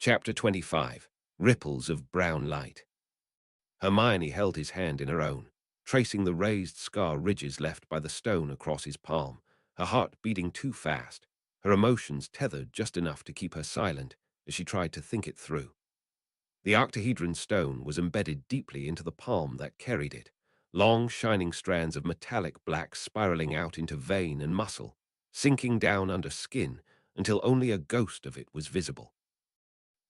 Chapter 25. Ripples of Brown Light. Hermione held his hand in her own, tracing the raised scar ridges left by the stone across his palm, her heart beating too fast, her emotions tethered just enough to keep her silent as she tried to think it through. The octahedron stone was embedded deeply into the palm that carried it, long shining strands of metallic black spiraling out into vein and muscle, sinking down under skin until only a ghost of it was visible.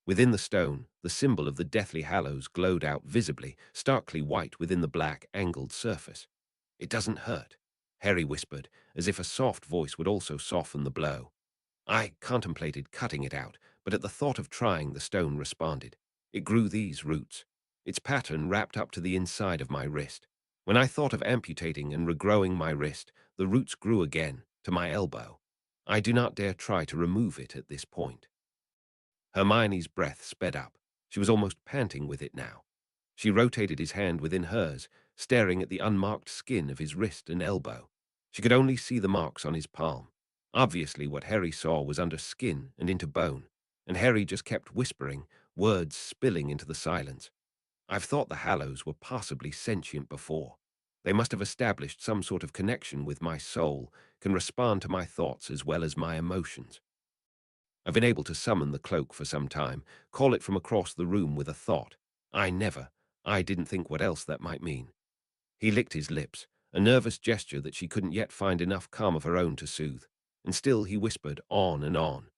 Within the stone, the symbol of the Deathly Hallows glowed out visibly, starkly white within the black, angled surface. "It doesn't hurt," Harry whispered, as if a soft voice would also soften the blow. I contemplated cutting it out, but at the thought of trying, the stone responded. It grew these roots. Its pattern wrapped up to the inside of my wrist. When I thought of amputating and regrowing my wrist, the roots grew again, to my elbow. I do not dare try to remove it at this point. Hermione's breath sped up. She was almost panting with it now. She rotated his hand within hers, staring at the unmarked skin of his wrist and elbow. She could only see the marks on his palm. Obviously, what Harry saw was under skin and into bone, and Harry just kept whispering, words spilling into the silence. "I've thought the Hallows were possibly sentient before. They must have established some sort of connection with my soul, can respond to my thoughts as well as my emotions. I've been able to summon the cloak for some time, call it from across the room with a thought. I didn't think what else that might mean." He licked his lips, a nervous gesture that she couldn't yet find enough calm of her own to soothe, and still he whispered on and on.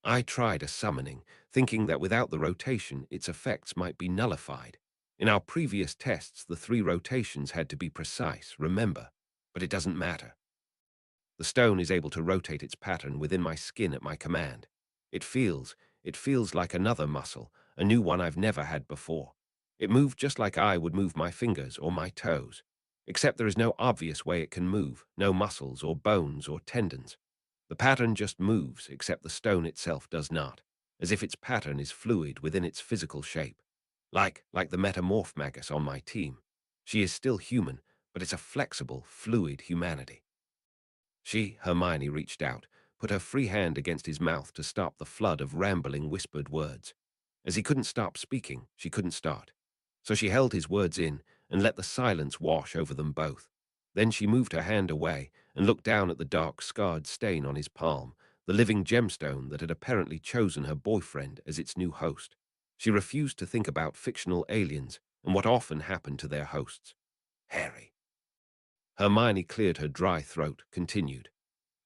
"I tried a summoning, thinking that without the rotation, its effects might be nullified. In our previous tests, the 3 rotations had to be precise, remember? But it doesn't matter. The stone is able to rotate its pattern within my skin at my command. It feels like another muscle, a new one I've never had before. It moved just like I would move my fingers or my toes, except there is no obvious way it can move, no muscles or bones or tendons. The pattern just moves, except the stone itself does not, as if its pattern is fluid within its physical shape. Like the metamorph magus on my team. She is still human, but it's a flexible, fluid humanity." Hermione reached out, put her free hand against his mouth to stop the flood of rambling, whispered words. As he couldn't stop speaking, she couldn't start. So she held his words in and let the silence wash over them both. Then she moved her hand away and looked down at the dark, scarred stain on his palm, the living gemstone that had apparently chosen her boyfriend as its new host. She refused to think about fictional aliens and what often happened to their hosts. "Harry." Hermione cleared her dry throat, continued.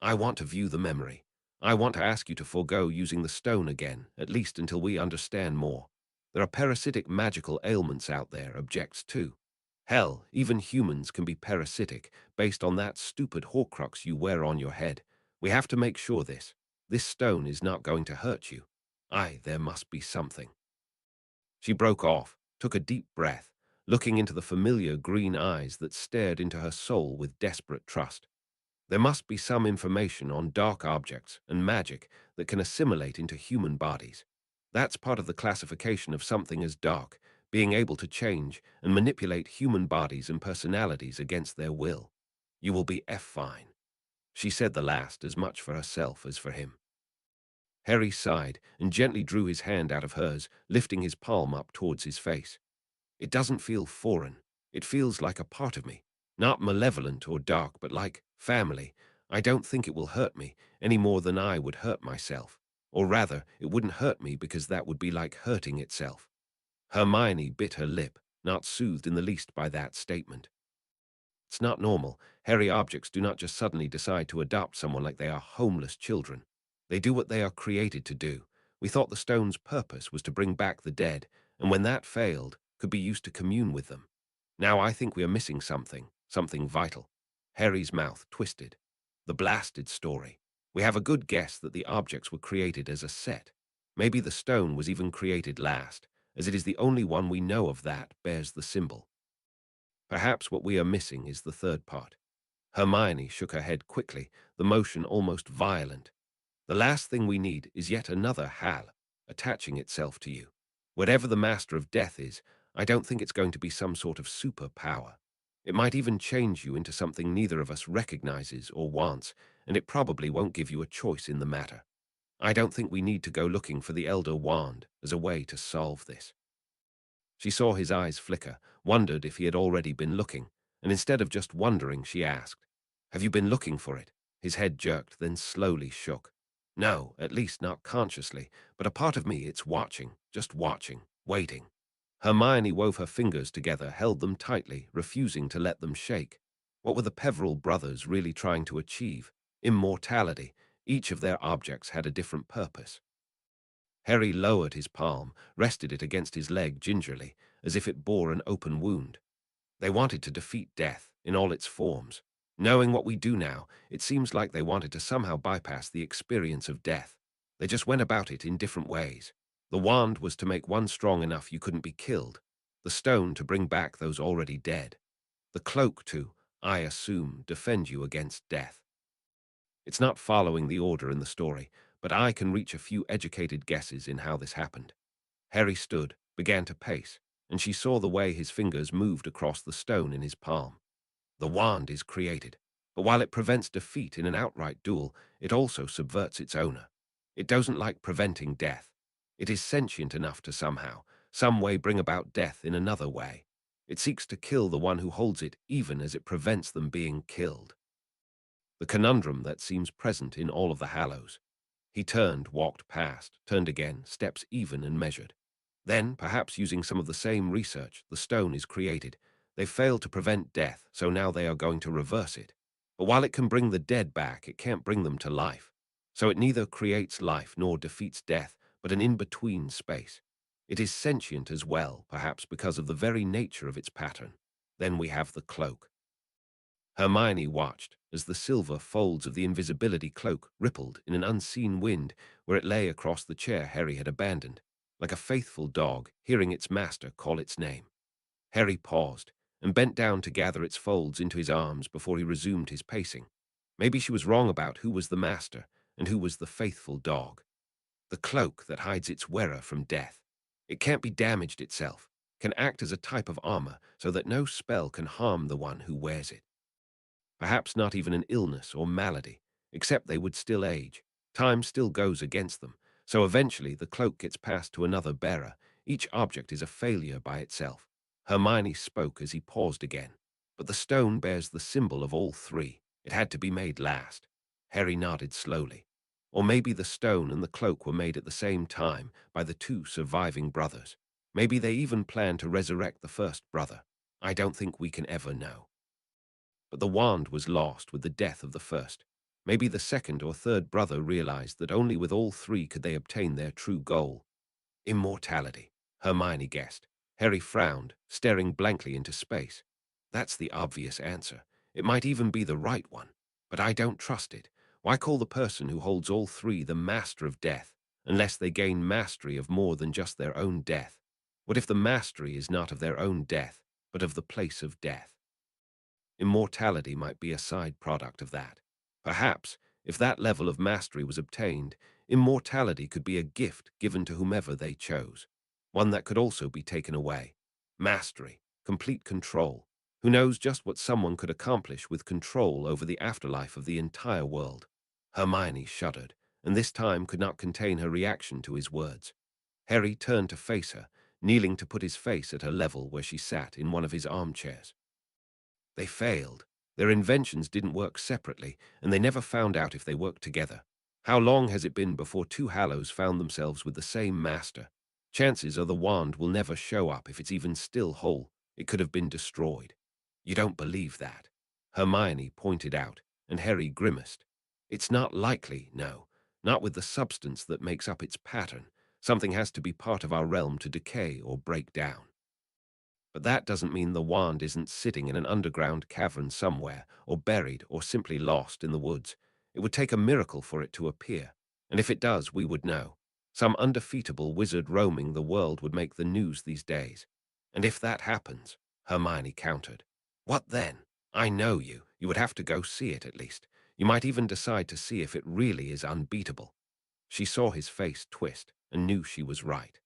"I want to view the memory. I want to ask you to forego using the stone again, at least until we understand more. There are parasitic magical ailments out there, objects too. Hell, even humans can be parasitic, based on that stupid horcrux you wear on your head. We have to make sure this stone is not going to hurt you. There must be something." She broke off, took a deep breath, looking into the familiar green eyes that stared into her soul with desperate trust. There must be some information on dark objects and magic that can assimilate into human bodies. That's part of the classification of something as dark, being able to change and manipulate human bodies and personalities against their will. "You will be fine." She said the last as much for herself as for him. Harry sighed and gently drew his hand out of hers, lifting his palm up towards his face. "It doesn't feel foreign. It feels like a part of me. Not malevolent or dark, but like family. I don't think it will hurt me any more than I would hurt myself. Or rather, it wouldn't hurt me because that would be like hurting itself." Hermione bit her lip, not soothed in the least by that statement. It's not normal. Hairy objects do not just suddenly decide to adopt someone like they are homeless children. They do what they are created to do. We thought the stone's purpose was to bring back the dead, and when that failed, could be used to commune with them. Now I think we are missing something vital. Harry's mouth twisted. The blasted story. We have a good guess that the objects were created as a set. Maybe the stone was even created last, as it is the only one we know of that bears the symbol. Perhaps what we are missing is the third part. Hermione shook her head quickly, the motion almost violent. "The last thing we need is yet another Hal attaching itself to you. Whatever the Master of Death is, I don't think it's going to be some sort of superpower. It might even change you into something neither of us recognizes or wants, and it probably won't give you a choice in the matter." I don't think we need to go looking for the Elder Wand as a way to solve this. She saw his eyes flicker, wondered if he had already been looking, and instead of just wondering, she asked, "Have you been looking for it?" His head jerked, then slowly shook. "No, at least not consciously, but a part of me, it's watching, just watching, waiting." Hermione wove her fingers together, held them tightly, refusing to let them shake. What were the Peveril brothers really trying to achieve? Immortality. Each of their objects had a different purpose. Harry lowered his palm, rested it against his leg gingerly, as if it bore an open wound. They wanted to defeat death in all its forms. Knowing what we do now, it seems like they wanted to somehow bypass the experience of death. They just went about it in different ways. The wand was to make one strong enough you couldn't be killed. The stone to bring back those already dead. The cloak to, I assume, defend you against death. It's not following the order in the story, but I can reach a few educated guesses in how this happened. Harry stood, began to pace, and she saw the way his fingers moved across the stone in his palm. The wand is created, but while it prevents defeat in an outright duel, it also subverts its owner. It doesn't like preventing death. It is sentient enough to somehow, some way bring about death in another way. It seeks to kill the one who holds it even as it prevents them being killed. The conundrum that seems present in all of the Hallows. He turned, walked past, turned again, steps even and measured. Then, perhaps using some of the same research, the stone is created. They failed to prevent death, so now they are going to reverse it. But while it can bring the dead back, it can't bring them to life. So it neither creates life nor defeats death, but an in-between space. It is sentient as well, perhaps because of the very nature of its pattern. Then we have the cloak. Hermione watched as the silver folds of the invisibility cloak rippled in an unseen wind where it lay across the chair Harry had abandoned, like a faithful dog hearing its master call its name. Harry paused and bent down to gather its folds into his arms before he resumed his pacing. Maybe she was wrong about who was the master and who was the faithful dog. The cloak that hides its wearer from death. It can't be damaged itself, can act as a type of armor so that no spell can harm the one who wears it. Perhaps not even an illness or malady, except they would still age. Time still goes against them, so eventually the cloak gets passed to another bearer. Each object is a failure by itself. Hermione spoke as he paused again. But the stone bears the symbol of all three. It had to be made last. Harry nodded slowly. Or maybe the stone and the cloak were made at the same time by the two surviving brothers. Maybe they even planned to resurrect the first brother. I don't think we can ever know. But the wand was lost with the death of the first. Maybe the second or third brother realized that only with all three could they obtain their true goal. Immortality, Hermione guessed. Harry frowned, staring blankly into space. That's the obvious answer. It might even be the right one. But I don't trust it. Why call the person who holds all three the master of death, unless they gain mastery of more than just their own death? What if the mastery is not of their own death, but of the place of death? Immortality might be a side product of that. Perhaps, if that level of mastery was obtained, immortality could be a gift given to whomever they chose, one that could also be taken away. Mastery, complete control. Who knows just what someone could accomplish with control over the afterlife of the entire world? Hermione shuddered, and this time could not contain her reaction to his words. Harry turned to face her, kneeling to put his face at her level where she sat in one of his armchairs. They failed. Their inventions didn't work separately, and they never found out if they worked together. How long has it been before two Hallows found themselves with the same master? Chances are the wand will never show up if it's even still whole. It could have been destroyed. You don't believe that? Hermione pointed out, and Harry grimaced. It's not likely, no. Not with the substance that makes up its pattern. Something has to be part of our realm to decay or break down. But that doesn't mean the wand isn't sitting in an underground cavern somewhere, or buried, or simply lost in the woods. It would take a miracle for it to appear, and if it does, we would know. Some undefeatable wizard roaming the world would make the news these days. And if that happens, Hermione countered. What then? I know you. You would have to go see it at least. You might even decide to see if it really is unbeatable. She saw his face twist and knew she was right.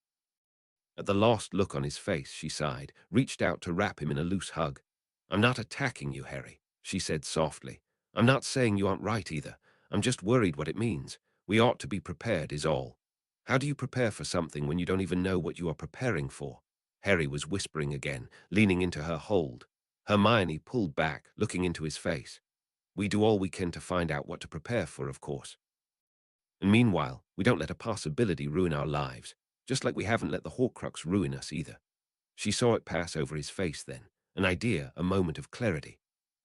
At the lost look on his face, she sighed, reached out to wrap him in a loose hug. I'm not attacking you, Harry, she said softly. I'm not saying you aren't right either. I'm just worried what it means. We ought to be prepared is all. How do you prepare for something when you don't even know what you are preparing for? Harry was whispering again, leaning into her hold. Hermione pulled back, looking into his face. We do all we can to find out what to prepare for, of course. And meanwhile, we don't let a possibility ruin our lives, just like we haven't let the Horcrux ruin us either. She saw it pass over his face then, an idea, a moment of clarity.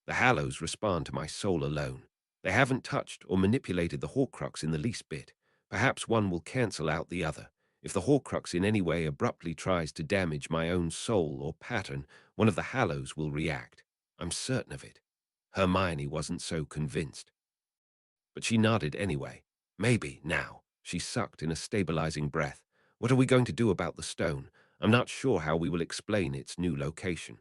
The Hallows respond to my soul alone. They haven't touched or manipulated the Horcrux in the least bit. Perhaps one will cancel out the other. If the Horcrux in any way abruptly tries to damage my own soul or pattern, one of the Hallows will react. I'm certain of it. Hermione wasn't so convinced. But she nodded anyway. Maybe, now. She sucked in a stabilizing breath. What are we going to do about the stone? I'm not sure how we will explain its new location.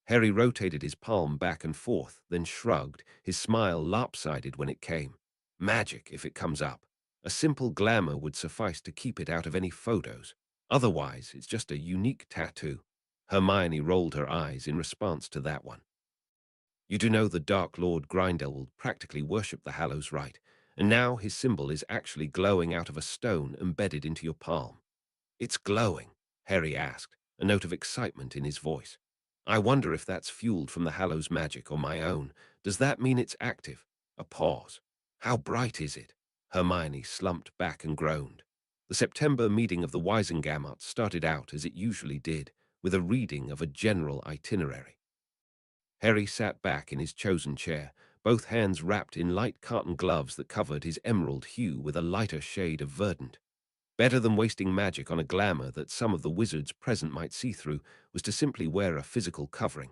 Harry rotated his palm back and forth, then shrugged, his smile lopsided when it came. Magic, if it comes up. A simple glamour would suffice to keep it out of any photos. Otherwise, it's just a unique tattoo. Hermione rolled her eyes in response to that one. You do know the Dark Lord Grindelwald practically worshipped the Hallows Rite, and now his symbol is actually glowing out of a stone embedded into your palm. It's glowing, Harry asked, a note of excitement in his voice. I wonder if that's fueled from the Hallows magic or my own. Does that mean it's active? A pause. How bright is it? Hermione slumped back and groaned. The September meeting of the Wisengamot started out as it usually did, with a reading of a general itinerary. Harry sat back in his chosen chair, both hands wrapped in light cotton gloves that covered his emerald hue with a lighter shade of verdant. Better than wasting magic on a glamour that some of the wizards present might see through was to simply wear a physical covering.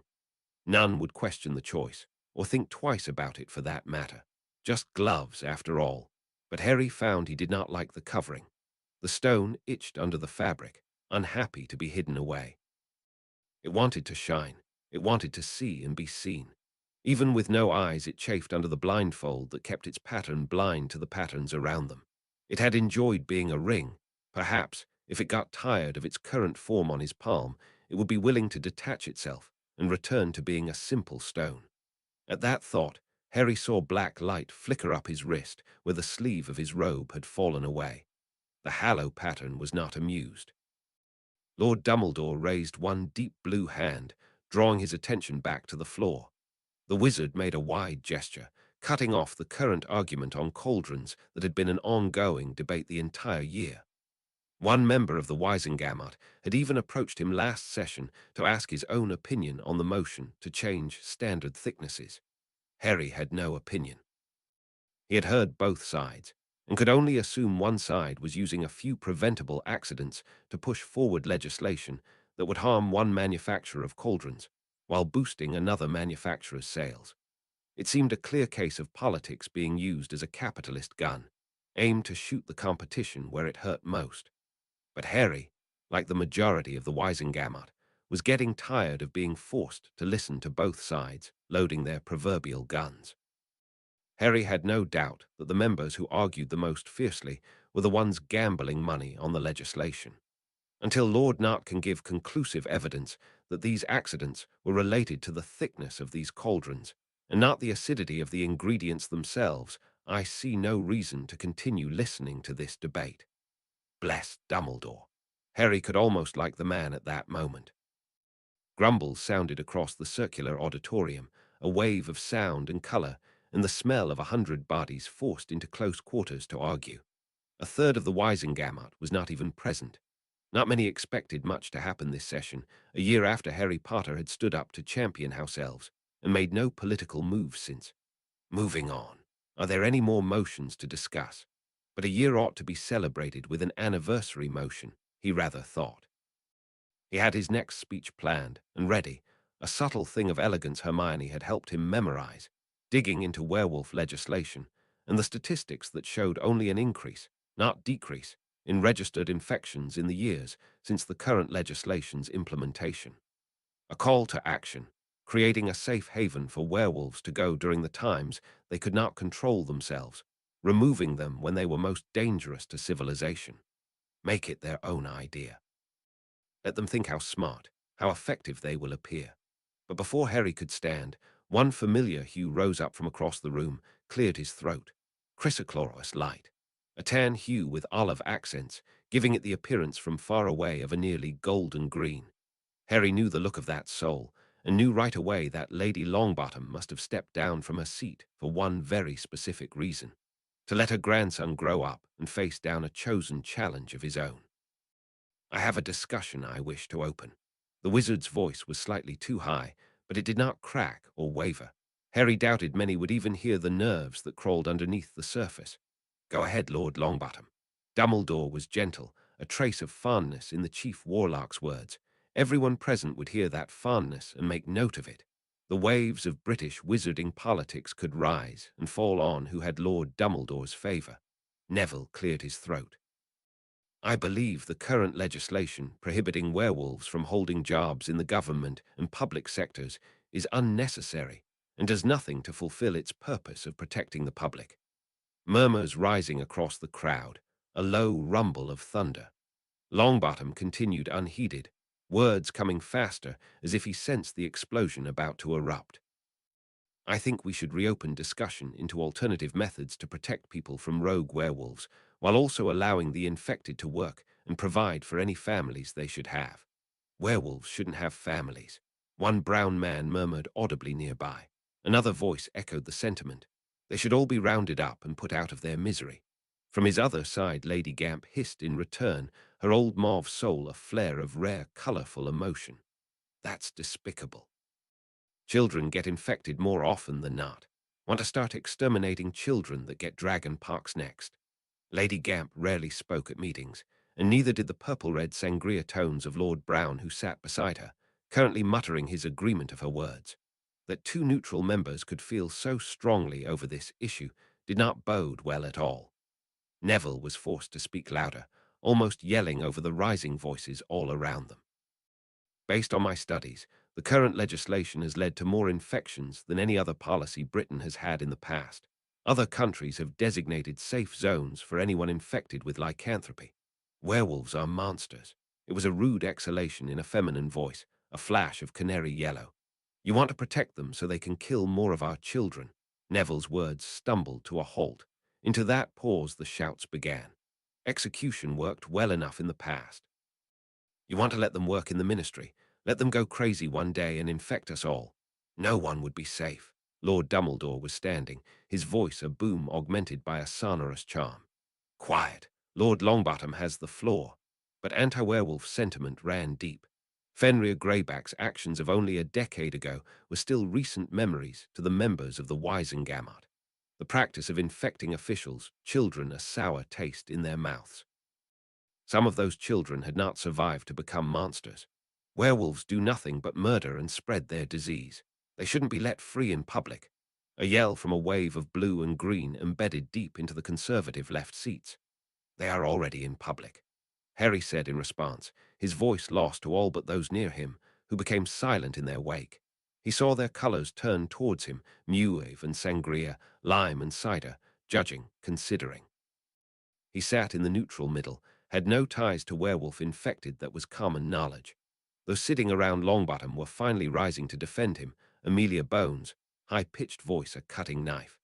None would question the choice, or think twice about it for that matter. Just gloves, after all. But Harry found he did not like the covering. The stone itched under the fabric, unhappy to be hidden away. It wanted to shine. It wanted to see and be seen. Even with no eyes, it chafed under the blindfold that kept its pattern blind to the patterns around them. It had enjoyed being a ring. Perhaps, if it got tired of its current form on his palm, it would be willing to detach itself and return to being a simple stone. At that thought, Harry saw black light flicker up his wrist where the sleeve of his robe had fallen away. The Hallow pattern was not amused. Lord Dumbledore raised one deep blue hand, drawing his attention back to the floor. The wizard made a wide gesture, cutting off the current argument on cauldrons that had been an ongoing debate the entire year. One member of the Wisengamot had even approached him last session to ask his own opinion on the motion to change standard thicknesses. Harry had no opinion. He had heard both sides, and could only assume one side was using a few preventable accidents to push forward legislation that would harm one manufacturer of cauldrons, while boosting another manufacturer's sales. It seemed a clear case of politics being used as a capitalist gun, aimed to shoot the competition where it hurt most. But Harry, like the majority of the Wisengamot, was getting tired of being forced to listen to both sides loading their proverbial guns. Harry had no doubt that the members who argued the most fiercely were the ones gambling money on the legislation. Until Lord Nott can give conclusive evidence that these accidents were related to the thickness of these cauldrons, and not the acidity of the ingredients themselves, I see no reason to continue listening to this debate. Bless Dumbledore. Harry could almost like the man at that moment. Grumbles sounded across the circular auditorium, a wave of sound and color, and the smell of 100 bodies forced into close quarters to argue. A third of the Wisengamot was not even present. Not many expected much to happen this session, a year after Harry Potter had stood up to champion house elves, and made no political moves since. Moving on. Are there any more motions to discuss? But a year ought to be celebrated with an anniversary motion, he rather thought. He had his next speech planned and ready, a subtle thing of elegance Hermione had helped him memorize, digging into werewolf legislation and the statistics that showed only an increase, not decrease, in registered infections in the years since the current legislation's implementation. A call to action, creating a safe haven for werewolves to go during the times they could not control themselves, removing them when they were most dangerous to civilization. Make it their own idea. Let them think how smart, how effective they will appear. But before Harry could stand, one familiar hue rose up from across the room, cleared his throat. Chrysochlorous light. a tan hue with olive accents, giving it the appearance from far away of a nearly golden green. Harry knew the look of that soul, and knew right away that Lady Longbottom must have stepped down from her seat for one very specific reason: to let her grandson grow up and face down a chosen challenge of his own. I have a discussion I wish to open. The wizard's voice was slightly too high, but it did not crack or waver. Harry doubted many would even hear the nerves that crawled underneath the surface. Go ahead, Lord Longbottom. Dumbledore was gentle, a trace of fondness in the chief warlock's words. Everyone present would hear that fondness and make note of it. The waves of British wizarding politics could rise and fall on who had Lord Dumbledore's favour. Neville cleared his throat. I believe the current legislation prohibiting werewolves from holding jobs in the government and public sectors is unnecessary and does nothing to fulfill its purpose of protecting the public. Murmurs rising across the crowd, a low rumble of thunder. Longbottom continued unheeded, words coming faster as if he sensed the explosion about to erupt. I think we should reopen discussion into alternative methods to protect people from rogue werewolves, while also allowing the infected to work and provide for any families they should have. Werewolves shouldn't have families. One brown man murmured audibly nearby. Another voice echoed the sentiment. They should all be rounded up and put out of their misery. From his other side, Lady Gamp hissed in return, her old mauve soul a flare of rare, colourful emotion. That's despicable. Children get infected more often than not. Want to start exterminating children that get dragon pox next. Lady Gamp rarely spoke at meetings, and neither did the purple-red sangria tones of Lord Brown, who sat beside her, currently muttering his agreement of her words. That two neutral members could feel so strongly over this issue did not bode well at all. Neville was forced to speak louder, almost yelling over the rising voices all around them. Based on my studies, the current legislation has led to more infections than any other policy Britain has had in the past. Other countries have designated safe zones for anyone infected with lycanthropy. Werewolves are monsters. It was a rude exhalation in a feminine voice, a flash of canary yellow. You want to protect them so they can kill more of our children. Neville's words stumbled to a halt. Into that pause the shouts began. Execution worked well enough in the past. You want to let them work in the ministry, let them go crazy one day and infect us all. No one would be safe. Lord Dumbledore was standing, his voice a boom augmented by a sonorous charm. Quiet. Lord Longbottom has the floor. But anti-werewolf sentiment ran deep. Fenrir Greyback's actions of only a decade ago were still recent memories to the members of the Wisengamot. The practice of infecting officials, children a sour taste in their mouths. Some of those children had not survived to become monsters. Werewolves do nothing but murder and spread their disease. They shouldn't be let free in public. A yell from a wave of blue and green embedded deep into the conservative left seats. They are already in public, Harry said in response, his voice lost to all but those near him, who became silent in their wake. He saw their colours turn towards him, Muave and Sangria, lime and cider, judging, considering. He sat in the neutral middle, had no ties to werewolf infected that was common knowledge. Those sitting around Longbottom were finally rising to defend him, Amelia Bones, high-pitched voice a cutting knife.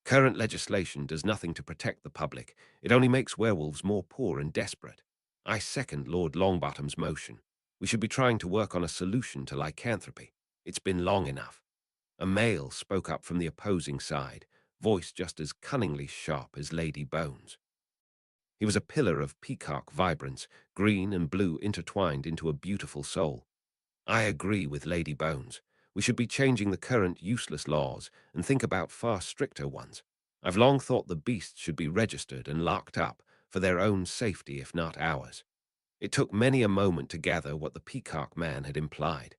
Current legislation does nothing to protect the public. It only makes werewolves more poor and desperate. I second Lord Longbottom's motion. We should be trying to work on a solution to lycanthropy. It's been long enough. A male spoke up from the opposing side, voice just as cunningly sharp as Lady Bones. He was a pillar of peacock vibrance, green and blue intertwined into a beautiful soul. I agree with Lady Bones. We should be changing the current useless laws and think about far stricter ones. I've long thought the beasts should be registered and locked up for their own safety, if not ours. It took many a moment to gather what the peacock man had implied.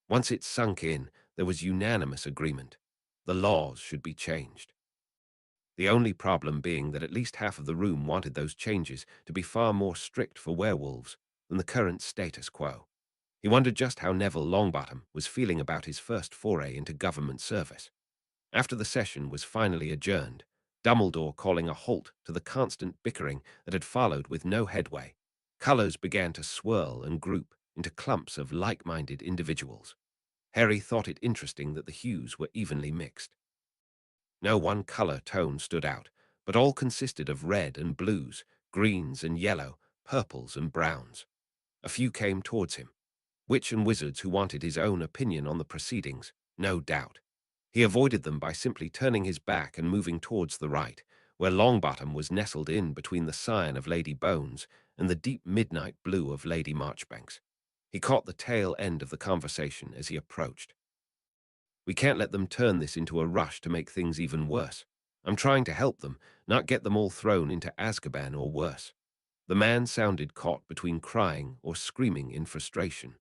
Once it sunk in, there was unanimous agreement. The laws should be changed. The only problem being that at least half of the room wanted those changes to be far more strict for werewolves than the current status quo. He wondered just how Neville Longbottom was feeling about his first foray into government service. After the session was finally adjourned, Dumbledore calling a halt to the constant bickering that had followed with no headway, colours began to swirl and group into clumps of like-minded individuals. Harry thought it interesting that the hues were evenly mixed. No one color tone stood out, but all consisted of red and blues, greens and yellow, purples and browns. A few came towards him, witch and wizards who wanted his own opinion on the proceedings, no doubt. He avoided them by simply turning his back and moving towards the right, where Longbottom was nestled in between the scion of Lady Bones and the deep midnight blue of Lady Marchbanks. He caught the tail end of the conversation as he approached. We can't let them turn this into a rush to make things even worse. I'm trying to help them, not get them all thrown into Azkaban or worse. The man sounded caught between crying or screaming in frustration.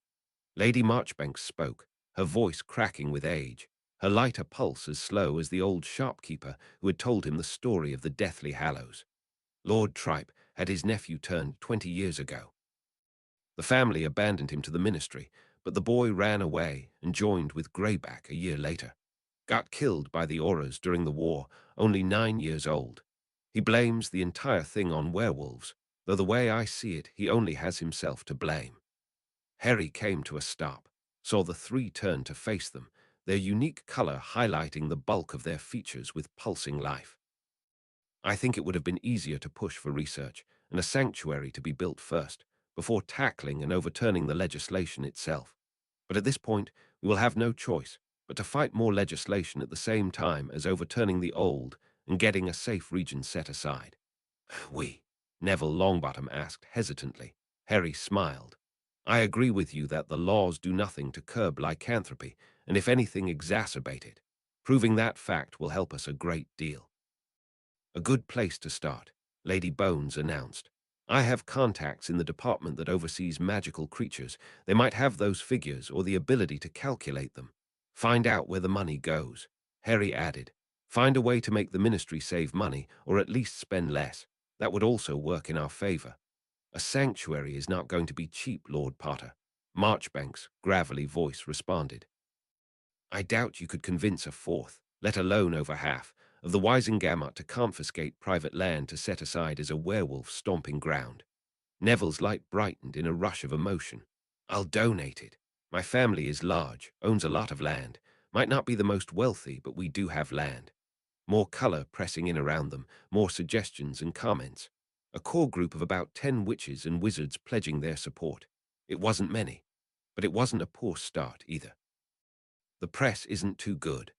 Lady Marchbanks spoke, her voice cracking with age, her lighter pulse as slow as the old shopkeeper who had told him the story of the Deathly Hallows. Lord Tripe had his nephew turned 20 years ago. The family abandoned him to the ministry, but the boy ran away and joined with Greyback a year later. Got killed by the Auras during the war, only 9 years old. He blames the entire thing on werewolves, though the way I see it, he only has himself to blame. Harry came to a stop, saw the three turn to face them, their unique color highlighting the bulk of their features with pulsing life. I think it would have been easier to push for research and a sanctuary to be built first, before tackling and overturning the legislation itself. But at this point, we will have no choice but to fight more legislation at the same time as overturning the old and getting a safe region set aside. We, Neville Longbottom asked hesitantly. Harry smiled. I agree with you that the laws do nothing to curb lycanthropy, and if anything exacerbate it. Proving that fact will help us a great deal. A good place to start, Lady Bones announced. I have contacts in the department that oversees magical creatures. They might have those figures or the ability to calculate them. Find out where the money goes. Harry added, find a way to make the ministry save money or at least spend less. That would also work in our favor. A sanctuary is not going to be cheap, Lord Potter. Marchbanks' gravelly voice responded. I doubt you could convince a fourth, let alone over half, of the Wisengamot to confiscate private land to set aside as a werewolf stomping ground. Neville's light brightened in a rush of emotion. I'll donate it. My family is large, owns a lot of land. Might not be the most wealthy, but we do have land. More color pressing in around them, more suggestions and comments. A core group of about 10 witches and wizards pledging their support. It wasn't many, but it wasn't a poor start either. The press isn't too good,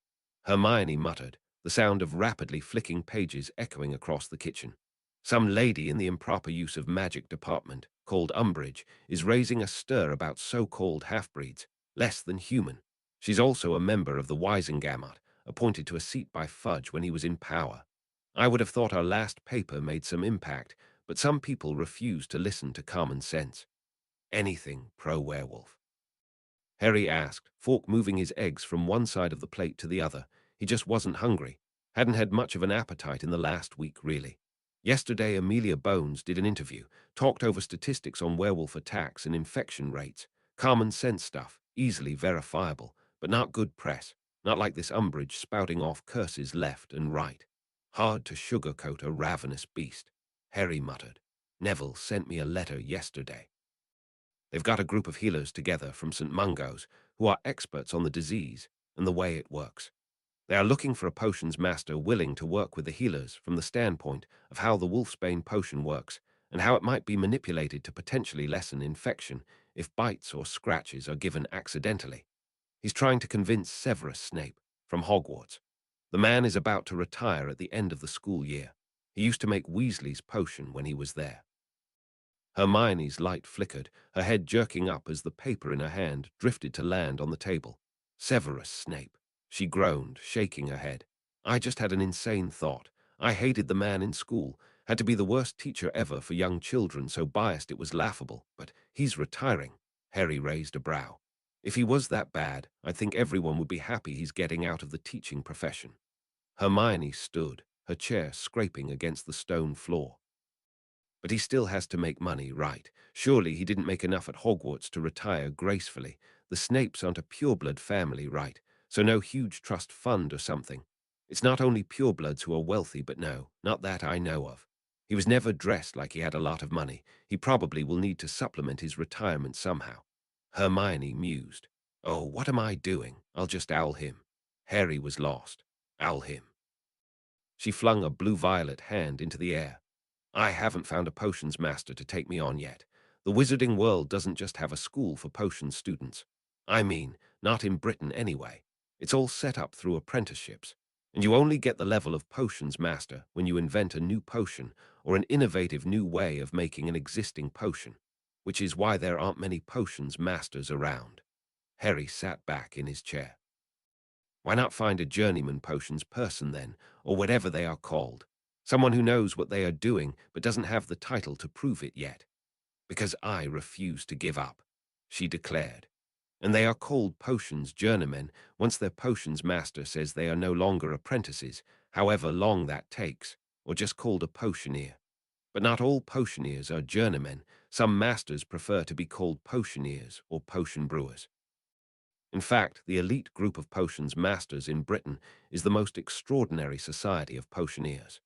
Hermione muttered, the sound of rapidly flicking pages echoing across the kitchen. Some lady in the improper use of magic department, called Umbridge, is raising a stir about so-called half-breeds, less than human. She's also a member of the Wisengamot, appointed to a seat by Fudge when he was in power. I would have thought our last paper made some impact, but some people refuse to listen to common sense. Anything pro-werewolf. Harry asked, fork moving his eggs from one side of the plate to the other. He just wasn't hungry. Hadn't had much of an appetite in the last week, really. Yesterday, Amelia Bones did an interview, talked over statistics on werewolf attacks and infection rates. Common sense stuff, easily verifiable, but not good press. Not like this Umbridge spouting off curses left and right. Hard to sugarcoat a ravenous beast, Harry muttered. Neville sent me a letter yesterday. They've got a group of healers together from St. Mungo's who are experts on the disease and the way it works. They are looking for a potions master willing to work with the healers from the standpoint of how the wolfsbane potion works and how it might be manipulated to potentially lessen infection if bites or scratches are given accidentally. He's trying to convince Severus Snape from Hogwarts. The man is about to retire at the end of the school year. He used to make Weasley's potion when he was there. Hermione's light flickered, her head jerking up as the paper in her hand drifted to land on the table. Severus Snape. She groaned, shaking her head. I just had an insane thought. I hated the man in school, had to be the worst teacher ever for young children, so biased it was laughable. But he's retiring. Harry raised a brow. If he was that bad, I think everyone would be happy he's getting out of the teaching profession. Hermione stood, her chair scraping against the stone floor. But he still has to make money, right? Surely he didn't make enough at Hogwarts to retire gracefully. The Snapes aren't a pureblood family, right? So no huge trust fund or something. It's not only purebloods who are wealthy, but no, not that I know of. He was never dressed like he had a lot of money. He probably will need to supplement his retirement somehow. Hermione mused. Oh, what am I doing? I'll just owl him. Harry was lost. Owl him. She flung a blue-violet hand into the air. I haven't found a potions master to take me on yet. The wizarding world doesn't just have a school for potions students. I mean, not in Britain anyway. It's all set up through apprenticeships. And you only get the level of potions master when you invent a new potion or an innovative new way of making an existing potion, which is why there aren't many potions masters around. Harry sat back in his chair. Why not find a journeyman potions person then, or whatever they are called? Someone who knows what they are doing but doesn't have the title to prove it yet. Because I refuse to give up, she declared. And they are called potions journeymen once their potions master says they are no longer apprentices, however long that takes, or just called a potioneer. But not all potioneers are journeymen. Some masters prefer to be called potioneers or potion brewers. In fact, the elite group of potions masters in Britain is the most extraordinary society of potioneers.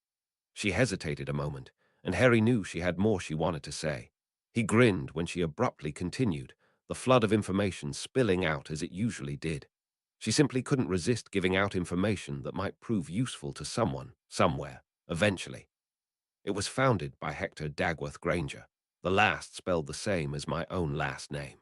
She hesitated a moment, and Harry knew she had more she wanted to say. He grinned when she abruptly continued, the flood of information spilling out as it usually did. She simply couldn't resist giving out information that might prove useful to someone, somewhere, eventually. It was founded by Hector Dagworth Granger. The last spelled the same as my own last name.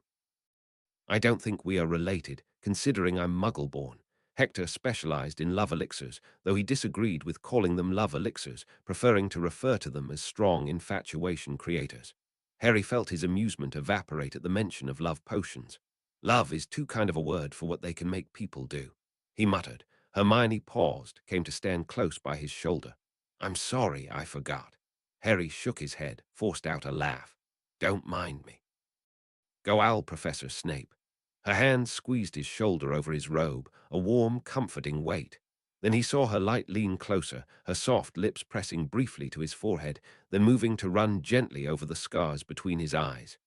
I don't think we are related, considering I'm Muggle-born. Hector specialized in love elixirs, though he disagreed with calling them love elixirs, preferring to refer to them as strong infatuation creators. Harry felt his amusement evaporate at the mention of love potions. Love is too kind of a word for what they can make people do. He muttered. Hermione paused, came to stand close by his shoulder. I'm sorry, I forgot. Harry shook his head, forced out a laugh. Don't mind me. Go owl, Professor Snape. Her hand squeezed his shoulder over his robe, a warm, comforting weight. Then he saw her light lean closer, her soft lips pressing briefly to his forehead, then moving to run gently over the scars between his eyes.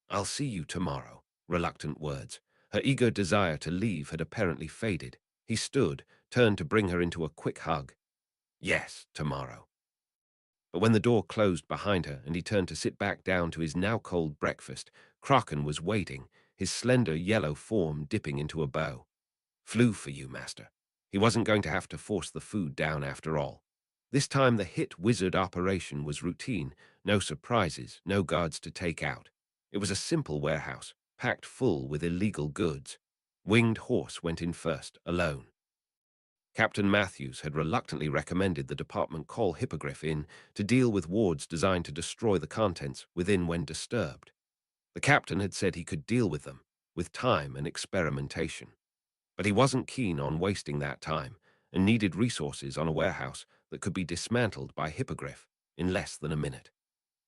I'll see you tomorrow. Reluctant words. Her eager desire to leave had apparently faded. He stood, turned to bring her into a quick hug. Yes, tomorrow. But when the door closed behind her and he turned to sit back down to his now cold breakfast, Kraken was waiting, his slender yellow form dipping into a bow. Flew for you, master. He wasn't going to have to force the food down after all. This time the hit wizard operation was routine, no surprises, no guards to take out. It was a simple warehouse, packed full with illegal goods. Winged Horse went in first, alone. Captain Matthews had reluctantly recommended the department call Hippogriff in to deal with wards designed to destroy the contents within when disturbed. The captain had said he could deal with them, with time and experimentation. But he wasn't keen on wasting that time and needed resources on a warehouse that could be dismantled by Hippogriff in less than a minute.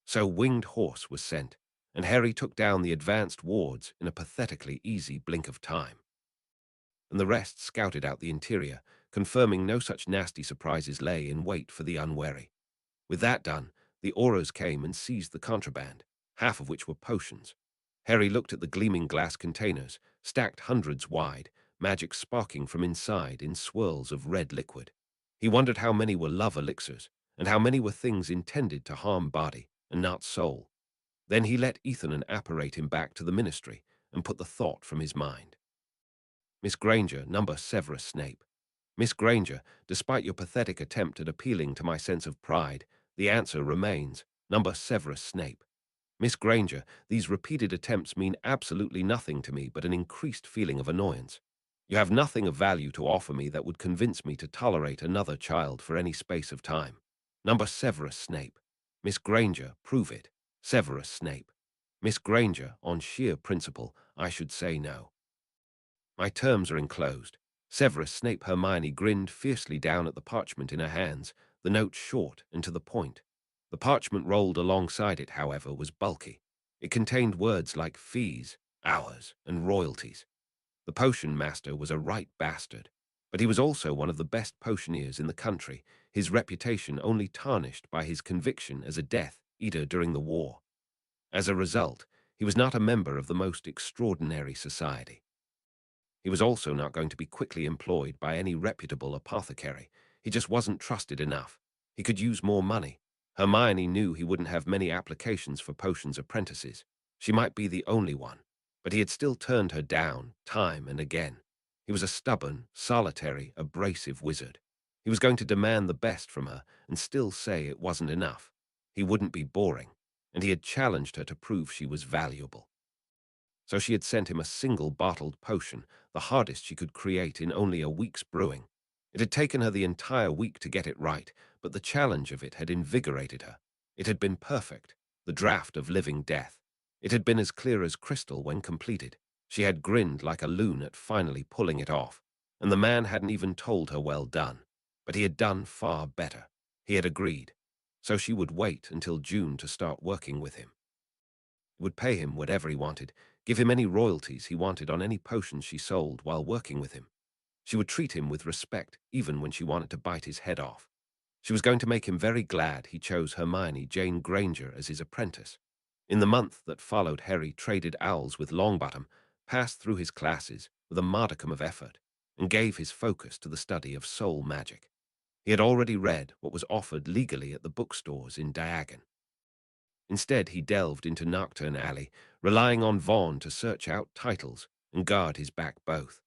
So Winged Horse was sent, and Harry took down the advanced wards in a pathetically easy blink of time. And the rest scouted out the interior, confirming no such nasty surprises lay in wait for the unwary. With that done, the Auras came and seized the contraband, half of which were potions. Harry looked at the gleaming glass containers, stacked hundreds wide, magic sparking from inside in swirls of red liquid. He wondered how many were love elixirs, and how many were things intended to harm body and not soul. Then he let Ethan apparate him back to the ministry and put the thought from his mind. Miss Granger, number Severus Snape. Miss Granger, despite your pathetic attempt at appealing to my sense of pride, the answer remains, number Severus Snape. Miss Granger, these repeated attempts mean absolutely nothing to me but an increased feeling of annoyance. You have nothing of value to offer me that would convince me to tolerate another child for any space of time. Number Severus Snape. Miss Granger, prove it. Severus Snape. Miss Granger, on sheer principle, I should say no. My terms are enclosed. Severus Snape. Hermione grinned fiercely down at the parchment in her hands, the note short and to the point. The parchment rolled alongside it, however, was bulky. It contained words like fees, hours, and royalties. The potion master was a right bastard, but he was also one of the best potioneers in the country, his reputation only tarnished by his conviction as a Death Eater during the war. As a result, he was not a member of the most extraordinary society. He was also not going to be quickly employed by any reputable apothecary. He just wasn't trusted enough. He could use more money. Hermione knew he wouldn't have many applications for potions apprentices. She might be the only one, but he had still turned her down time and again. He was a stubborn, solitary, abrasive wizard. He was going to demand the best from her and still say it wasn't enough. He wouldn't be boring, and he had challenged her to prove she was valuable. So she had sent him a single bottled potion, the hardest she could create in only a week's brewing. It had taken her the entire week to get it right, but the challenge of it had invigorated her. It had been perfect, the draught of living death. It had been as clear as crystal when completed. She had grinned like a loon at finally pulling it off, and the man hadn't even told her well done. But he had done far better. He had agreed. So she would wait until June to start working with him. Would pay him whatever he wanted, give him any royalties he wanted on any potions she sold while working with him. She would treat him with respect, even when she wanted to bite his head off. She was going to make him very glad he chose Hermione Jane Granger as his apprentice. In the month that followed, Harry traded owls with Longbottom, passed through his classes with a modicum of effort, and gave his focus to the study of soul magic. He had already read what was offered legally at the bookstores in Diagon. Instead, he delved into Nocturne Alley, relying on Vaughn to search out titles and guard his back both.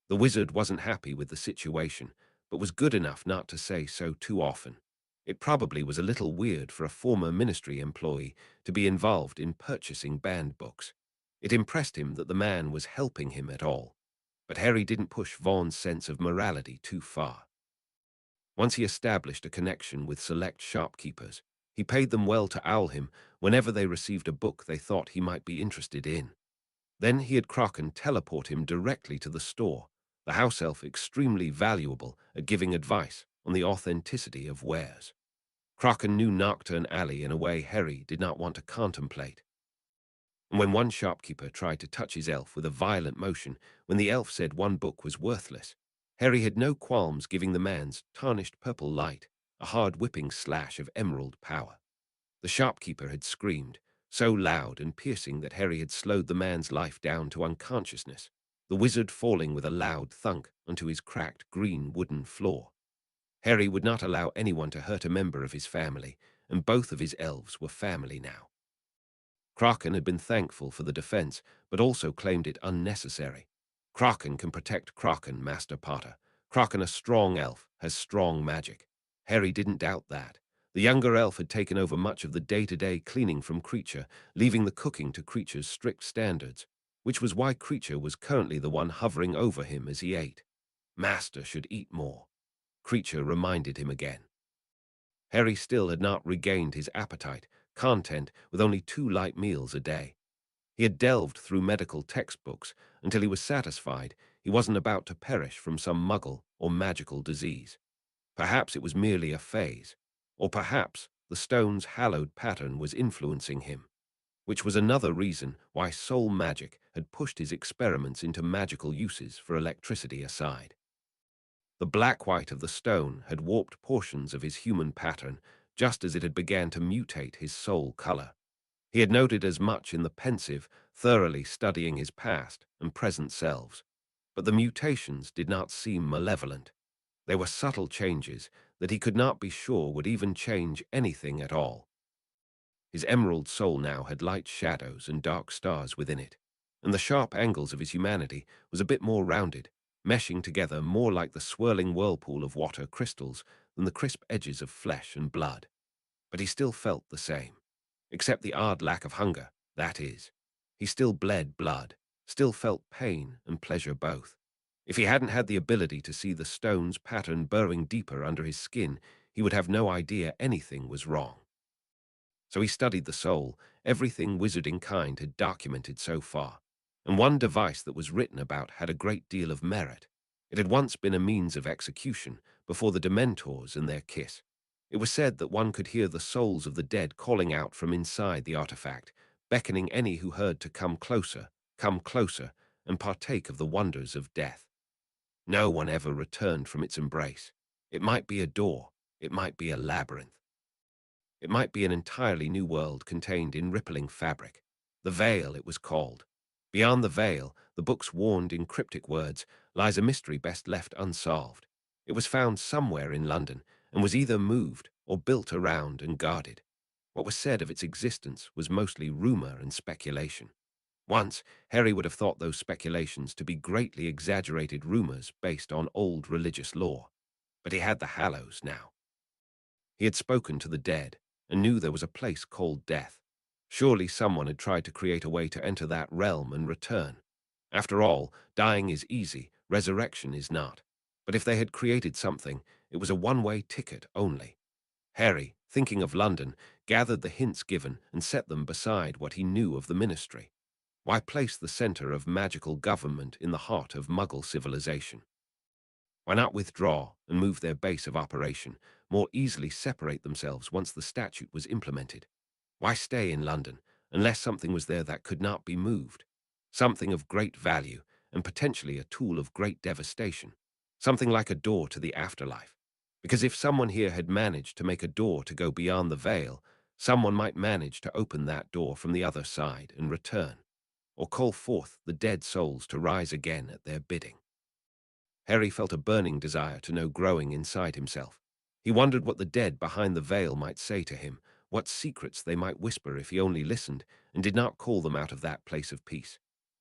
The wizard wasn't happy with the situation, but was good enough not to say so too often. It probably was a little weird for a former ministry employee to be involved in purchasing banned books. It impressed him that the man was helping him at all. But Harry didn't push Vaughn's sense of morality too far. Once he established a connection with select shopkeepers, he paid them well to owl him whenever they received a book they thought he might be interested in. Then he had Kraken teleport him directly to the store, the house elf extremely valuable at giving advice on the authenticity of wares. Kraken knew Nocturne Alley in a way Harry did not want to contemplate. And when one shopkeeper tried to touch his elf with a violent motion, when the elf said one book was worthless, Harry had no qualms giving the man's tarnished purple light a hard whipping slash of emerald power. The shopkeeper had screamed, so loud and piercing that Harry had slowed the man's life down to unconsciousness, the wizard falling with a loud thunk onto his cracked green wooden floor. Harry would not allow anyone to hurt a member of his family, and both of his elves were family now. Kraken had been thankful for the defense, but also claimed it unnecessary. Kraken can protect Kraken, Master Potter. Kraken, a strong elf, has strong magic. Harry didn't doubt that. The younger elf had taken over much of the day-to-day cleaning from Creature, leaving the cooking to Creature's strict standards, which was why Creature was currently the one hovering over him as he ate. Master should eat more. Creature reminded him again. Harry still had not regained his appetite, content with only 2 light meals a day. He had delved through medical textbooks until he was satisfied he wasn't about to perish from some muggle or magical disease. Perhaps it was merely a phase, or perhaps the stone's hallowed pattern was influencing him, which was another reason why soul magic had pushed his experiments into magical uses for electricity aside. The black-white of the stone had warped portions of his human pattern just as it had began to mutate his soul color. He had noted as much in the pensive, thoroughly studying his past and present selves, but the mutations did not seem malevolent. They were subtle changes that he could not be sure would even change anything at all. His emerald soul now had light shadows and dark stars within it, and the sharp angles of his humanity was a bit more rounded, meshing together more like the swirling whirlpool of water crystals than the crisp edges of flesh and blood. But he still felt the same, except the odd lack of hunger, that is. He still bled blood, still felt pain and pleasure both. If he hadn't had the ability to see the stone's pattern burrowing deeper under his skin, he would have no idea anything was wrong. So he studied the soul, everything wizarding kind had documented so far, and one device that was written about had a great deal of merit. It had once been a means of execution before the Dementors and their kiss. It was said that one could hear the souls of the dead calling out from inside the artifact, beckoning any who heard to come closer, and partake of the wonders of death. No one ever returned from its embrace. It might be a door, it might be a labyrinth. It might be an entirely new world contained in rippling fabric. The Veil, it was called. Beyond the veil, the books warned in cryptic words, lies a mystery best left unsolved. It was found somewhere in London, and was either moved or built around and guarded. What was said of its existence was mostly rumor and speculation. Once, Harry would have thought those speculations to be greatly exaggerated rumors based on old religious lore. But he had the Hallows now. He had spoken to the dead and knew there was a place called death. Surely someone had tried to create a way to enter that realm and return. After all, dying is easy, resurrection is not. But if they had created something, it was a one-way ticket only. Harry, thinking of London, gathered the hints given and set them beside what he knew of the ministry. Why place the center of magical government in the heart of Muggle civilization? Why not withdraw and move their base of operation, more easily separate themselves once the statute was implemented? Why stay in London unless something was there that could not be moved? Something of great value and potentially a tool of great devastation. Something like a door to the afterlife. Because if someone here had managed to make a door to go beyond the veil, someone might manage to open that door from the other side and return, or call forth the dead souls to rise again at their bidding. Harry felt a burning desire to know growing inside himself. He wondered what the dead behind the veil might say to him, what secrets they might whisper if he only listened and did not call them out of that place of peace.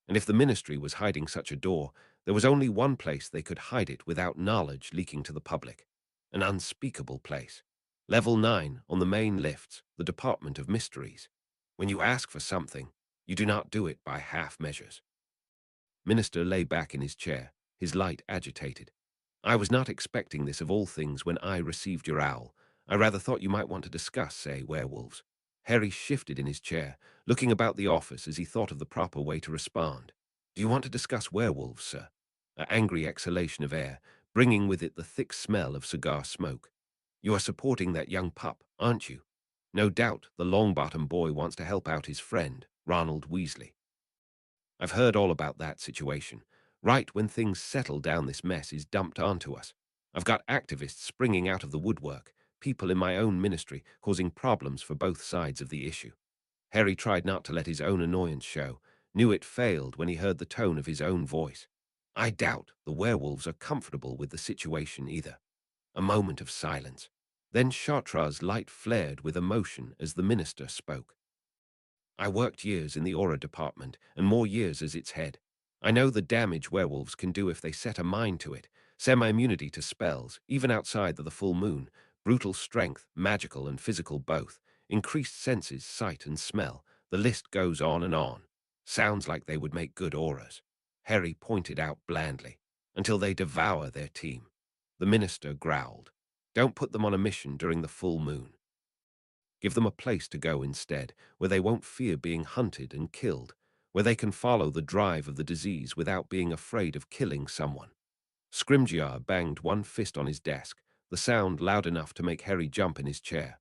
And if the ministry was hiding such a door, there was only one place they could hide it without knowledge leaking to the public. An unspeakable place. Level 9 on the main lifts, the Department of Mysteries. When you ask for something, you do not do it by half measures. Minister lay back in his chair, his light agitated. I was not expecting this of all things when I received your owl. I rather thought you might want to discuss, say, werewolves. Harry shifted in his chair, looking about the office as he thought of the proper way to respond. Do you want to discuss werewolves, sir? An angry exhalation of air, bringing with it the thick smell of cigar smoke. You are supporting that young pup, aren't you? No doubt the Longbottom boy wants to help out his friend, Ronald Weasley. I've heard all about that situation. Right when things settle down, this mess is dumped onto us. I've got activists springing out of the woodwork, people in my own ministry causing problems for both sides of the issue. Harry tried not to let his own annoyance show, knew it failed when he heard the tone of his own voice. I doubt the werewolves are comfortable with the situation either. A moment of silence. Then Chartres' light flared with emotion as the minister spoke. I worked years in the Aura department, and more years as its head. I know the damage werewolves can do if they set a mind to it. Semi-immunity to spells, even outside of the full moon, brutal strength, magical and physical both, increased senses, sight and smell. The list goes on and on. Sounds like they would make good auras. Harry pointed out blandly. Until they devour their team. The minister growled. Don't put them on a mission during the full moon. Give them a place to go instead, where they won't fear being hunted and killed, where they can follow the drive of the disease without being afraid of killing someone. Scrimgeour banged one fist on his desk, the sound loud enough to make Harry jump in his chair.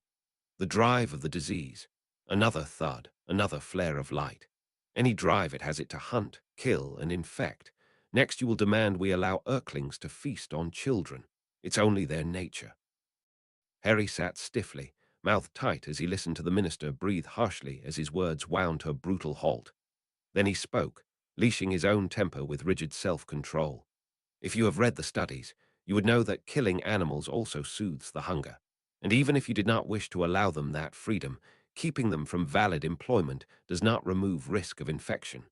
The drive of the disease. Another thud, another flare of light. Any drive it has it to hunt, kill, and infect. Next you will demand we allow Urklings to feast on children. It's only their nature. Harry sat stiffly, mouth tight as he listened to the minister breathe harshly as his words wound to a brutal halt. Then he spoke, leashing his own temper with rigid self-control. If you have read the studies, you would know that killing animals also soothes the hunger. And even if you did not wish to allow them that freedom, keeping them from valid employment does not remove risk of infection.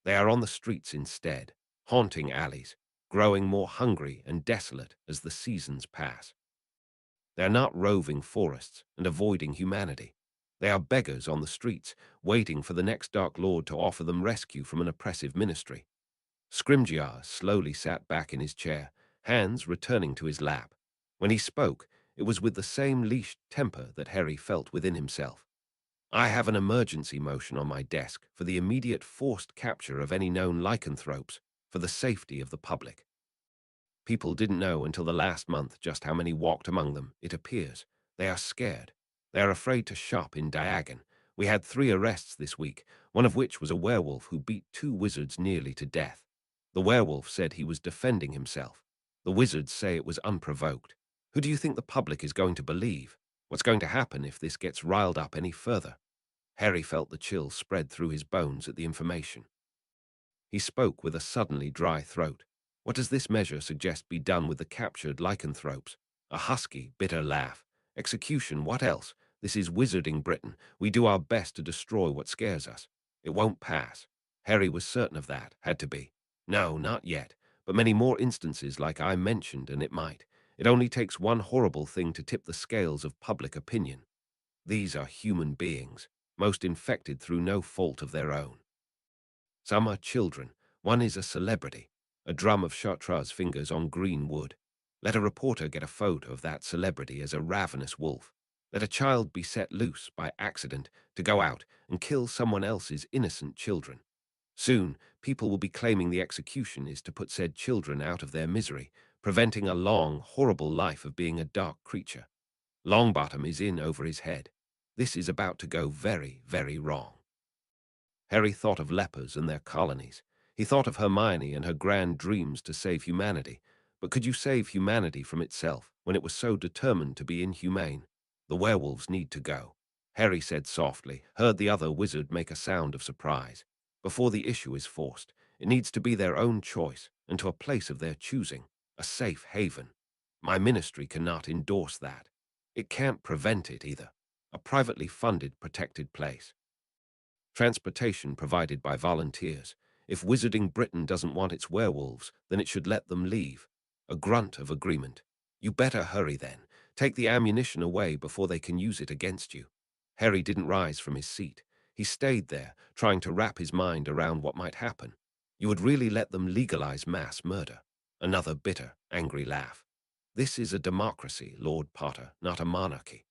They are on the streets instead, haunting alleys, growing more hungry and desolate as the seasons pass. They are not roving forests and avoiding humanity. They are beggars on the streets, waiting for the next Dark Lord to offer them rescue from an oppressive ministry. Scrimgeour slowly sat back in his chair, hands returning to his lap. When he spoke, it was with the same leashed temper that Harry felt within himself. I have an emergency motion on my desk for the immediate forced capture of any known lycanthropes for the safety of the public. People didn't know until the last month just how many walked among them, it appears. They are scared. They are afraid to shop in Diagon. We had 3 arrests this week, one of which was a werewolf who beat 2 wizards nearly to death. The werewolf said he was defending himself. The wizards say it was unprovoked. Who do you think the public is going to believe? What's going to happen if this gets riled up any further? Harry felt the chill spread through his bones at the information. He spoke with a suddenly dry throat. What does this measure suggest be done with the captured lycanthropes? A husky, bitter laugh. Execution, what else? This is wizarding Britain. We do our best to destroy what scares us. It won't pass. Harry was certain of that, had to be. No, not yet, but many more instances like I mentioned, and it might. It only takes one horrible thing to tip the scales of public opinion. These are human beings, most infected through no fault of their own. Some are children. One is a celebrity, a drum of Chartreuse fingers on green wood. Let a reporter get a photo of that celebrity as a ravenous wolf. Let a child be set loose by accident to go out and kill someone else's innocent children. Soon, people will be claiming the execution is to put said children out of their misery, preventing a long, horrible life of being a dark creature. Longbottom is in over his head. This is about to go very, very wrong. Harry thought of lepers and their colonies. He thought of Hermione and her grand dreams to save humanity. But could you save humanity from itself when it was so determined to be inhumane? The werewolves need to go. Harry said softly, heard the other wizard make a sound of surprise. Before the issue is forced, it needs to be their own choice and to a place of their choosing, a safe haven. My ministry cannot endorse that. It can't prevent it either. A privately funded, protected place. Transportation provided by volunteers. If Wizarding Britain doesn't want its werewolves, then it should let them leave. A grunt of agreement. You better hurry then. Take the ammunition away before they can use it against you. Harry didn't rise from his seat. He stayed there, trying to wrap his mind around what might happen. You would really let them legalize mass murder. Another bitter, angry laugh. This is a democracy, Lord Potter, not a monarchy.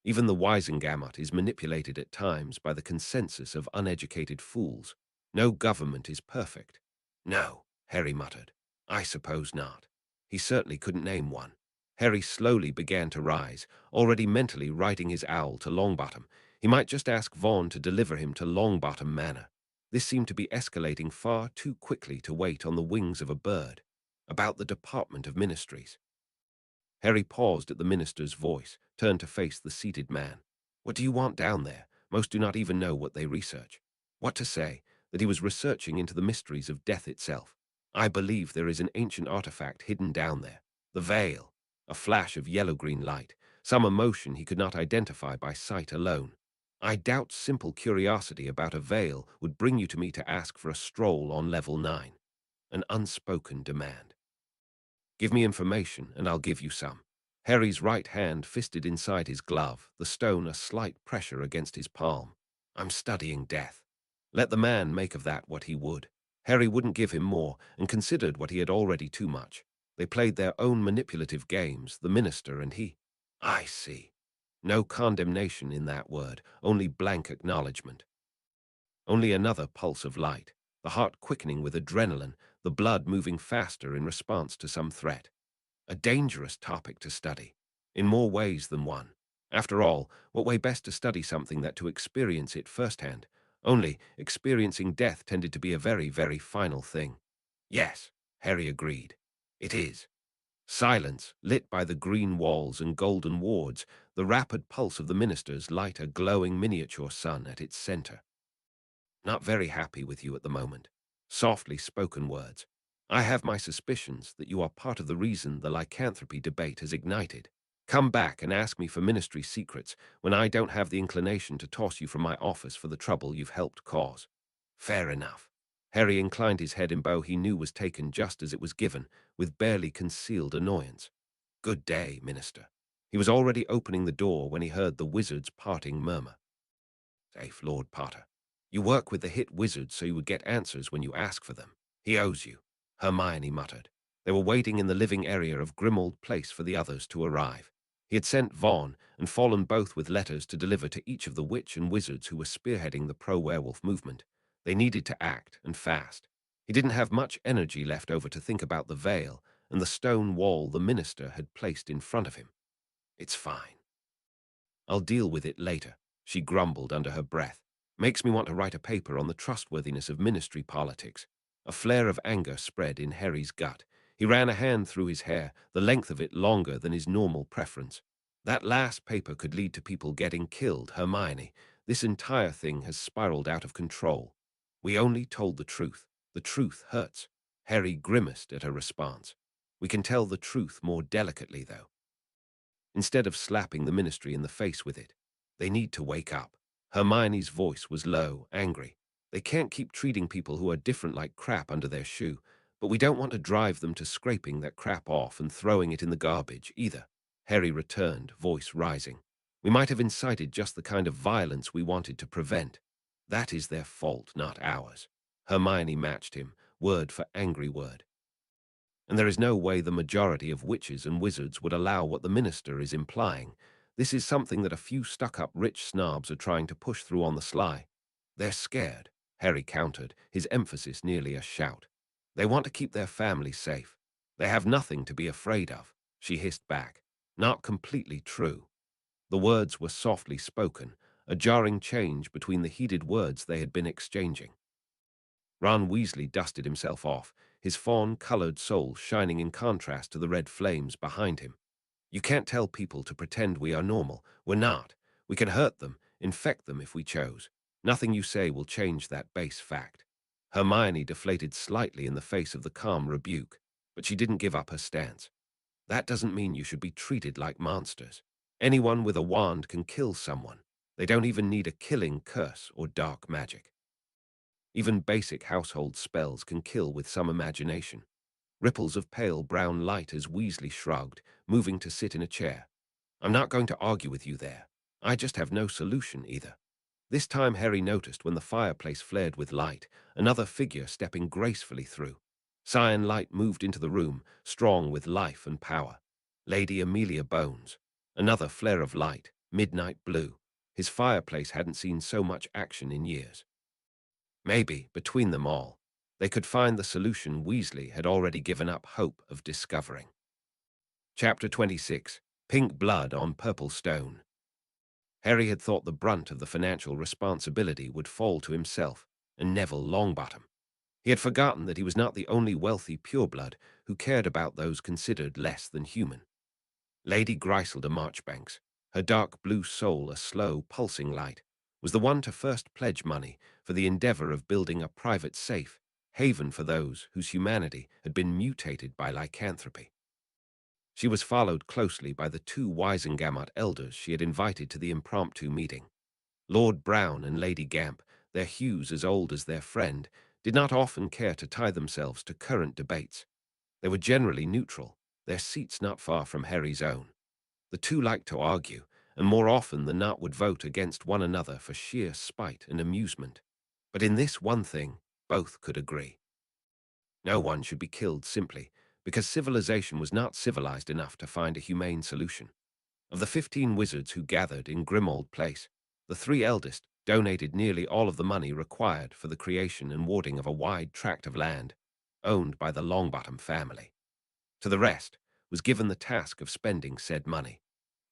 Even the Wisengamot is manipulated at times by the consensus of uneducated fools. No government is perfect. No, Harry muttered. I suppose not. He certainly couldn't name one. Harry slowly began to rise, already mentally writing his owl to Longbottom. He might just ask Vaughan to deliver him to Longbottom Manor. This seemed to be escalating far too quickly to wait on the wings of a bird. About the Department of Ministries. Harry paused at the minister's voice, turned to face the seated man. What do you want down there? Most do not even know what they research. What to say? That he was researching into the mysteries of death itself. I believe there is an ancient artifact hidden down there. The veil. A flash of yellow-green light. Some emotion he could not identify by sight alone. I doubt simple curiosity about a veil would bring you to me to ask for a stroll on level 9. An unspoken demand. Give me information, and I'll give you some. Harry's right hand fisted inside his glove, the stone a slight pressure against his palm. I'm studying death. Let the man make of that what he would. Harry wouldn't give him more, and considered what he had already too much. They played their own manipulative games, the minister and he. I see. No condemnation in that word, only blank acknowledgement. Only another pulse of light, the heart quickening with adrenaline, the blood moving faster in response to some threat. A dangerous topic to study, in more ways than one. After all, what way best to study something than to experience it firsthand? Only, experiencing death tended to be a very, very final thing. Yes, Harry agreed. It is. Silence, lit by the green walls and golden wards, the rapid pulse of the ministers light a glowing miniature sun at its center. Not very happy with you at the moment. Softly spoken words. I have my suspicions that you are part of the reason the lycanthropy debate has ignited. Come back and ask me for ministry secrets when I don't have the inclination to toss you from my office for the trouble you've helped cause. Fair enough. Harry inclined his head in bow he knew was taken just as it was given, with barely concealed annoyance. Good day, Minister. He was already opening the door when he heard the wizard's parting murmur. Safe, Lord Potter. You work with the hit wizard so you would get answers when you ask for them. He owes you, Hermione muttered. They were waiting in the living area of Grimmauld Place for the others to arrive. He had sent Vaughan and Fallen both with letters to deliver to each of the witch and wizards who were spearheading the pro-werewolf movement. They needed to act, and fast. He didn't have much energy left over to think about the veil and the stone wall the minister had placed in front of him. It's fine. I'll deal with it later, she grumbled under her breath. Makes me want to write a paper on the trustworthiness of ministry politics. A flare of anger spread in Harry's gut. He ran a hand through his hair, the length of it longer than his normal preference. That last paper could lead to people getting killed, Hermione. This entire thing has spiraled out of control. We only told the truth. The truth hurts. Harry grimaced at her response. We can tell the truth more delicately, though. Instead of slapping the ministry in the face with it, they need to wake up. Hermione's voice was low, angry. They can't keep treating people who are different like crap under their shoe. But we don't want to drive them to scraping that crap off and throwing it in the garbage, either. Harry returned, voice rising. We might have incited just the kind of violence we wanted to prevent. That is their fault, not ours. Hermione matched him, word for angry word. And there is no way the majority of witches and wizards would allow what the minister is implying. This is something that a few stuck-up rich snobs are trying to push through on the sly. They're scared, Harry countered, his emphasis nearly a shout. They want to keep their family safe. They have nothing to be afraid of, she hissed back. Not completely true. The words were softly spoken, a jarring change between the heated words they had been exchanging. Ron Weasley dusted himself off, his fawn-colored soul shining in contrast to the red flames behind him. You can't tell people to pretend we are normal. We're not. We can hurt them, infect them if we chose. Nothing you say will change that base fact. Hermione deflated slightly in the face of the calm rebuke, but she didn't give up her stance. That doesn't mean you should be treated like monsters. Anyone with a wand can kill someone. They don't even need a killing curse or dark magic. Even basic household spells can kill with some imagination. Ripples of pale brown light as Weasley shrugged, moving to sit in a chair. I'm not going to argue with you there. I just have no solution either. This time Harry noticed when the fireplace flared with light, another figure stepping gracefully through. Cyan light moved into the room, strong with life and power. Lady Amelia Bones. Another flare of light, midnight blue. His fireplace hadn't seen so much action in years. Maybe, between them all, they could find the solution Weasley had already given up hope of discovering. Chapter 26. Pink Blood on Purple Stone. Harry had thought the brunt of the financial responsibility would fall to himself and Neville Longbottom. He had forgotten that he was not the only wealthy pureblood who cared about those considered less than human. Lady Griselda Marchbanks, her dark blue soul a slow, pulsing light, was the one to first pledge money for the endeavor of building a private safe haven for those whose humanity had been mutated by lycanthropy. She was followed closely by the two Wisengamot elders she had invited to the impromptu meeting. Lord Brown and Lady Gamp, their hues as old as their friend, did not often care to tie themselves to current debates. They were generally neutral, their seats not far from Harry's own. The two liked to argue, and more often than not would vote against one another for sheer spite and amusement. But in this one thing, both could agree. No one should be killed simply because civilization was not civilized enough to find a humane solution. Of the 15 wizards who gathered in Grimmauld Place, the 3 eldest donated nearly all of the money required for the creation and warding of a wide tract of land owned by the Longbottom family. To the rest was given the task of spending said money,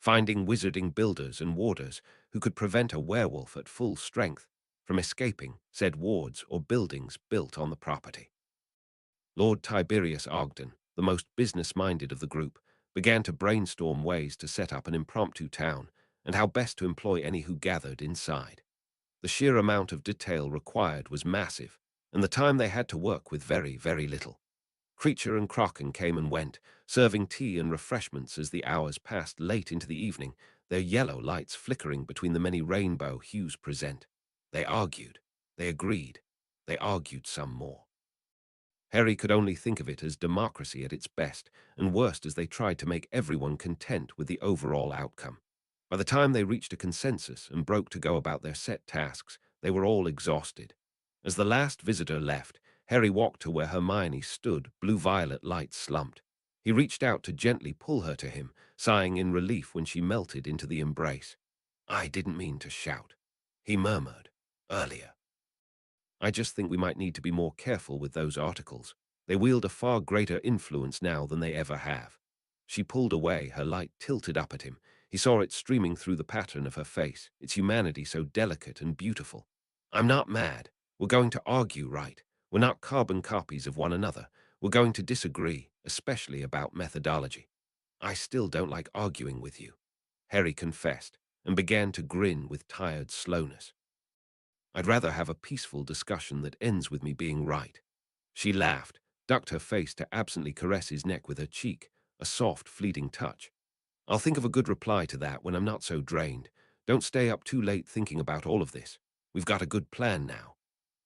finding wizarding builders and warders who could prevent a werewolf at full strength from escaping said wards or buildings built on the property. Lord Tiberius Ogden, the most business-minded of the group, began to brainstorm ways to set up an impromptu town and how best to employ any who gathered inside. The sheer amount of detail required was massive, and the time they had to work with very, very little. Creature and Crocken came and went, serving tea and refreshments as the hours passed late into the evening, their yellow lights flickering between the many rainbow hues present. They argued. They agreed. They argued some more. Harry could only think of it as democracy at its best and worst as they tried to make everyone content with the overall outcome. By the time they reached a consensus and broke to go about their set tasks, they were all exhausted. As the last visitor left, Harry walked to where Hermione stood, blue-violet light slumped. He reached out to gently pull her to him, sighing in relief when she melted into the embrace. I didn't mean to shout, he murmured, earlier. I just think we might need to be more careful with those articles. They wield a far greater influence now than they ever have. She pulled away, her light tilted up at him. He saw it streaming through the pattern of her face, its humanity so delicate and beautiful. I'm not mad. We're going to argue, right? We're not carbon copies of one another. We're going to disagree, especially about methodology. I still don't like arguing with you, Harry confessed, and began to grin with tired slowness. I'd rather have a peaceful discussion that ends with me being right. She laughed, ducked her face to absently caress his neck with her cheek, a soft, fleeting touch. I'll think of a good reply to that when I'm not so drained. Don't stay up too late thinking about all of this. We've got a good plan now.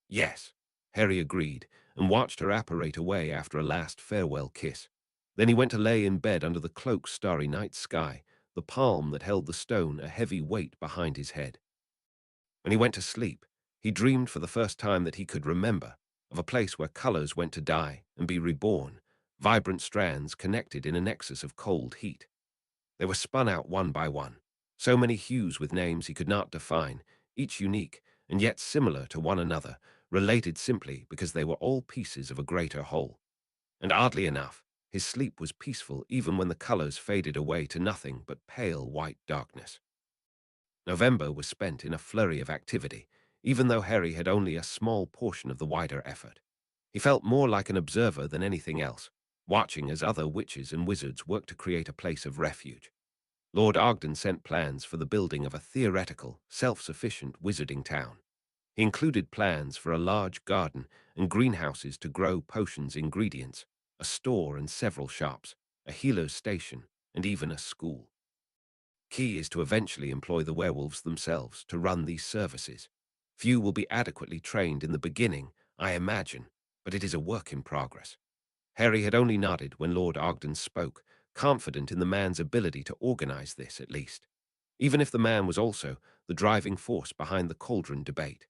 Yes. Harry agreed and watched her apparate away after a last farewell kiss. Then he went to lay in bed under the cloaked starry night sky, the palm that held the stone a heavy weight behind his head. When he went to sleep, he dreamed for the first time that he could remember of a place where colors went to die and be reborn, vibrant strands connected in a nexus of cold heat. They were spun out one by one, so many hues with names he could not define, each unique and yet similar to one another, related simply because they were all pieces of a greater whole. And oddly enough, his sleep was peaceful even when the colors faded away to nothing but pale white darkness. November was spent in a flurry of activity, even though Harry had only a small portion of the wider effort. He felt more like an observer than anything else, watching as other witches and wizards worked to create a place of refuge. Lord Ogden sent plans for the building of a theoretical, self-sufficient wizarding town. He included plans for a large garden and greenhouses to grow potions ingredients, a store and several shops, a healer's station, and even a school. Key is to eventually employ the werewolves themselves to run these services. Few will be adequately trained in the beginning, I imagine, but it is a work in progress. Harry had only nodded when Lord Ogden spoke, confident in the man's ability to organize this at least. Even if the man was also the driving force behind the cauldron debate.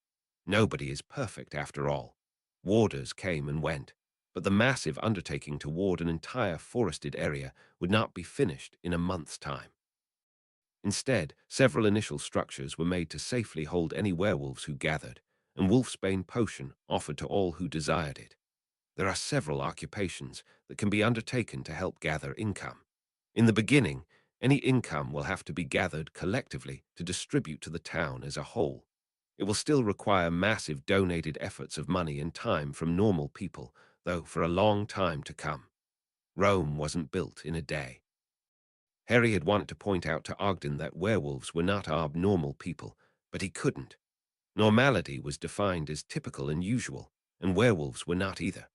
Nobody is perfect after all. Warders came and went, but the massive undertaking to ward an entire forested area would not be finished in a month's time. Instead, several initial structures were made to safely hold any werewolves who gathered, and wolfsbane potion offered to all who desired it. There are several occupations that can be undertaken to help gather income. In the beginning, any income will have to be gathered collectively to distribute to the town as a whole. It will still require massive donated efforts of money and time from normal people, though for a long time to come. Rome wasn't built in a day. Harry had wanted to point out to Ogden that werewolves were not abnormal people, but he couldn't. Normality was defined as typical and usual, and werewolves were not either.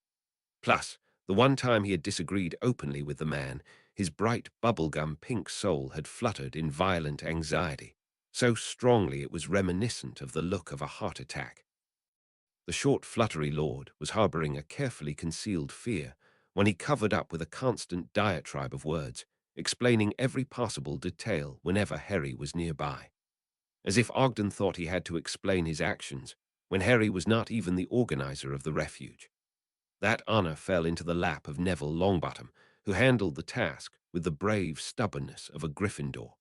Plus, the one time he had disagreed openly with the man, his bright bubblegum pink soul had fluttered in violent anxiety, so strongly it was reminiscent of the look of a heart attack. The short fluttery lord was harboring a carefully concealed fear when he covered up with a constant diatribe of words, explaining every possible detail whenever Harry was nearby. As if Ogden thought he had to explain his actions when Harry was not even the organizer of the refuge. That honor fell into the lap of Neville Longbottom, who handled the task with the brave stubbornness of a Gryffindor.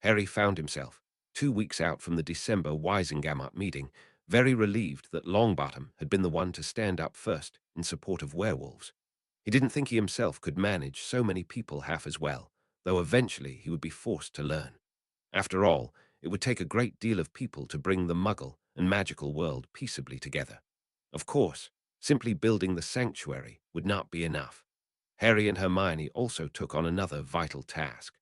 Harry found himself, 2 weeks out from the December Wisengamot meeting, very relieved that Longbottom had been the one to stand up first in support of werewolves. He didn't think he himself could manage so many people half as well, though eventually he would be forced to learn. After all, it would take a great deal of people to bring the Muggle and magical world peaceably together. Of course, simply building the sanctuary would not be enough. Harry and Hermione also took on another vital task.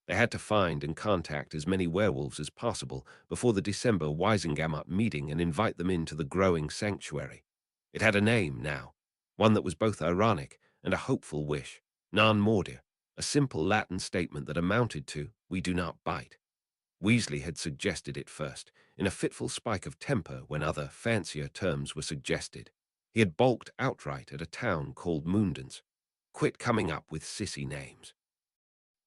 They had to find and contact as many werewolves as possible before the December Wisengamot meeting and invite them into the growing sanctuary. It had a name now, one that was both ironic and a hopeful wish, non mordir, a simple Latin statement that amounted to, "We do not bite." Weasley had suggested it first, in a fitful spike of temper when other, fancier terms were suggested. He had balked outright at a town called Moondance. Quit coming up with sissy names.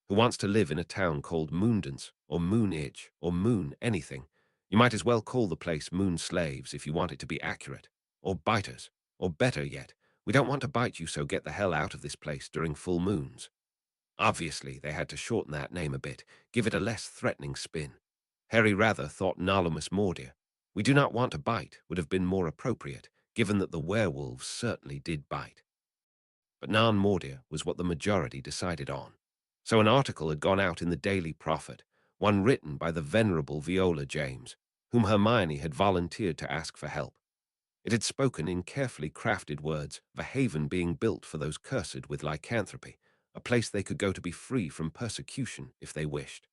Who wants to live in a town called Moondance, or Moon Itch, or Moon anything? You might as well call the place Moon Slaves if you want it to be accurate. Or Biters. Or better yet, we don't want to bite you, so get the hell out of this place during full moons. Obviously, they had to shorten that name a bit, give it a less threatening spin. Harry rather thought Nolumus Mordir. We do not want to bite would have been more appropriate, given that the werewolves certainly did bite. But non Mordir was what the majority decided on. So an article had gone out in the Daily Prophet, one written by the venerable Viola James, whom Hermione had volunteered to ask for help. It had spoken in carefully crafted words of a haven being built for those cursed with lycanthropy, a place they could go to be free from persecution if they wished,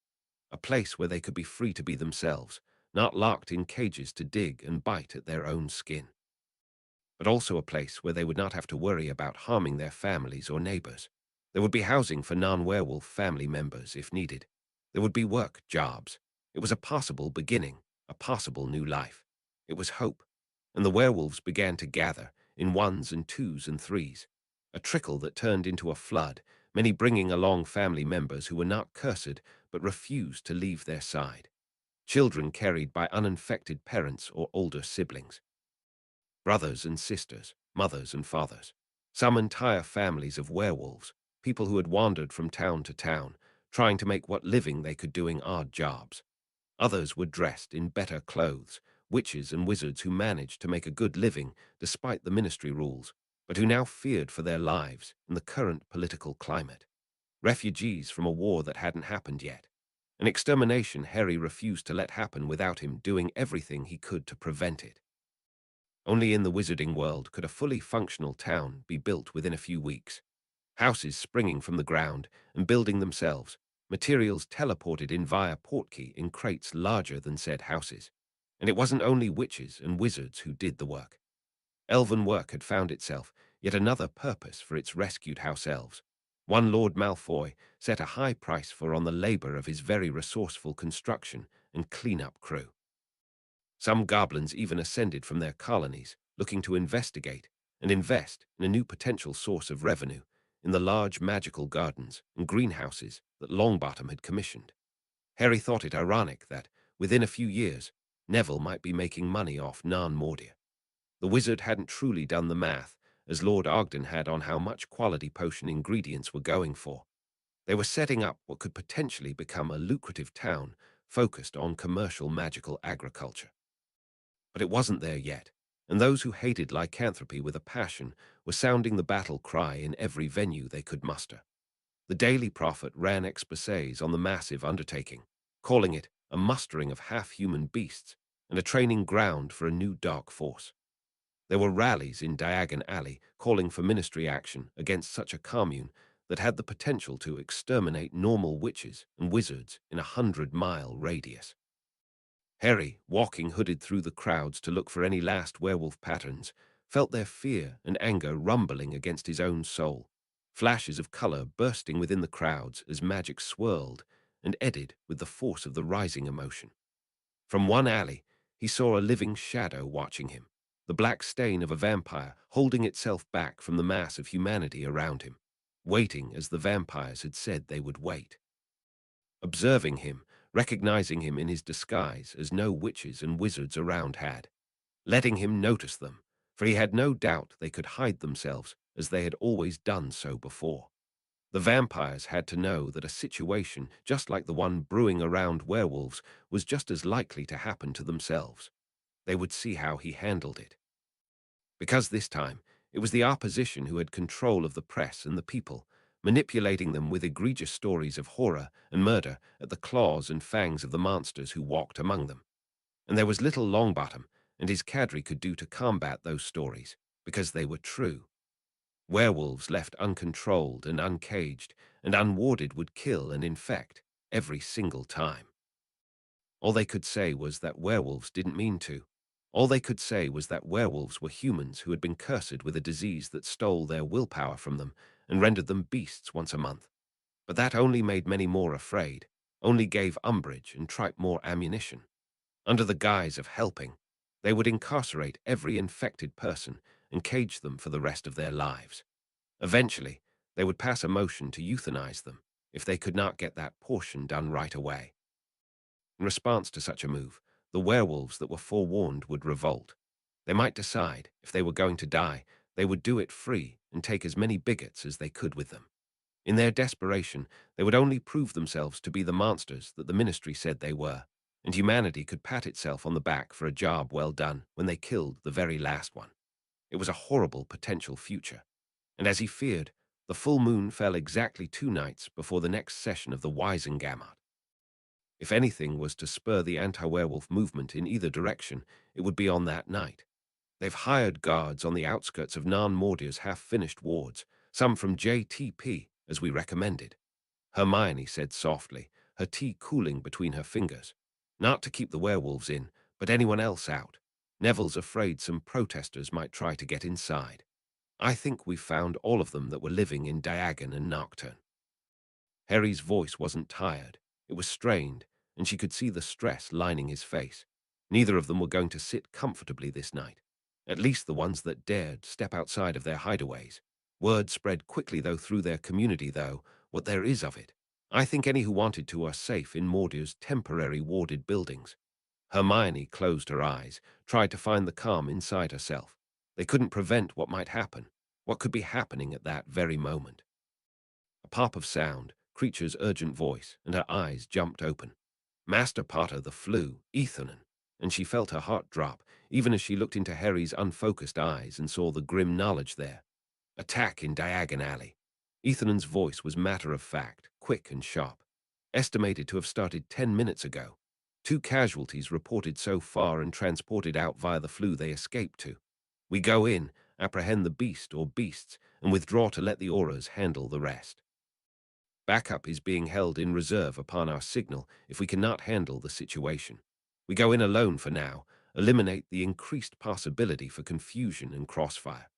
a place where they could be free to be themselves, not locked in cages to dig and bite at their own skin, but also a place where they would not have to worry about harming their families or neighbors. There would be housing for non-werewolf family members if needed. There would be work, jobs. It was a possible beginning, a possible new life. It was hope. and the werewolves began to gather in ones and twos and threes, a trickle that turned into a flood, many bringing along family members who were not cursed but refused to leave their side. Children carried by uninfected parents or older siblings, brothers and sisters, mothers and fathers. Some entire families of werewolves, people who had wandered from town to town, trying to make what living they could doing odd jobs. Others were dressed in better clothes, witches and wizards who managed to make a good living despite the ministry rules, but who now feared for their lives in the current political climate. Refugees from a war that hadn't happened yet. An extermination Harry refused to let happen without him doing everything he could to prevent it. Only in the wizarding world could a fully functional town be built within a few weeks. Houses springing from the ground and building themselves, materials teleported in via portkey in crates larger than said houses. And it wasn't only witches and wizards who did the work. Elven work had found itself yet another purpose for its rescued house elves. One Lord Malfoy set a high price for on the labor of his very resourceful construction and clean-up crew. Some goblins even ascended from their colonies, looking to investigate and invest in a new potential source of revenue in the large magical gardens and greenhouses that Longbottom had commissioned. Harry thought it ironic that, within a few years, Neville might be making money off Non-Mordia. The wizard hadn't truly done the math, as Lord Ogden had, on how much quality potion ingredients were going for. They were setting up what could potentially become a lucrative town focused on commercial magical agriculture. But it wasn't there yet, and those who hated lycanthropy with a passion were sounding the battle cry in every venue they could muster. The Daily Prophet ran exposés on the massive undertaking, calling it a mustering of half-human beasts and a training ground for a new dark force. There were rallies in Diagon Alley calling for ministry action against such a commune that had the potential to exterminate normal witches and wizards in a 100-mile radius. Harry, walking hooded through the crowds to look for any last werewolf patterns, felt their fear and anger rumbling against his own soul, flashes of color bursting within the crowds as magic swirled and eddied with the force of the rising emotion. From one alley, he saw a living shadow watching him, the black stain of a vampire holding itself back from the mass of humanity around him, waiting as the vampires had said they would wait. Observing him, recognizing him in his disguise as no witches and wizards around had, letting him notice them, for he had no doubt they could hide themselves as they had always done so before. The vampires had to know that a situation just like the one brewing around werewolves was just as likely to happen to themselves. They would see how he handled it. Because this time, it was the opposition who had control of the press and the people, manipulating them with egregious stories of horror and murder at the claws and fangs of the monsters who walked among them. And there was little Longbottom and his cadre could do to combat those stories, because they were true. Werewolves left uncontrolled and uncaged and unwarded would kill and infect every single time. All they could say was that werewolves didn't mean to. All they could say was that werewolves were humans who had been cursed with a disease that stole their willpower from them and rendered them beasts once a month. But that only made many more afraid, only gave umbrage and tripe more ammunition. Under the guise of helping, they would incarcerate every infected person and cage them for the rest of their lives. Eventually, they would pass a motion to euthanize them if they could not get that portion done right away. In response to such a move, the werewolves that were forewarned would revolt. They might decide, if they were going to die, they would do it free and take as many bigots as they could with them. In their desperation, they would only prove themselves to be the monsters that the ministry said they were, and humanity could pat itself on the back for a job well done when they killed the very last one. It was a horrible potential future, and as he feared, the full moon fell exactly 2 nights before the next session of the Wisengamot. If anything was to spur the anti-werewolf movement in either direction, it would be on that night. They've hired guards on the outskirts of Non-Mordia's half-finished wards, some from JTP, as we recommended. Hermione said softly, her tea cooling between her fingers. Not to keep the werewolves in, but anyone else out. Neville's afraid some protesters might try to get inside. I think we've found all of them that were living in Diagon and Nocturne. Harry's voice wasn't tired. It was strained, and she could see the stress lining his face. Neither of them were going to sit comfortably this night. at least the ones that dared step outside of their hideaways. Word spread quickly, though, through their community, though, what there is of it. I think any who wanted to are safe in Mordor's temporary warded buildings. Hermione closed her eyes, tried to find the calm inside herself. They couldn't prevent what might happen, what could be happening at that very moment. A pop of sound, Creature's urgent voice, and her eyes jumped open. Master Potter the flew, Ethanen, and she felt her heart drop, even as she looked into Harry's unfocused eyes and saw the grim knowledge there. Attack in Diagon Alley. Ethanen's voice was matter-of-fact, quick and sharp. Estimated to have started 10 minutes ago. 2 casualties reported so far and transported out via the flue they escaped to. We go in, apprehend the beast or beasts, and withdraw to let the auras handle the rest. Backup is being held in reserve upon our signal if we cannot handle the situation. We go in alone for now, eliminate the increased possibility for confusion and crossfire.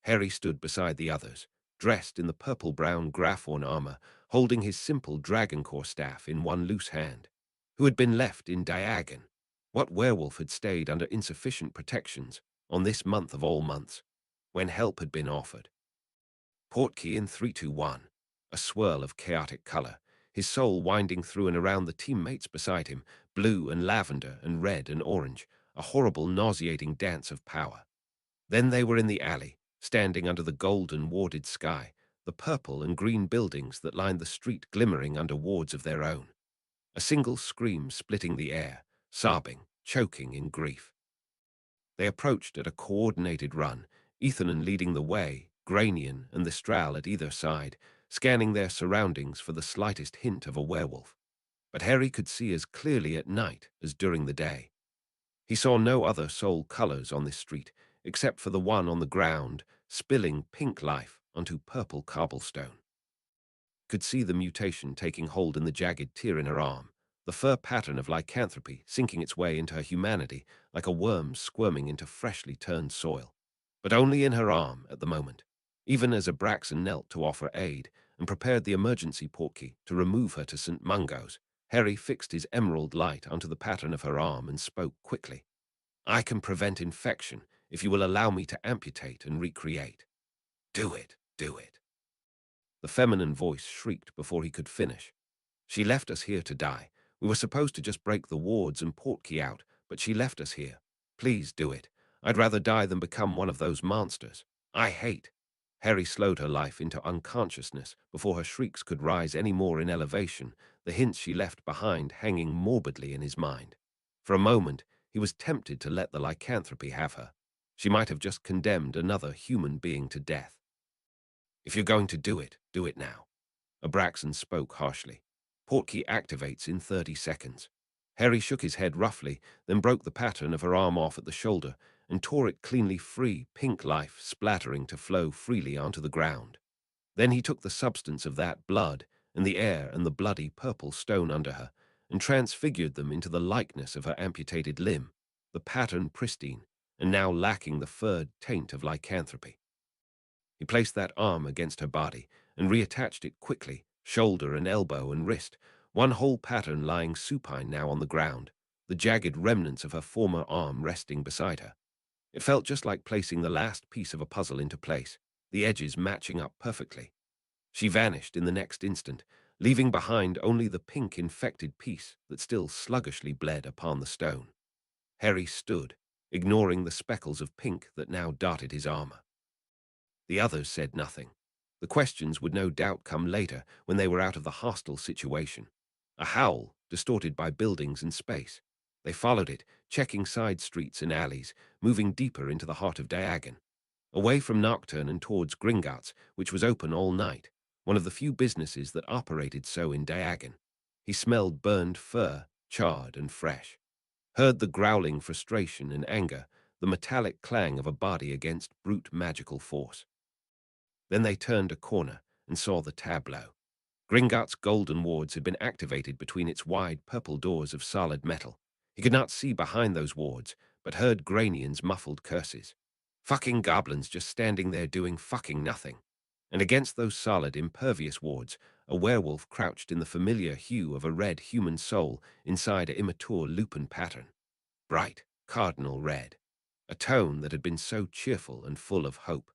Harry stood beside the others, dressed in the purple-brown Graphorn armor, holding his simple Dragoncore staff in one loose hand. Who had been left in Diagon? What werewolf had stayed under insufficient protections on this month of all months, when help had been offered? Portkey in 321, a swirl of chaotic color, his soul winding through and around the teammates beside him, blue and lavender and red and orange, a horrible, nauseating dance of power. Then they were in the alley, standing under the golden warded sky, the purple and green buildings that lined the street glimmering under wards of their own. A single scream splitting the air, sobbing, choking in grief. They approached at a coordinated run, Ethanen leading the way, Granian and the Stral at either side, scanning their surroundings for the slightest hint of a werewolf. But Harry could see as clearly at night as during the day. He saw no other soul colors on this street, except for the one on the ground, spilling pink life onto purple cobblestone. Could see the mutation taking hold in the jagged tear in her arm, the fur pattern of lycanthropy sinking its way into her humanity like a worm squirming into freshly turned soil. But only in her arm at the moment, even as Abraxan knelt to offer aid and prepared the emergency portkey to remove her to St. Mungo's. Harry fixed his emerald light onto the pattern of her arm and spoke quickly. I can prevent infection if you will allow me to amputate and recreate. Do it, do it. The feminine voice shrieked before he could finish. She left us here to die. We were supposed to just break the wards and portkey out, but she left us here. Please do it. I'd rather die than become one of those monsters. I hate. Harry slowed her life into unconsciousness before her shrieks could rise any more in elevation, the hints she left behind hanging morbidly in his mind. For a moment, he was tempted to let the lycanthropy have her. She might have just condemned another human being to death. If you're going to do it now. Abraxan spoke harshly. Portkey activates in 30 seconds. Harry shook his head roughly, then broke the pattern of her arm off at the shoulder and tore it cleanly free, pink life splattering to flow freely onto the ground. Then he took the substance of that blood and the air and the bloody purple stone under her and transfigured them into the likeness of her amputated limb, the pattern pristine and now lacking the furred taint of lycanthropy. He placed that arm against her body and reattached it quickly, shoulder and elbow and wrist, one whole pattern lying supine now on the ground, the jagged remnants of her former arm resting beside her. It felt just like placing the last piece of a puzzle into place, the edges matching up perfectly. She vanished in the next instant, leaving behind only the pink infected piece that still sluggishly bled upon the stone. Harry stood, ignoring the speckles of pink that now dotted his armor. The others said nothing. The questions would no doubt come later when they were out of the hostile situation. A howl, distorted by buildings and space. They followed it, checking side streets and alleys, moving deeper into the heart of Diagon. Away from Nocturne and towards Gringotts, which was open all night, one of the few businesses that operated so in Diagon. He smelled burned fur, charred and fresh. Heard the growling frustration and anger, the metallic clang of a body against brute magical force. Then they turned a corner and saw the tableau. Gringotts' golden wards had been activated between its wide purple doors of solid metal. He could not see behind those wards, but heard Granian's muffled curses. Fucking goblins just standing there doing fucking nothing. And against those solid, impervious wards, a werewolf crouched in the familiar hue of a red human soul inside a immature lupin pattern. Bright, cardinal red. a tone that had been so cheerful and full of hope.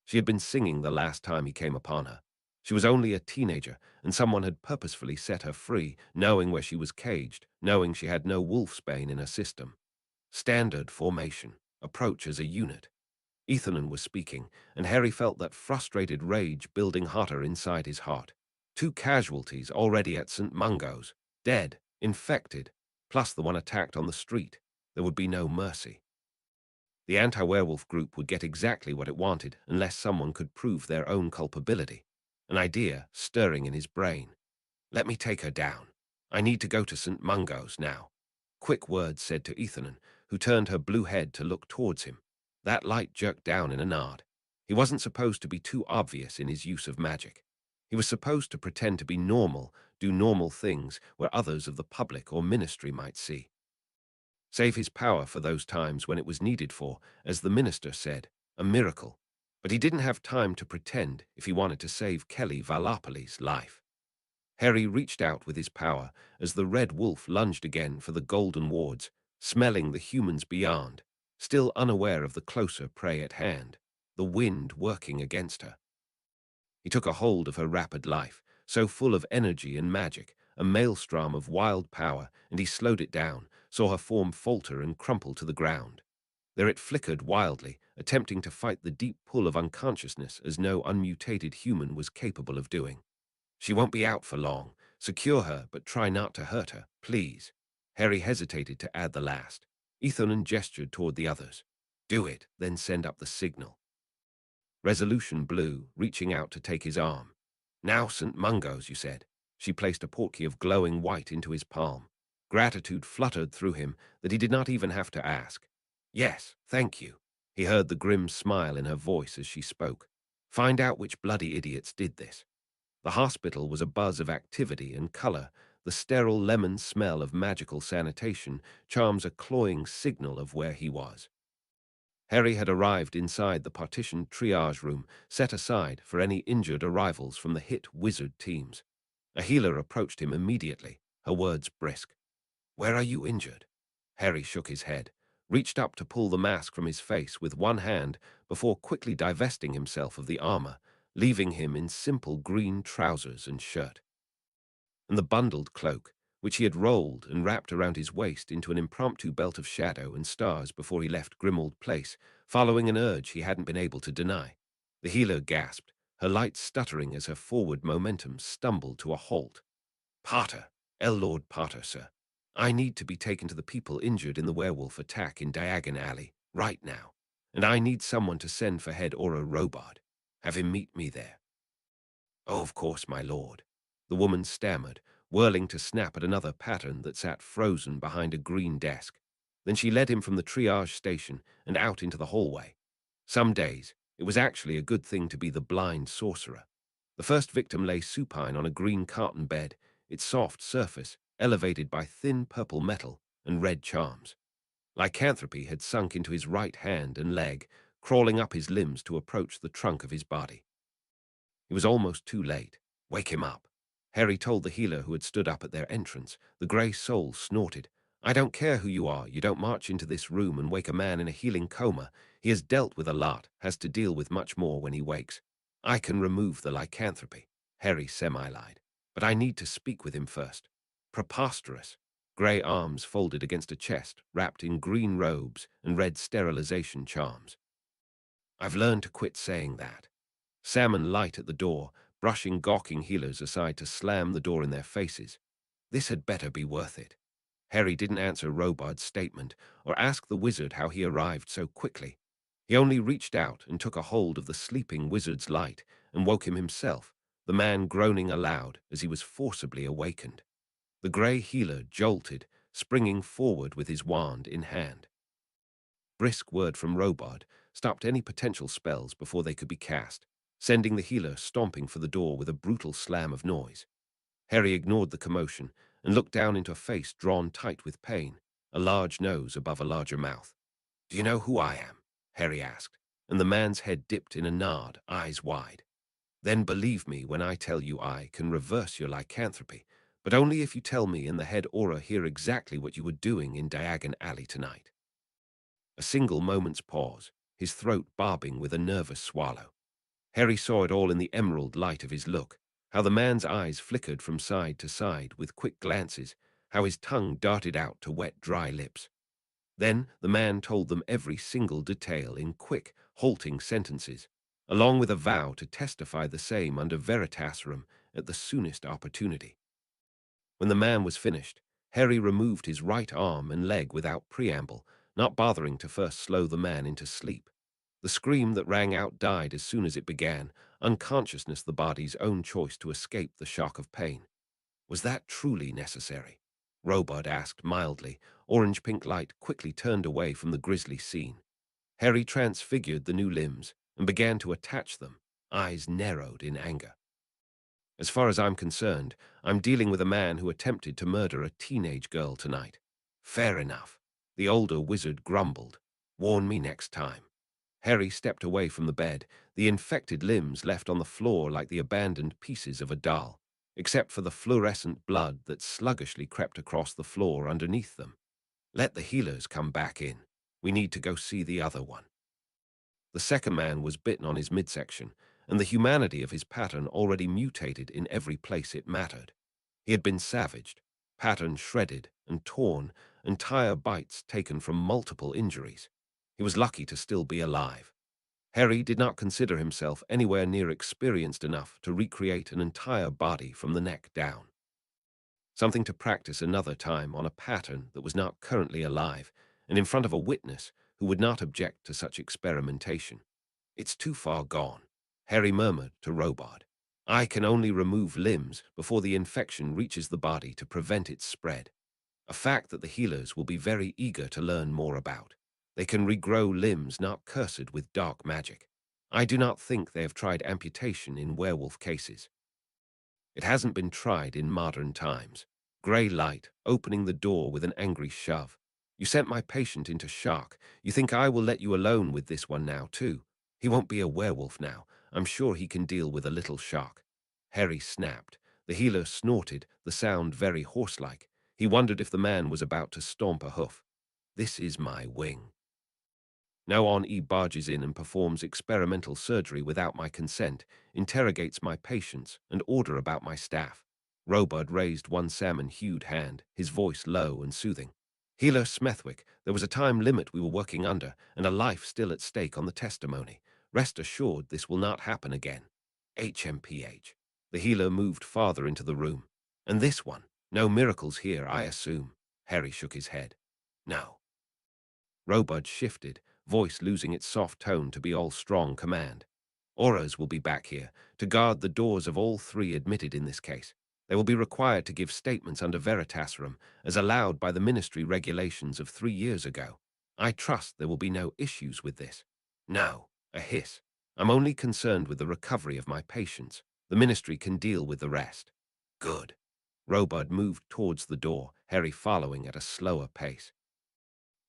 She had been singing the last time he came upon her. She was only a teenager, and someone had purposefully set her free, knowing where she was caged, knowing she had no wolfsbane in her system. Standard formation. Approach as a unit. Ethanon was speaking, and Harry felt that frustrated rage building hotter inside his heart. 2 casualties already at St. Mungo's. Dead. Infected. Plus the one attacked on the street. There would be no mercy. The anti-werewolf group would get exactly what it wanted unless someone could prove their own culpability. An idea stirring in his brain. Let me take her down. I need to go to St. Mungo's now. Quick words said to Ethanon, who turned her blue head to look towards him. That light jerked down in a nod. He wasn't supposed to be too obvious in his use of magic. He was supposed to pretend to be normal, do normal things where others of the public or ministry might see. Save his power for those times when it was needed for, as the minister said, a miracle. But he didn't have time to pretend if he wanted to save Kelly Valapoli's life. Harry reached out with his power as the red wolf lunged again for the golden wards, smelling the humans beyond, still unaware of the closer prey at hand, the wind working against her. He took a hold of her rapid life, so full of energy and magic, a maelstrom of wild power, and he slowed it down, saw her form falter and crumple to the ground. There it flickered wildly, attempting to fight the deep pull of unconsciousness as no unmutated human was capable of doing. She won't be out for long. Secure her, but try not to hurt her, please. Harry hesitated to add the last. Ethanon gestured toward the others. Do it, then send up the signal. Resolution blew, reaching out to take his arm. Now St. Mungo's, you said. She placed a portkey of glowing white into his palm. Gratitude fluttered through him that he did not even have to ask. Yes, thank you. He heard the grim smile in her voice as she spoke. Find out which bloody idiots did this. The hospital was a buzz of activity and color. The sterile lemon smell of magical sanitation charms a cloying signal of where he was. Harry had arrived inside the partitioned triage room set aside for any injured arrivals from the hit wizard teams. A healer approached him immediately, her words brisk. Where are you injured? Harry shook his head, reached up to pull the mask from his face with one hand before quickly divesting himself of the armor, leaving him in simple green trousers and shirt. And the bundled cloak, which he had rolled and wrapped around his waist into an impromptu belt of shadow and stars before he left Grimmauld Place, following an urge he hadn't been able to deny. The healer gasped, her light stuttering as her forward momentum stumbled to a halt. Potter, Lord Potter, sir. I need to be taken to the people injured in the werewolf attack in Diagon Alley, right now. And I need someone to send for Head Aura Robard. Have him meet me there. Oh, of course, my lord. The woman stammered, whirling to snap at another pattern that sat frozen behind a green desk. Then she led him from the triage station and out into the hallway. Some days, it was actually a good thing to be the blind sorcerer. The first victim lay supine on a green carton bed, its soft surface elevated by thin purple metal and red charms. Lycanthropy had sunk into his right hand and leg, crawling up his limbs to approach the trunk of his body. It was almost too late. Wake him up. Harry told the healer who had stood up at their entrance. The grey soul snorted. I don't care who you are. You don't march into this room and wake a man in a healing coma. He has dealt with a lot, has to deal with much more when he wakes. I can remove the lycanthropy. Harry semi-lied. But I need to speak with him first. Preposterous. Grey arms folded against a chest, wrapped in green robes and red sterilization charms. I've learned to quit saying that. Salmon light at the door, brushing gawking healers aside to slam the door in their faces. This had better be worth it. Harry didn't answer Robard's statement or ask the wizard how he arrived so quickly. He only reached out and took a hold of the sleeping wizard's light and woke him himself, the man groaning aloud as he was forcibly awakened. The grey healer jolted, springing forward with his wand in hand. Brisk word from Robard stopped any potential spells before they could be cast, sending the healer stomping for the door with a brutal slam of noise. Harry ignored the commotion and looked down into a face drawn tight with pain, a large nose above a larger mouth. Do you know who I am? Harry asked, and the man's head dipped in a nod, eyes wide. Then believe me when I tell you I can reverse your lycanthropy, but only if you tell me and the head aura here exactly what you were doing in Diagon Alley tonight. A single moment's pause, his throat barbing with a nervous swallow. Harry saw it all in the emerald light of his look, how the man's eyes flickered from side to side with quick glances, how his tongue darted out to wet dry lips. Then the man told them every single detail in quick, halting sentences, along with a vow to testify the same under veritaserum at the soonest opportunity. When the man was finished, Harry removed his right arm and leg without preamble, not bothering to first slow the man into sleep. The scream that rang out died as soon as it began, unconsciousness the body's own choice to escape the shock of pain. Was that truly necessary? Robard asked mildly. Orange-pink light quickly turned away from the grisly scene. Harry transfigured the new limbs and began to attach them, eyes narrowed in anger. As far as I'm concerned, I'm dealing with a man who attempted to murder a teenage girl tonight. Fair enough. The older wizard grumbled. Warn me next time. Harry stepped away from the bed, the infected limbs left on the floor like the abandoned pieces of a doll, except for the fluorescent blood that sluggishly crept across the floor underneath them. Let the healers come back in. We need to go see the other one. The second man was bitten on his midsection, and the humanity of his pattern already mutated in every place it mattered. He had been savaged, pattern shredded and torn, entire bites taken from multiple injuries. He was lucky to still be alive. Harry did not consider himself anywhere near experienced enough to recreate an entire body from the neck down. Something to practice another time on a pattern that was not currently alive, and in front of a witness who would not object to such experimentation. It's too far gone, Harry murmured to Robard. I can only remove limbs before the infection reaches the body to prevent its spread, a fact that the healers will be very eager to learn more about. They can regrow limbs not cursed with dark magic. I do not think they have tried amputation in werewolf cases. It hasn't been tried in modern times. Grey light, opening the door with an angry shove. You sent my patient into shock. You think I will let you alone with this one now, too? He won't be a werewolf now. I'm sure he can deal with a little shock. Harry snapped. The healer snorted, the sound very horse-like. He wondered if the man was about to stomp a hoof. This is my wing. Now on he barges in and performs experimental surgery without my consent, interrogates my patients, and order about my staff. Robard raised one salmon-hued hand, his voice low and soothing. Healer Smethwick, there was a time limit we were working under, and a life still at stake on the testimony. Rest assured this will not happen again. HMPH. The healer moved farther into the room. And this one? No miracles here, I assume. Harry shook his head. No. Robard shifted, voice losing its soft tone to be all strong command. Auras will be back here to guard the doors of all three admitted in this case. They will be required to give statements under veritaserum, as allowed by the ministry regulations of 3 years ago. I trust there will be no issues with this. No, a hiss. I'm only concerned with the recovery of my patients. The ministry can deal with the rest. Good. Robard moved towards the door, Harry following at a slower pace.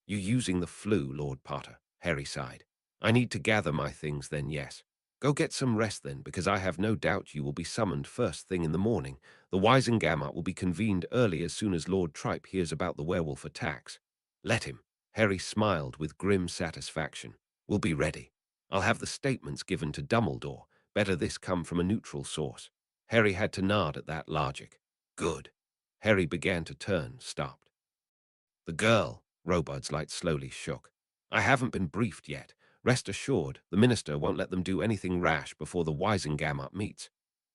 You using the flu, Lord Potter? Harry sighed. I need to gather my things then, yes. Go get some rest then, because I have no doubt you will be summoned first thing in the morning. The Wisengamot will be convened early as soon as Lord Tripe hears about the werewolf attacks. Let him. Harry smiled with grim satisfaction. We'll be ready. I'll have the statements given to Dumbledore. Better this come from a neutral source. Harry had to nod at that logic. Good. Harry began to turn, stopped. The girl. Robard's light slowly shook. I haven't been briefed yet. Rest assured, the minister won't let them do anything rash before the Wisengamot meets.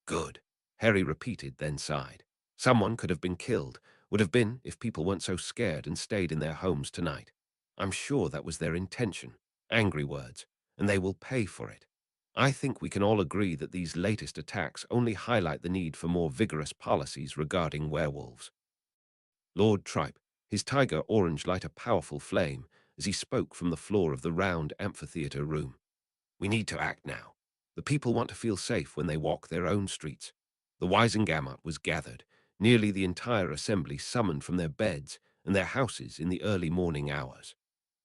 Good. Harry repeated, then sighed. Someone could have been killed. Would have been if people weren't so scared and stayed in their homes tonight. I'm sure that was their intention. Angry words. And they will pay for it. I think we can all agree that these latest attacks only highlight the need for more vigorous policies regarding werewolves. Lord Tripe, his tiger orange light a powerful flame as he spoke from the floor of the round amphitheater room. We need to act now. The people want to feel safe when they walk their own streets. The Wisengamot was gathered, nearly the entire assembly summoned from their beds and their houses in the early morning hours.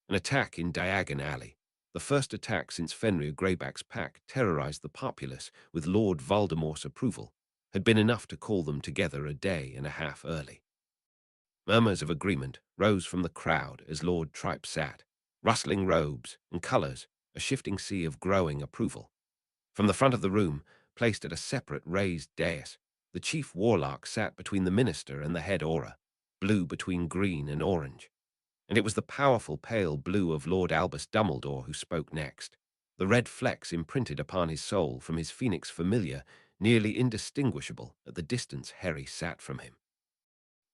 An attack in Diagon Alley, the first attack since Fenrir Greyback's pack terrorized the populace with Lord Voldemort's approval, had been enough to call them together a day and a half early. Murmurs of agreement rose from the crowd as Lord Tripe sat. Rustling robes and colours, a shifting sea of growing approval. From the front of the room, placed at a separate raised dais, the chief warlock sat between the minister and the head aura, blue between green and orange. And it was the powerful pale blue of Lord Albus Dumbledore who spoke next, the red flecks imprinted upon his soul from his phoenix familiar, nearly indistinguishable at the distance Harry sat from him.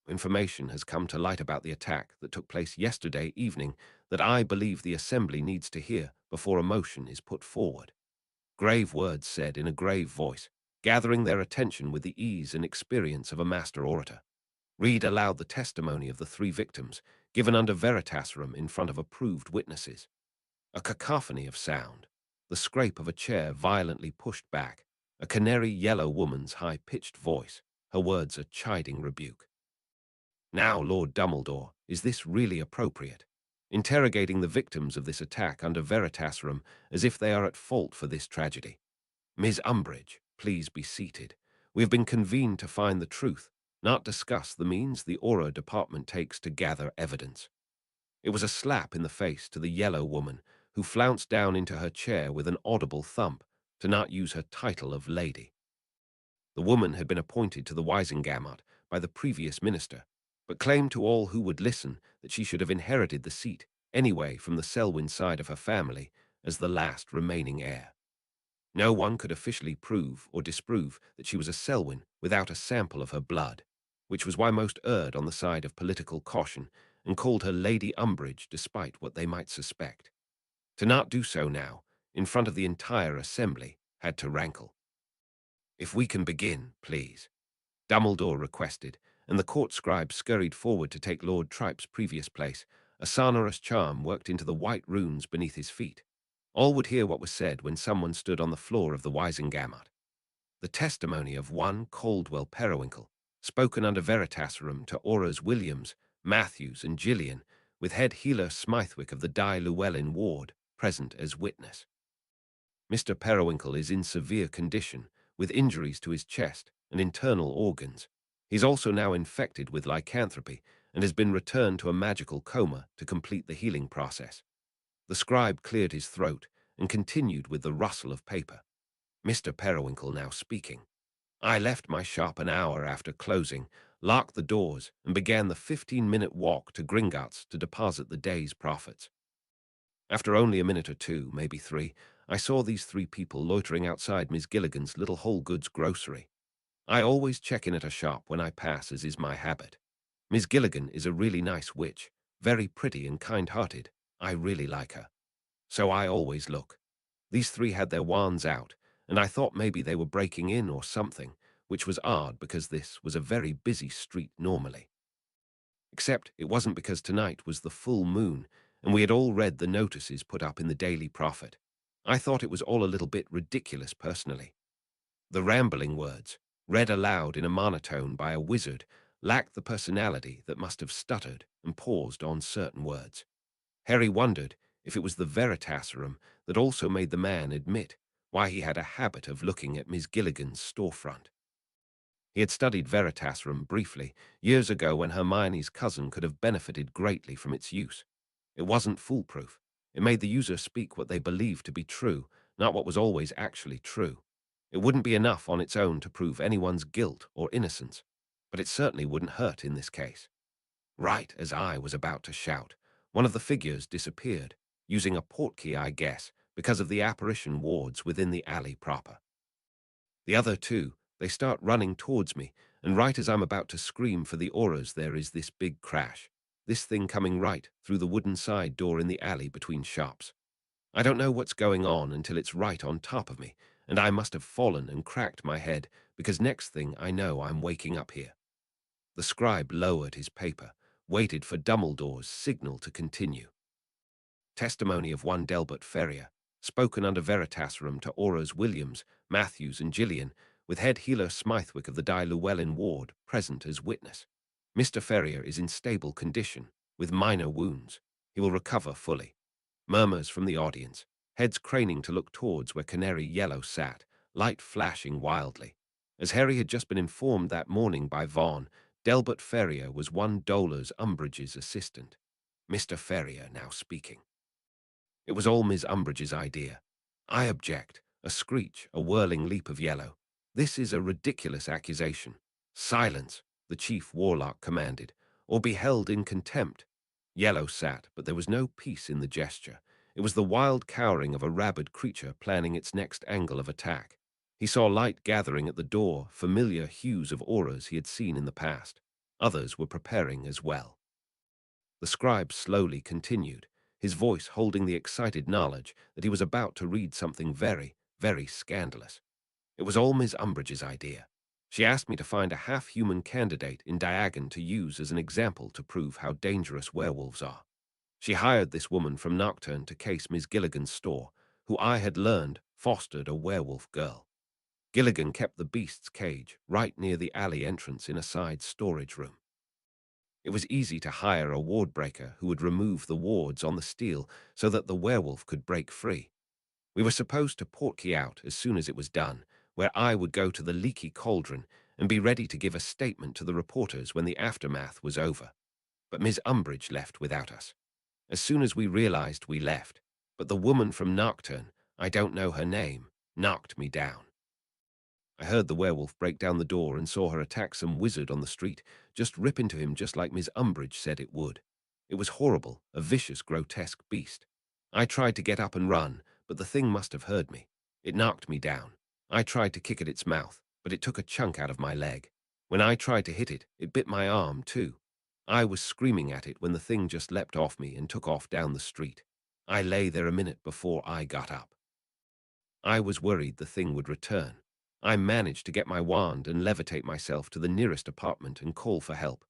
Information has come to light about the attack that took place yesterday evening that I believe the Assembly needs to hear before a motion is put forward. Grave words said in a grave voice, gathering their attention with the ease and experience of a master orator. Read aloud the testimony of the three victims, given under veritaserum in front of approved witnesses. A cacophony of sound, the scrape of a chair violently pushed back, a canary yellow woman's high-pitched voice, her words a chiding rebuke. Now, Lord Dumbledore, is this really appropriate? Interrogating the victims of this attack under veritaserum as if they are at fault for this tragedy. Ms. Umbridge, please be seated. We have been convened to find the truth, not discuss the means the Aura Department takes to gather evidence. It was a slap in the face to the yellow woman, who flounced down into her chair with an audible thump, to not use her title of lady. The woman had been appointed to the Wisengamot by the previous minister, but claimed to all who would listen that she should have inherited the seat anyway from the Selwyn side of her family as the last remaining heir. No one could officially prove or disprove that she was a Selwyn without a sample of her blood, which was why most erred on the side of political caution and called her Lady Umbridge despite what they might suspect. To not do so now, in front of the entire assembly, had to rankle. If we can begin, please, Dumbledore requested, and the court scribe scurried forward to take Lord Tripe's previous place. A sonorous charm worked into the white runes beneath his feet. All would hear what was said when someone stood on the floor of the Wisengamot. The testimony of one Caldwell Periwinkle, spoken under veritaserum to Auras Williams, Matthews, and Gillian, with head healer Smythwick of the Di Llewellyn ward present as witness. Mr. Periwinkle is in severe condition, with injuries to his chest and internal organs. He's also now infected with lycanthropy and has been returned to a magical coma to complete the healing process. The scribe cleared his throat and continued with the rustle of paper. Mr. Periwinkle now speaking. I left my shop an hour after closing, locked the doors, and began the 15-minute walk to Gringotts to deposit the day's profits. After only a minute or two, maybe three, I saw these three people loitering outside Miss Gilligan's little whole goods grocery. I always check in at a shop when I pass, as is my habit. Miss Gilligan is a really nice witch, very pretty and kind-hearted. I really like her. So I always look. These three had their wands out, and I thought maybe they were breaking in or something, which was odd because this was a very busy street normally. Except it wasn't, because tonight was the full moon, and we had all read the notices put up in the Daily Prophet. I thought it was all a little bit ridiculous personally. The rambling words, read aloud in a monotone by a wizard, lacked the personality that must have stuttered and paused on certain words. Harry wondered if it was the veritaserum that also made the man admit why he had a habit of looking at Miss Gilligan's storefront. He had studied veritaserum briefly years ago when Hermione's cousin could have benefited greatly from its use. It wasn't foolproof. It made the user speak what they believed to be true, not what was always actually true. It wouldn't be enough on its own to prove anyone's guilt or innocence, but it certainly wouldn't hurt in this case. Right as I was about to shout, one of the figures disappeared, using a portkey, I guess, because of the apparition wards within the alley proper. The other two, they start running towards me, and right as I'm about to scream for the auras, there is this big crash, this thing coming right through the wooden side door in the alley between shops. I don't know what's going on until it's right on top of me, and I must have fallen and cracked my head, because next thing I know I'm waking up here. The scribe lowered his paper, waited for Dumbledore's signal to continue. Testimony of one Delbert Ferrier, spoken under veritaserum to Auras Williams, Matthews, and Gillian, with head healer Smythwick of the Di Llewellyn ward present as witness. Mr. Ferrier is in stable condition, with minor wounds. He will recover fully. Murmurs from the audience, heads craning to look towards where Canary Yellow sat, light flashing wildly. As Harry had just been informed that morning by Vaughan, Delbert Ferrier was one Dolores Umbridge's assistant. Mr. Ferrier now speaking. It was all Miss Umbridge's idea. I object. A screech, a whirling leap of yellow. This is a ridiculous accusation. Silence, the chief warlock commanded, or be held in contempt. Yellow sat, but there was no peace in the gesture. It was the wild cowering of a rabid creature planning its next angle of attack. He saw light gathering at the door, familiar hues of auras he had seen in the past. Others were preparing as well. The scribe slowly continued, his voice holding the excited knowledge that he was about to read something very, very scandalous. It was all Miss Umbridge's idea. She asked me to find a half-human candidate in Diagon to use as an example to prove how dangerous werewolves are. She hired this woman from Nocturne to case Miss Gilligan's store, who I had learned fostered a werewolf girl. Gilligan kept the beast's cage right near the alley entrance in a side storage room. It was easy to hire a ward breaker who would remove the wards on the steel so that the werewolf could break free. We were supposed to portkey out as soon as it was done, where I would go to the leaky cauldron and be ready to give a statement to the reporters when the aftermath was over. But Miss Umbridge left without us. As soon as we realized we left, but the woman from Nocturne, I don't know her name, knocked me down. I heard the werewolf break down the door and saw her attack some wizard on the street, just rip into him just like Miss Umbridge said it would. It was horrible, a vicious, grotesque beast. I tried to get up and run, but the thing must have heard me. It knocked me down. I tried to kick at its mouth, but it took a chunk out of my leg. When I tried to hit it, it bit my arm too. I was screaming at it when the thing just leapt off me and took off down the street. I lay there a minute before I got up. I was worried the thing would return. I managed to get my wand and levitate myself to the nearest apartment and call for help.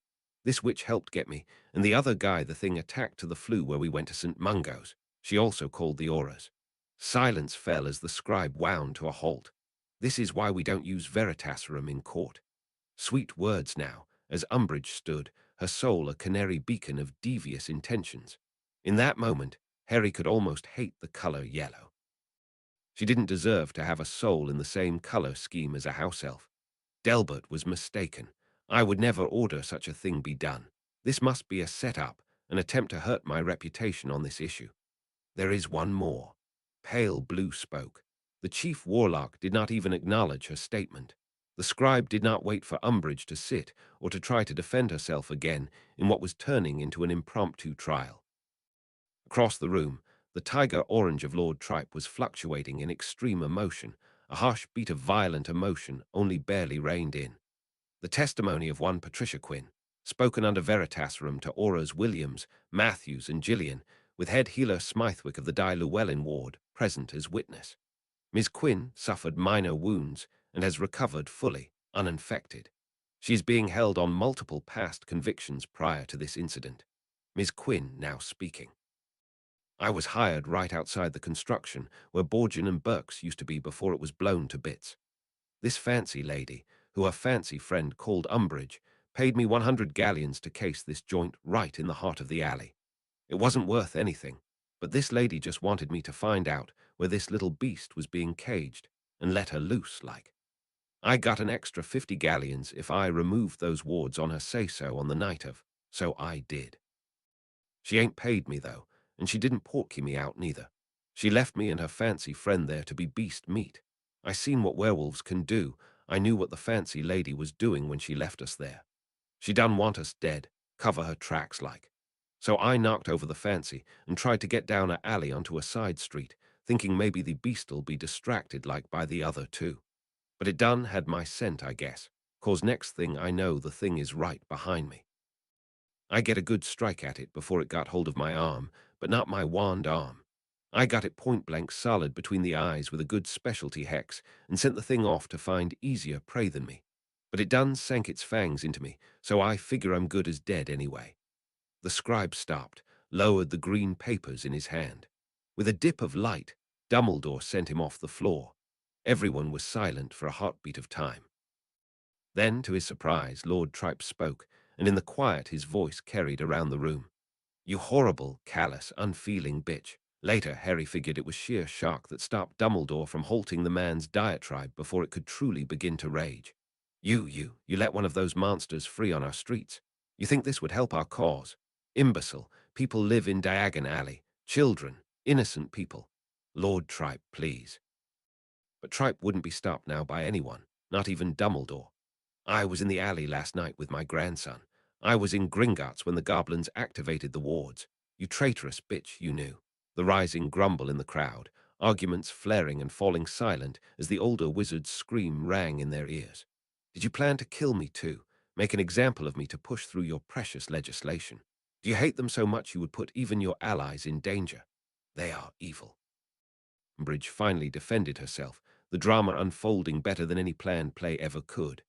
This witch helped get me, and the other guy the thing attacked to the flue where we went to St. Mungo's. She also called the auras. Silence fell as the scribe wound to a halt. This is why we don't use Veritaserum in court. Sweet words now, as Umbridge stood, her soul a canary beacon of devious intentions. In that moment, Harry could almost hate the color yellow. She didn't deserve to have a soul in the same color scheme as a house elf. Delbert was mistaken. I would never order such a thing be done. This must be a set-up, an attempt to hurt my reputation on this issue. There is one more. Pale Blue spoke. The chief warlock did not even acknowledge her statement. The scribe did not wait for Umbridge to sit or to try to defend herself again in what was turning into an impromptu trial. Across the room, the tiger orange of Lord Tripe was fluctuating in extreme emotion, a harsh beat of violent emotion only barely reined in. The testimony of one Patricia Quinn, spoken under Veritaserum to Auras Williams, Matthews, and Gillian, with head healer Smythwick of the Di Llewellyn ward present as witness. Ms. Quinn suffered minor wounds and has recovered fully, uninfected. She is being held on multiple past convictions prior to this incident. Ms. Quinn now speaking. I was hired right outside the construction where Borgin and Burke's used to be before it was blown to bits. This fancy lady, who her fancy friend called Umbridge, paid me 100 galleons to case this joint right in the heart of the alley. It wasn't worth anything, but this lady just wanted me to find out where this little beast was being caged and let her loose like. I got an extra 50 galleons if I removed those wards on her say-so on the night of, so I did. She ain't paid me, though, and she didn't portkey me out neither. She left me and her fancy friend there to be beast meat. I seen what werewolves can do. I knew what the fancy lady was doing when she left us there. She done want us dead, cover her tracks like. So I knocked over the fancy and tried to get down a alley onto a side street, thinking maybe the beast'll be distracted like by the other two. But it done had my scent, I guess, 'cause next thing I know the thing is right behind me. I get a good strike at it before it got hold of my arm, but not my wand arm. I got it point-blank solid between the eyes with a good specialty hex and sent the thing off to find easier prey than me. But it done sank its fangs into me, so I figure I'm good as dead anyway. The scribe stopped, lowered the green papers in his hand. With a dip of light, Dumbledore sent him off the floor. Everyone was silent for a heartbeat of time. Then, to his surprise, Lord Tripe spoke, and in the quiet his voice carried around the room. You horrible, callous, unfeeling bitch. Later, Harry figured it was sheer shock that stopped Dumbledore from halting the man's diatribe before it could truly begin to rage. You let one of those monsters free on our streets. You think this would help our cause? Imbecile, people live in Diagon Alley. Children. Innocent people. Lord Tripe, please. But Tripe wouldn't be stopped now by anyone, not even Dumbledore. I was in the alley last night with my grandson. I was in Gringotts when the goblins activated the wards. You traitorous bitch, you knew. The rising grumble in the crowd, arguments flaring and falling silent as the older wizard's scream rang in their ears. Did you plan to kill me too? Make an example of me to push through your precious legislation? Do you hate them so much you would put even your allies in danger? They are evil. Umbridge finally defended herself, the drama unfolding better than any planned play ever could.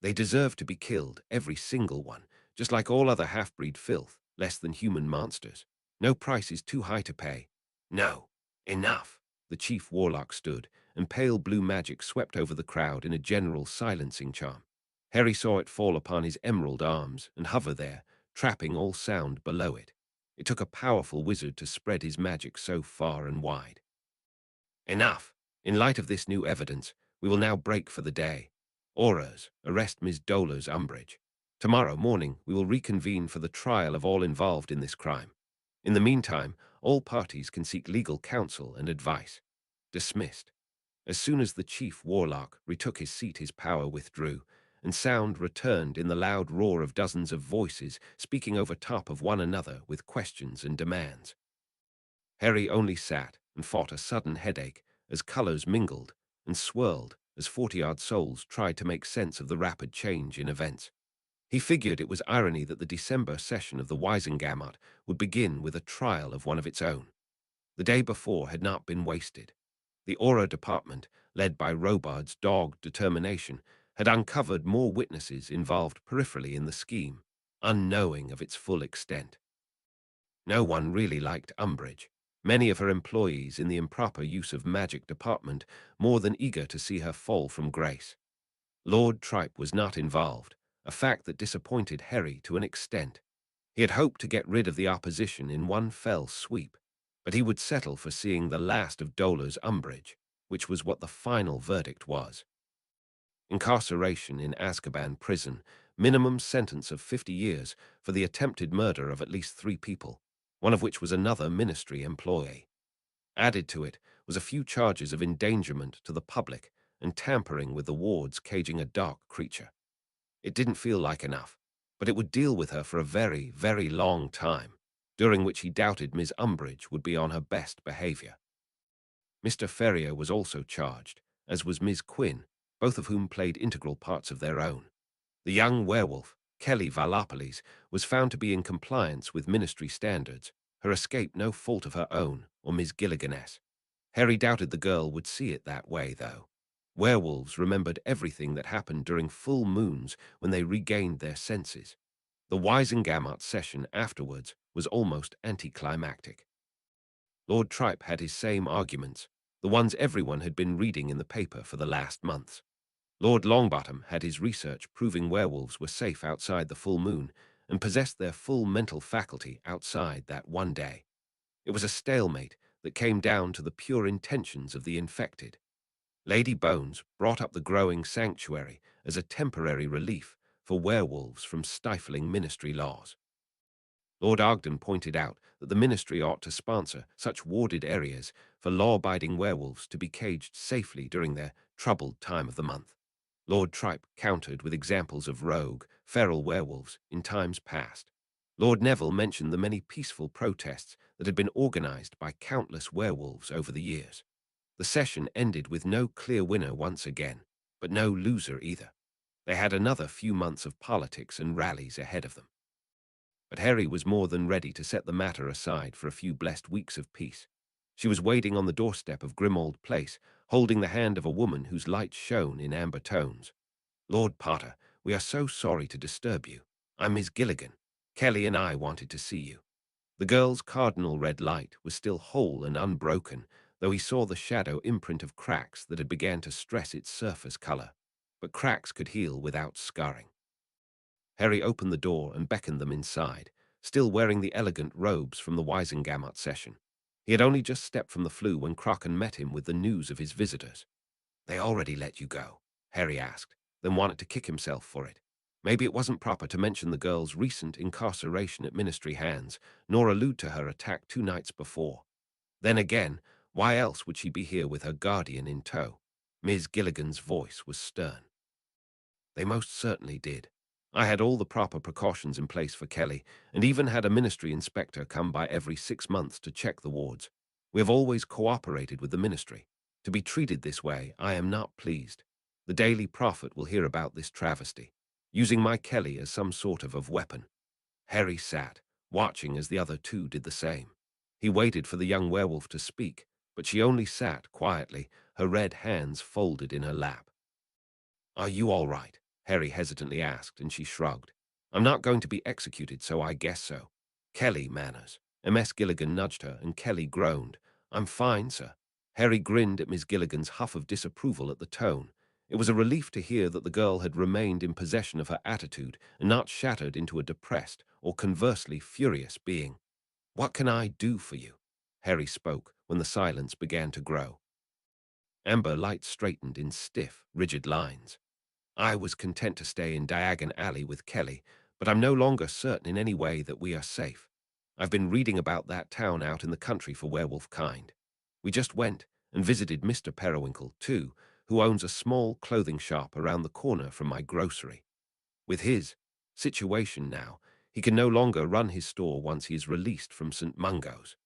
They deserve to be killed, every single one, just like all other half-breed filth, less than human monsters. No price is too high to pay. No, enough. The chief warlock stood, and pale blue magic swept over the crowd in a general silencing charm. Harry saw it fall upon his emerald arms and hover there, trapping all sound below it. It took a powerful wizard to spread his magic so far and wide. Enough. In light of this new evidence, we will now break for the day. Auras, arrest Ms. Dolar's Umbridge. Tomorrow morning, we will reconvene for the trial of all involved in this crime. In the meantime, all parties can seek legal counsel and advice. Dismissed. As soon as the chief warlock retook his seat, his power withdrew, and sound returned in the loud roar of dozens of voices speaking over top of one another with questions and demands. Harry only sat and fought a sudden headache as colors mingled and swirled as 40-odd souls tried to make sense of the rapid change in events. He figured it was irony that the December session of the Wisengamot would begin with a trial of one of its own. The day before had not been wasted. The Aura Department, led by Robard's dogged determination, had uncovered more witnesses involved peripherally in the scheme, unknowing of its full extent. No one really liked Umbridge. Many of her employees in the improper use of magic department more than eager to see her fall from grace. Lord Tripe was not involved, a fact that disappointed Harry to an extent. He had hoped to get rid of the opposition in one fell sweep, but he would settle for seeing the last of Dolar's Umbridge, which was what the final verdict was. Incarceration in Azkaban prison, minimum sentence of 50 years for the attempted murder of at least 3 people, one of which was another ministry employee. Added to it was a few charges of endangerment to the public and tampering with the wards caging a dark creature. It didn't feel like enough, but it would deal with her for a very, very long time, during which he doubted Miss Umbridge would be on her best behavior. Mr. Ferrier was also charged, as was Miss Quinn, both of whom played integral parts of their own. The young werewolf, Kelly Valopoulos, was found to be in compliance with ministry standards, her escape no fault of her own or Miss Gilligan's. Harry doubted the girl would see it that way, though. Werewolves remembered everything that happened during full moons when they regained their senses. The Wisengamot session afterwards was almost anticlimactic. Lord Tripe had his same arguments, the ones everyone had been reading in the paper for the last months. Lord Longbottom had his research proving werewolves were safe outside the full moon and possessed their full mental faculty outside that one day. It was a stalemate that came down to the pure intentions of the infected. Lady Bones brought up the growing sanctuary as a temporary relief for werewolves from stifling ministry laws. Lord Ogden pointed out that the ministry ought to sponsor such warded areas for law-abiding werewolves to be caged safely during their troubled time of the month. Lord Tripe countered with examples of rogue, feral werewolves in times past. Lord Neville mentioned the many peaceful protests that had been organized by countless werewolves over the years. The session ended with no clear winner once again, but no loser either. They had another few months of politics and rallies ahead of them. But Harry was more than ready to set the matter aside for a few blessed weeks of peace. She was waiting on the doorstep of Grimmauld Place, holding the hand of a woman whose light shone in amber tones. "Lord Potter, we are so sorry to disturb you. I'm Miss Gilligan. Kelly and I wanted to see you." The girl's cardinal red light was still whole and unbroken, though he saw the shadow imprint of cracks that had begun to stress its surface color. But cracks could heal without scarring. Harry opened the door and beckoned them inside, still wearing the elegant robes from the Wisengamot session. He had only just stepped from the flue when Kraken met him with the news of his visitors. "They already let you go?" Harry asked, then wanted to kick himself for it. Maybe it wasn't proper to mention the girl's recent incarceration at ministry hands, nor allude to her attack 2 nights before. Then again, why else would she be here with her guardian in tow? Miss Gilligan's voice was stern. They most certainly did. I had all the proper precautions in place for Kelly, and even had a ministry inspector come by every 6 months to check the wards. We have always cooperated with the ministry. To be treated this way, I am not pleased. The Daily Prophet will hear about this travesty, using my Kelly as some sort of weapon. Harry sat, watching as the other two did the same. He waited for the young werewolf to speak, but she only sat quietly, her red hands folded in her lap. "Are you all right?" Harry hesitantly asked, and she shrugged. "I'm not going to be executed, so I guess so." "Kelly, manners." MS Gilligan nudged her, and Kelly groaned. "I'm fine, sir." Harry grinned at Miss Gilligan's huff of disapproval at the tone. It was a relief to hear that the girl had remained in possession of her attitude and not shattered into a depressed or conversely furious being. "What can I do for you?" Harry spoke when the silence began to grow. Amber Light straightened in stiff, rigid lines. "I was content to stay in Diagon Alley with Kelly, but I'm no longer certain in any way that we are safe. I've been reading about that town out in the country for werewolf kind. We just went and visited Mr. Periwinkle, too, who owns a small clothing shop around the corner from my grocery. With his situation now, he can no longer run his store once he is released from St. Mungo's.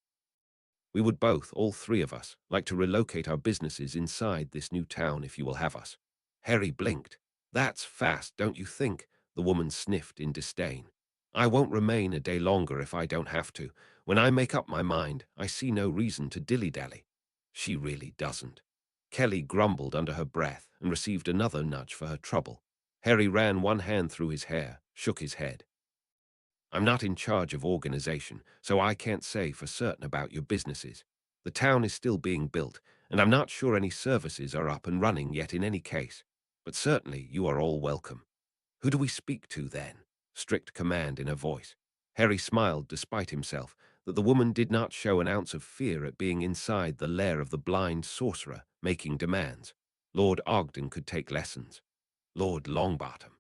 We would both, all three of us, like to relocate our businesses inside this new town if you will have us." Harry blinked. "That's fast, don't you think?" The woman sniffed in disdain. "I won't remain a day longer if I don't have to. When I make up my mind, I see no reason to dilly-dally." "She really doesn't." Kelly grumbled under her breath and received another nudge for her trouble. Harry ran one hand through his hair, shook his head. "I'm not in charge of organization, so I can't say for certain about your businesses. The town is still being built, and I'm not sure any services are up and running yet in any case. But certainly you are all welcome." "Who do we speak to, then?" Strict command in her voice. Harry smiled despite himself that the woman did not show an ounce of fear at being inside the lair of the blind sorcerer making demands. Lord Ogden could take lessons. Lord Longbottom.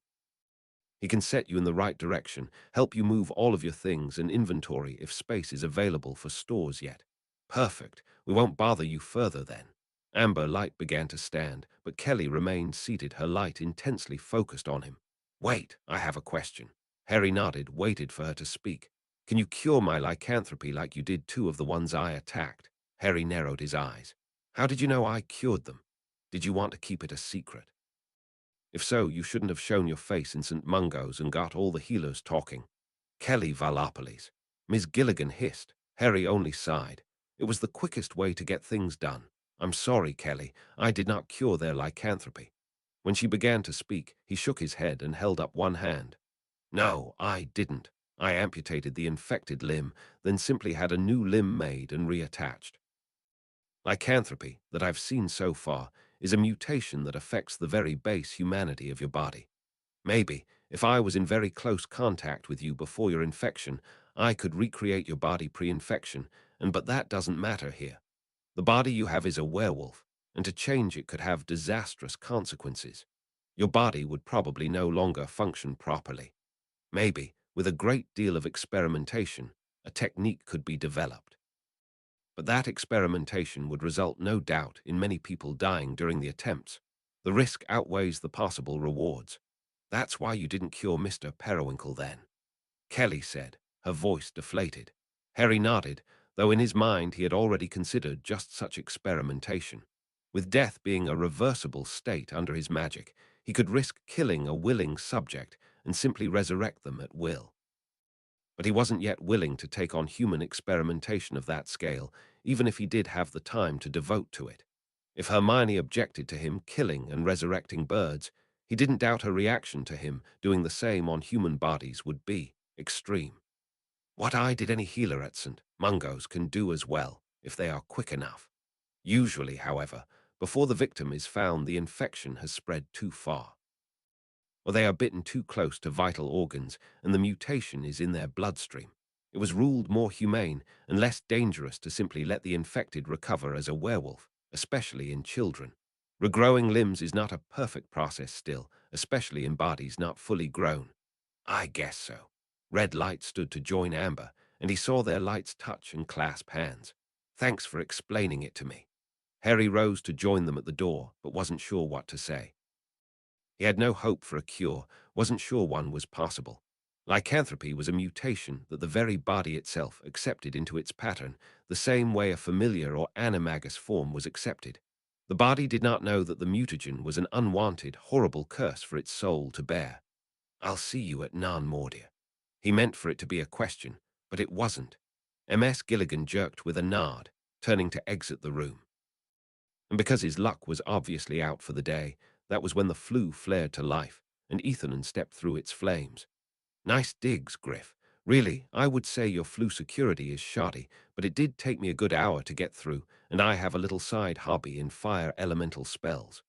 He can set you in the right direction, help you move all of your things and inventory if space is available for stores yet. Perfect. We won't bother you further then. Amber Light began to stand, but Kelly remained seated, her light intensely focused on him. "Wait, I have a question." Harry nodded, waited for her to speak. "Can you cure my lycanthropy like you did two of the ones I attacked?" Harry narrowed his eyes. "How did you know I cured them? Did you want to keep it a secret? If so, you shouldn't have shown your face in St. Mungo's and got all the healers talking." "Kelly Valapolis." Miss Gilligan hissed. Harry only sighed. It was the quickest way to get things done. "I'm sorry, Kelly. I did not cure their lycanthropy." When she began to speak, he shook his head and held up one hand. "No, I didn't. I amputated the infected limb, then simply had a new limb made and reattached. Lycanthropy, that I've seen so far, is a mutation that affects the very base humanity of your body. Maybe, if I was in very close contact with you before your infection, I could recreate your body pre-infection, but that doesn't matter here. The body you have is a werewolf, and to change it could have disastrous consequences. Your body would probably no longer function properly. Maybe, with a great deal of experimentation, a technique could be developed. But that experimentation would result, no doubt, in many people dying during the attempts. The risk outweighs the possible rewards. That's why you didn't cure Mr. Periwinkle then," Kelly said, her voice deflated. Harry nodded, though in his mind he had already considered just such experimentation. With death being a reversible state under his magic, he could risk killing a willing subject and simply resurrect them at will. But he wasn't yet willing to take on human experimentation of that scale, even if he did have the time to devote to it. If Hermione objected to him killing and resurrecting birds, he didn't doubt her reaction to him doing the same on human bodies would be extreme. What did any healer at St. Mungo's can do as well, if they are quick enough. Usually, however, before the victim is found, the infection has spread too far, or they are bitten too close to vital organs and the mutation is in their bloodstream. It was ruled more humane and less dangerous to simply let the infected recover as a werewolf, especially in children. Regrowing limbs is not a perfect process still, especially in bodies not fully grown. "I guess so." Red Light stood to join Amber, and he saw their lights touch and clasp hands. Thanks for explaining it to me. Harry rose to join them at the door, but wasn't sure what to say. He had no hope for a cure, wasn't sure one was possible. Lycanthropy was a mutation that the very body itself accepted into its pattern, the same way a familiar or animagus form was accepted. The body did not know that the mutagen was an unwanted, horrible curse for its soul to bear. I'll see you at Nan Mordia. He meant for it to be a question, but it wasn't. M.S. Gilligan jerked with a nod, turning to exit the room. And because his luck was obviously out for the day, that was when the flue flared to life, and Ethanon stepped through its flames. Nice digs, Griff. Really, I would say your flue security is shoddy, but it did take me a good hour to get through, and I have a little side hobby in fire elemental spells.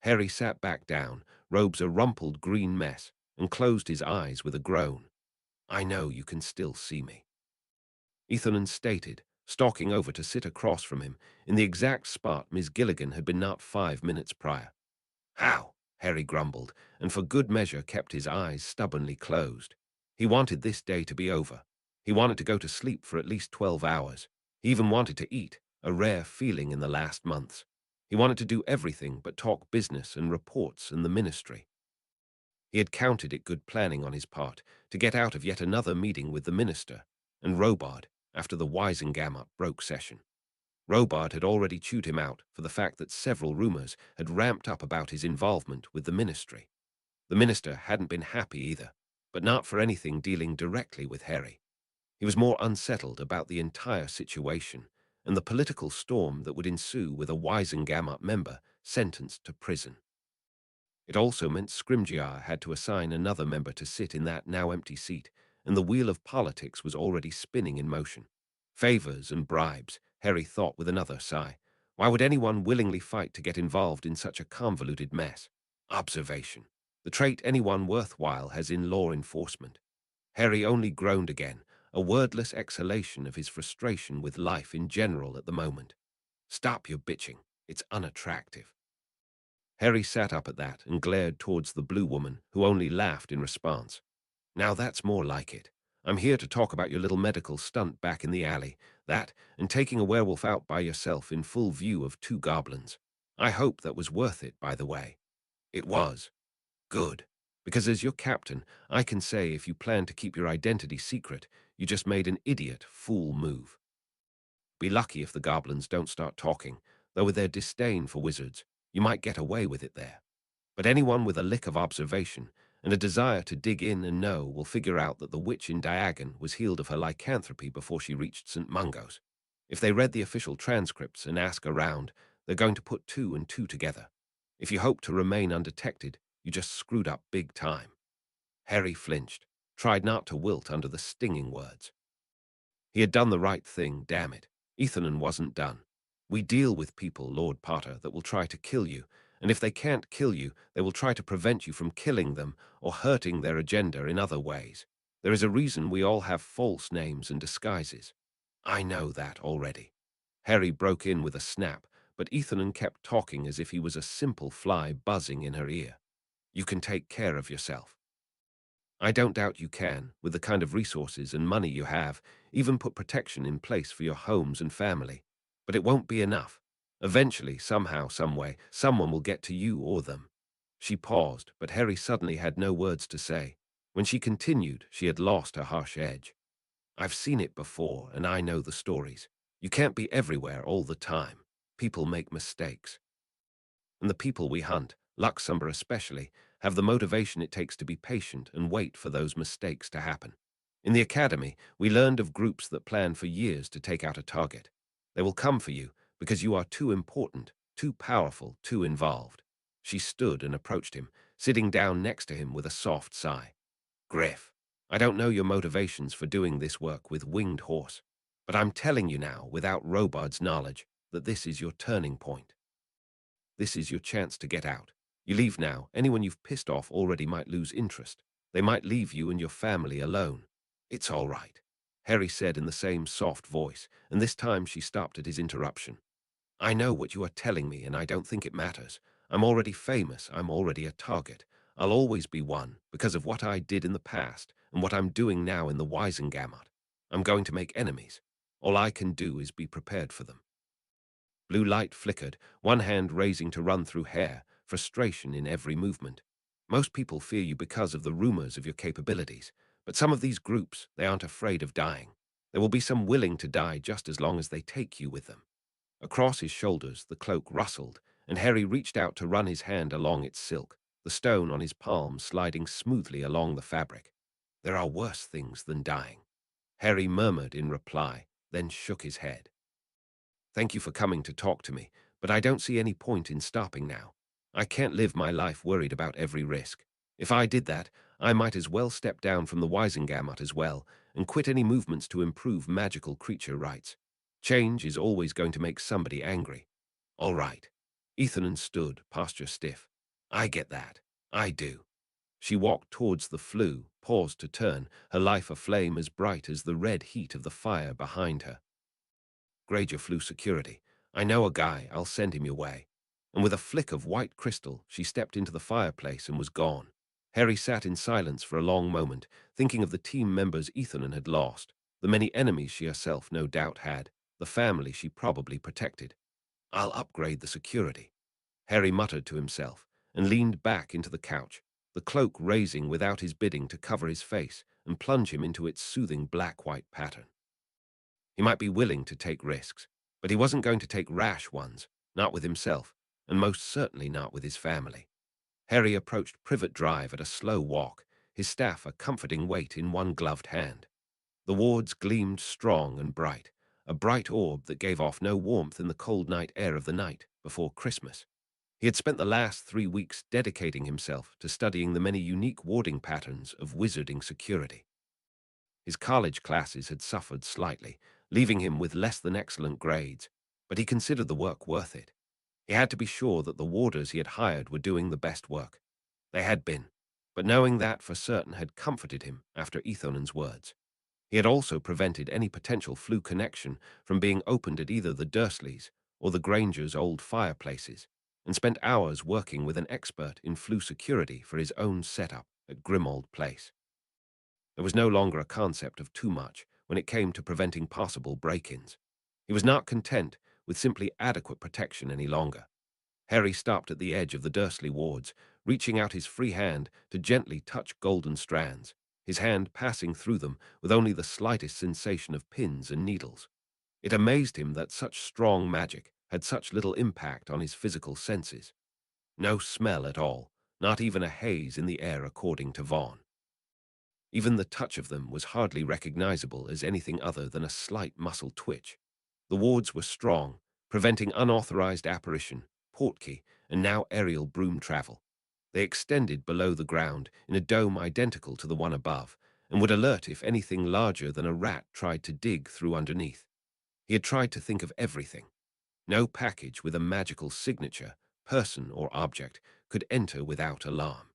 Harry sat back down, robes a rumpled green mess, and closed his eyes with a groan. I know you can still see me. Ethanon stated, stalking over to sit across from him, in the exact spot Miss Gilligan had been not 5 minutes prior. How? Harry grumbled, and for good measure kept his eyes stubbornly closed. He wanted this day to be over. He wanted to go to sleep for at least 12 hours. He even wanted to eat, a rare feeling in the last months. He wanted to do everything but talk business and reports and the ministry. He had counted it good planning on his part to get out of yet another meeting with the minister and Robard after the Wisengamot broke session. Robard had already chewed him out for the fact that several rumors had ramped up about his involvement with the ministry. The minister hadn't been happy either, but not for anything dealing directly with Harry. He was more unsettled about the entire situation and the political storm that would ensue with a Wisengamot member sentenced to prison. It also meant Scrimgeour had to assign another member to sit in that now empty seat, and the wheel of politics was already spinning in motion. Favors and bribes, Harry thought with another sigh. Why would anyone willingly fight to get involved in such a convoluted mess? Observation, the trait anyone worthwhile has in law enforcement. Harry only groaned again, a wordless exhalation of his frustration with life in general at the moment. Stop your bitching. It's unattractive. Harry sat up at that and glared towards the blue woman, who only laughed in response. Now that's more like it. I'm here to talk about your little medical stunt back in the alley, that, and taking a werewolf out by yourself in full view of 2 goblins. I hope that was worth it, by the way. It was. Good. Because as your captain, I can say if you plan to keep your identity secret, you just made an idiot, fool move. Be lucky if the goblins don't start talking, though with their disdain for wizards, you might get away with it there. But anyone with a lick of observation and a desire to dig in and know will figure out that the witch in Diagon was healed of her lycanthropy before she reached St. Mungo's. If they read the official transcripts and ask around, they're going to put 2 and 2 together. If you hope to remain undetected, you just screwed up big time. Harry flinched, tried not to wilt under the stinging words. He had done the right thing, damn it. Ethanon wasn't done. We deal with people, Lord Potter, that will try to kill you, and if they can't kill you, they will try to prevent you from killing them or hurting their agenda in other ways. There is a reason we all have false names and disguises. I know that already. Harry broke in with a snap, but Ethanon kept talking as if he was a simple fly buzzing in her ear. You can take care of yourself. I don't doubt you can, with the kind of resources and money you have, even put protection in place for your homes and family. But it won't be enough. Eventually, somehow, someway, someone will get to you or them. She paused, but Harry suddenly had no words to say. When she continued, she had lost her harsh edge. I've seen it before, and I know the stories. You can't be everywhere all the time. People make mistakes. And the people we hunt, Luxembourg especially, have the motivation it takes to be patient and wait for those mistakes to happen. In the academy, we learned of groups that plan for years to take out a target. They will come for you because you are too important, too powerful, too involved. She stood and approached him, sitting down next to him with a soft sigh. Griff, I don't know your motivations for doing this work with Winged Horse, but I'm telling you now, without Robard's knowledge, that this is your turning point. This is your chance to get out. You leave now, anyone you've pissed off already might lose interest. They might leave you and your family alone. It's all right, Harry said in the same soft voice, and this time she stopped at his interruption. I know what you are telling me, and I don't think it matters. I'm already famous, I'm already a target. I'll always be one, because of what I did in the past, and what I'm doing now in the Wisengamot. I'm going to make enemies. All I can do is be prepared for them. Blue light flickered, one hand raising to run through hair, frustration in every movement. Most people fear you because of the rumors of your capabilities, but some of these groups, they aren't afraid of dying. There will be some willing to die just as long as they take you with them. Across his shoulders, the cloak rustled, and Harry reached out to run his hand along its silk, the stone on his palm sliding smoothly along the fabric. There are worse things than dying. Harry murmured in reply, then shook his head. Thank you for coming to talk to me, but I don't see any point in stopping now. I can't live my life worried about every risk. If I did that, I might as well step down from the Wisengamot as well and quit any movements to improve magical creature rights. Change is always going to make somebody angry. All right. Ethan stood, posture stiff. I get that. I do. She walked towards the flue, paused to turn, her life aflame as bright as the red heat of the fire behind her. Granger flew security. I know a guy, I'll send him your way. And with a flick of white crystal, she stepped into the fireplace and was gone. Harry sat in silence for a long moment, thinking of the team members Ethan had lost, the many enemies she herself no doubt had, the family she probably protected. I'll upgrade the security. Harry muttered to himself and leaned back into the couch, the cloak raising without his bidding to cover his face and plunge him into its soothing black-white pattern. He might be willing to take risks, but he wasn't going to take rash ones, not with himself, and most certainly not with his family. Harry approached Privet Drive at a slow walk, his staff a comforting weight in one gloved hand. The wards gleamed strong and bright, a bright orb that gave off no warmth in the cold night air of the night before Christmas. He had spent the last 3 weeks dedicating himself to studying the many unique warding patterns of wizarding security. His college classes had suffered slightly, leaving him with less than excellent grades, but he considered the work worth it. He had to be sure that the warders he had hired were doing the best work. They had been, but knowing that for certain had comforted him after Ethonen's words. He had also prevented any potential flu connection from being opened at either the Dursleys or the Grangers' old fireplaces, and spent hours working with an expert in flu security for his own setup at Grimmauld Place. There was no longer a concept of too much when it came to preventing possible break-ins. He was not content with simply adequate protection any longer. Harry stopped at the edge of the Dursley wards, reaching out his free hand to gently touch golden strands, his hand passing through them with only the slightest sensation of pins and needles. It amazed him that such strong magic had such little impact on his physical senses. No smell at all, not even a haze in the air according to Vaughn. Even the touch of them was hardly recognizable as anything other than a slight muscle twitch. The wards were strong, preventing unauthorized apparition, portkey, and now aerial broom travel. They extended below the ground in a dome identical to the one above, and would alert if anything larger than a rat tried to dig through underneath. He had tried to think of everything. No package with a magical signature, person or object, could enter without alarm.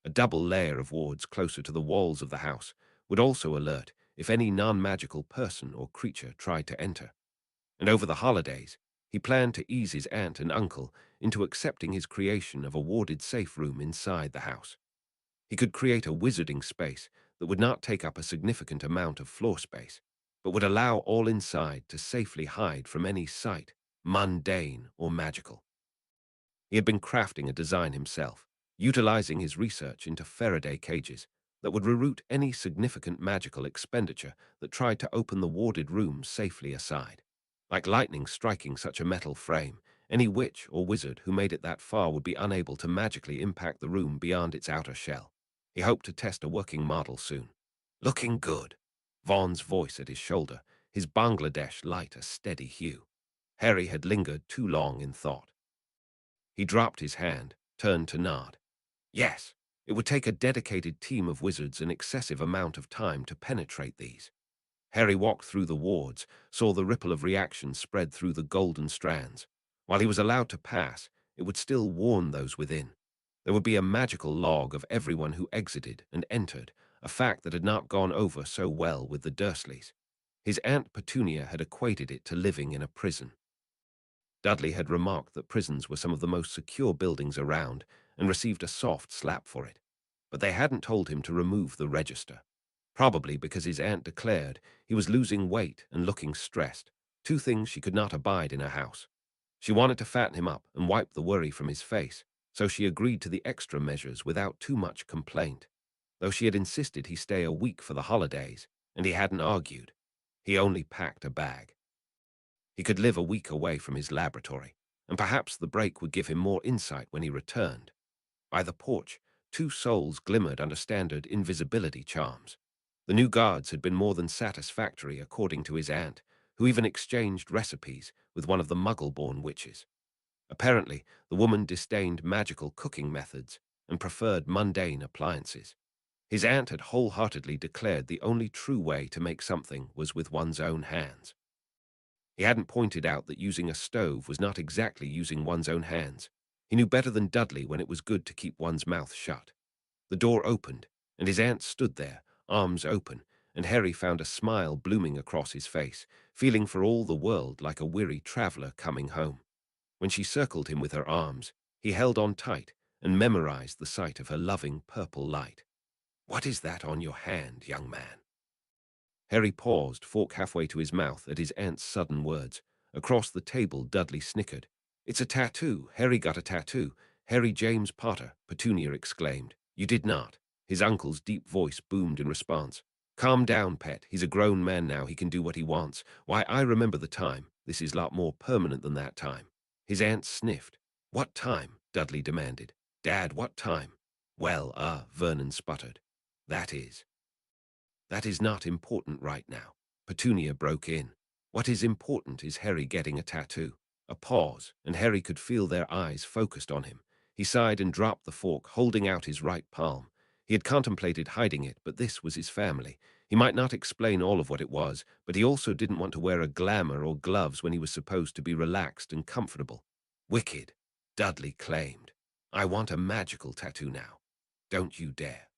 A double layer of wards closer to the walls of the house would also alert if any non-magical person or creature tried to enter. And over the holidays, he planned to ease his aunt and uncle into accepting his creation of a warded safe room inside the house. He could create a wizarding space that would not take up a significant amount of floor space, but would allow all inside to safely hide from any sight, mundane or magical. He had been crafting a design himself, utilizing his research into Faraday cages that would reroute any significant magical expenditure that tried to open the warded room safely aside. Like lightning striking such a metal frame, any witch or wizard who made it that far would be unable to magically impact the room beyond its outer shell. He hoped to test a working model soon. Looking good. Vaughn's voice at his shoulder, his Bangladesh light a steady hue. Harry had lingered too long in thought. He dropped his hand, turned to nod. Yes, it would take a dedicated team of wizards an excessive amount of time to penetrate these. Harry walked through the wards, saw the ripple of reaction spread through the golden strands. While he was allowed to pass, it would still warn those within. There would be a magical log of everyone who exited and entered, a fact that had not gone over so well with the Dursleys. His Aunt Petunia had equated it to living in a prison. Dudley had remarked that prisons were some of the most secure buildings around and received a soft slap for it. But they hadn't told him to remove the register. probably because his aunt declared he was losing weight and looking stressed, two things she could not abide in her house. She wanted to fatten him up and wipe the worry from his face, so she agreed to the extra measures without too much complaint, though she had insisted he stay a week for the holidays, and he hadn't argued. He only packed a bag. He could live a week away from his laboratory, and perhaps the break would give him more insight when he returned. By the porch, two souls glimmered under standard invisibility charms. The new guards had been more than satisfactory, according to his aunt, who even exchanged recipes with one of the Muggle-born witches. Apparently, the woman disdained magical cooking methods and preferred mundane appliances. His aunt had wholeheartedly declared the only true way to make something was with one's own hands. He hadn't pointed out that using a stove was not exactly using one's own hands. He knew better than Dudley when it was good to keep one's mouth shut. The door opened, and his aunt stood there, arms open, and Harry found a smile blooming across his face, feeling for all the world like a weary traveller coming home. When she circled him with her arms, he held on tight and memorized the sight of her loving purple light. "What is that on your hand, young man?" Harry paused, fork halfway to his mouth at his aunt's sudden words. Across the table, Dudley snickered. "It's a tattoo. Harry got a tattoo. Harry James Potter," Petunia exclaimed. "You did not." His uncle's deep voice boomed in response. "Calm down, pet. He's a grown man now. He can do what he wants. Why, I remember the time. This is a lot more permanent than that time." His aunt sniffed. "What time?" Dudley demanded. "Dad, what time?" "Well, Vernon sputtered. That is not important right now." Petunia broke in. "What is important is Harry getting a tattoo." A pause, and Harry could feel their eyes focused on him. He sighed and dropped the fork, holding out his right palm. He had contemplated hiding it, but this was his family. He might not explain all of what it was, but he also didn't want to wear a glamour or gloves when he was supposed to be relaxed and comfortable. "Wicked," Dudley claimed. "I want a magical tattoo now. Don't you dare."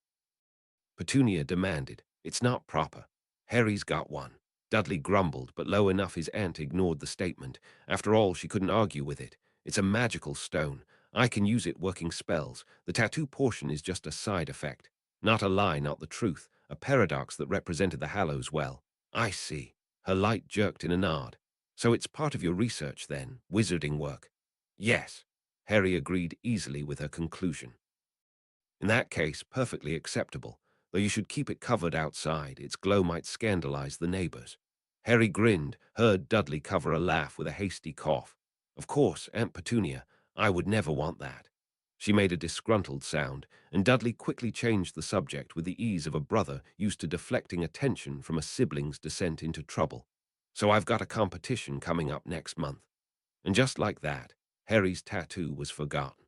Petunia demanded. "It's not proper. Harry's got one." Dudley grumbled, but low enough his aunt ignored the statement. After all, she couldn't argue with it. "It's a magical stone. I can use it working spells. The tattoo portion is just a side effect. Not a lie, not the truth. A paradox that represented the Hallows well." "I see." Her light jerked in a nod. "So it's part of your research, then? Wizarding work?" "Yes." Harry agreed easily with her conclusion. "In that case, perfectly acceptable. Though you should keep it covered outside. Its glow might scandalize the neighbors." Harry grinned, heard Dudley cover a laugh with a hasty cough. "Of course, Aunt Petunia, I would never want that." She made a disgruntled sound, and Dudley quickly changed the subject with the ease of a brother used to deflecting attention from a sibling's descent into trouble. "So I've got a competition coming up next month." And just like that, Harry's tattoo was forgotten.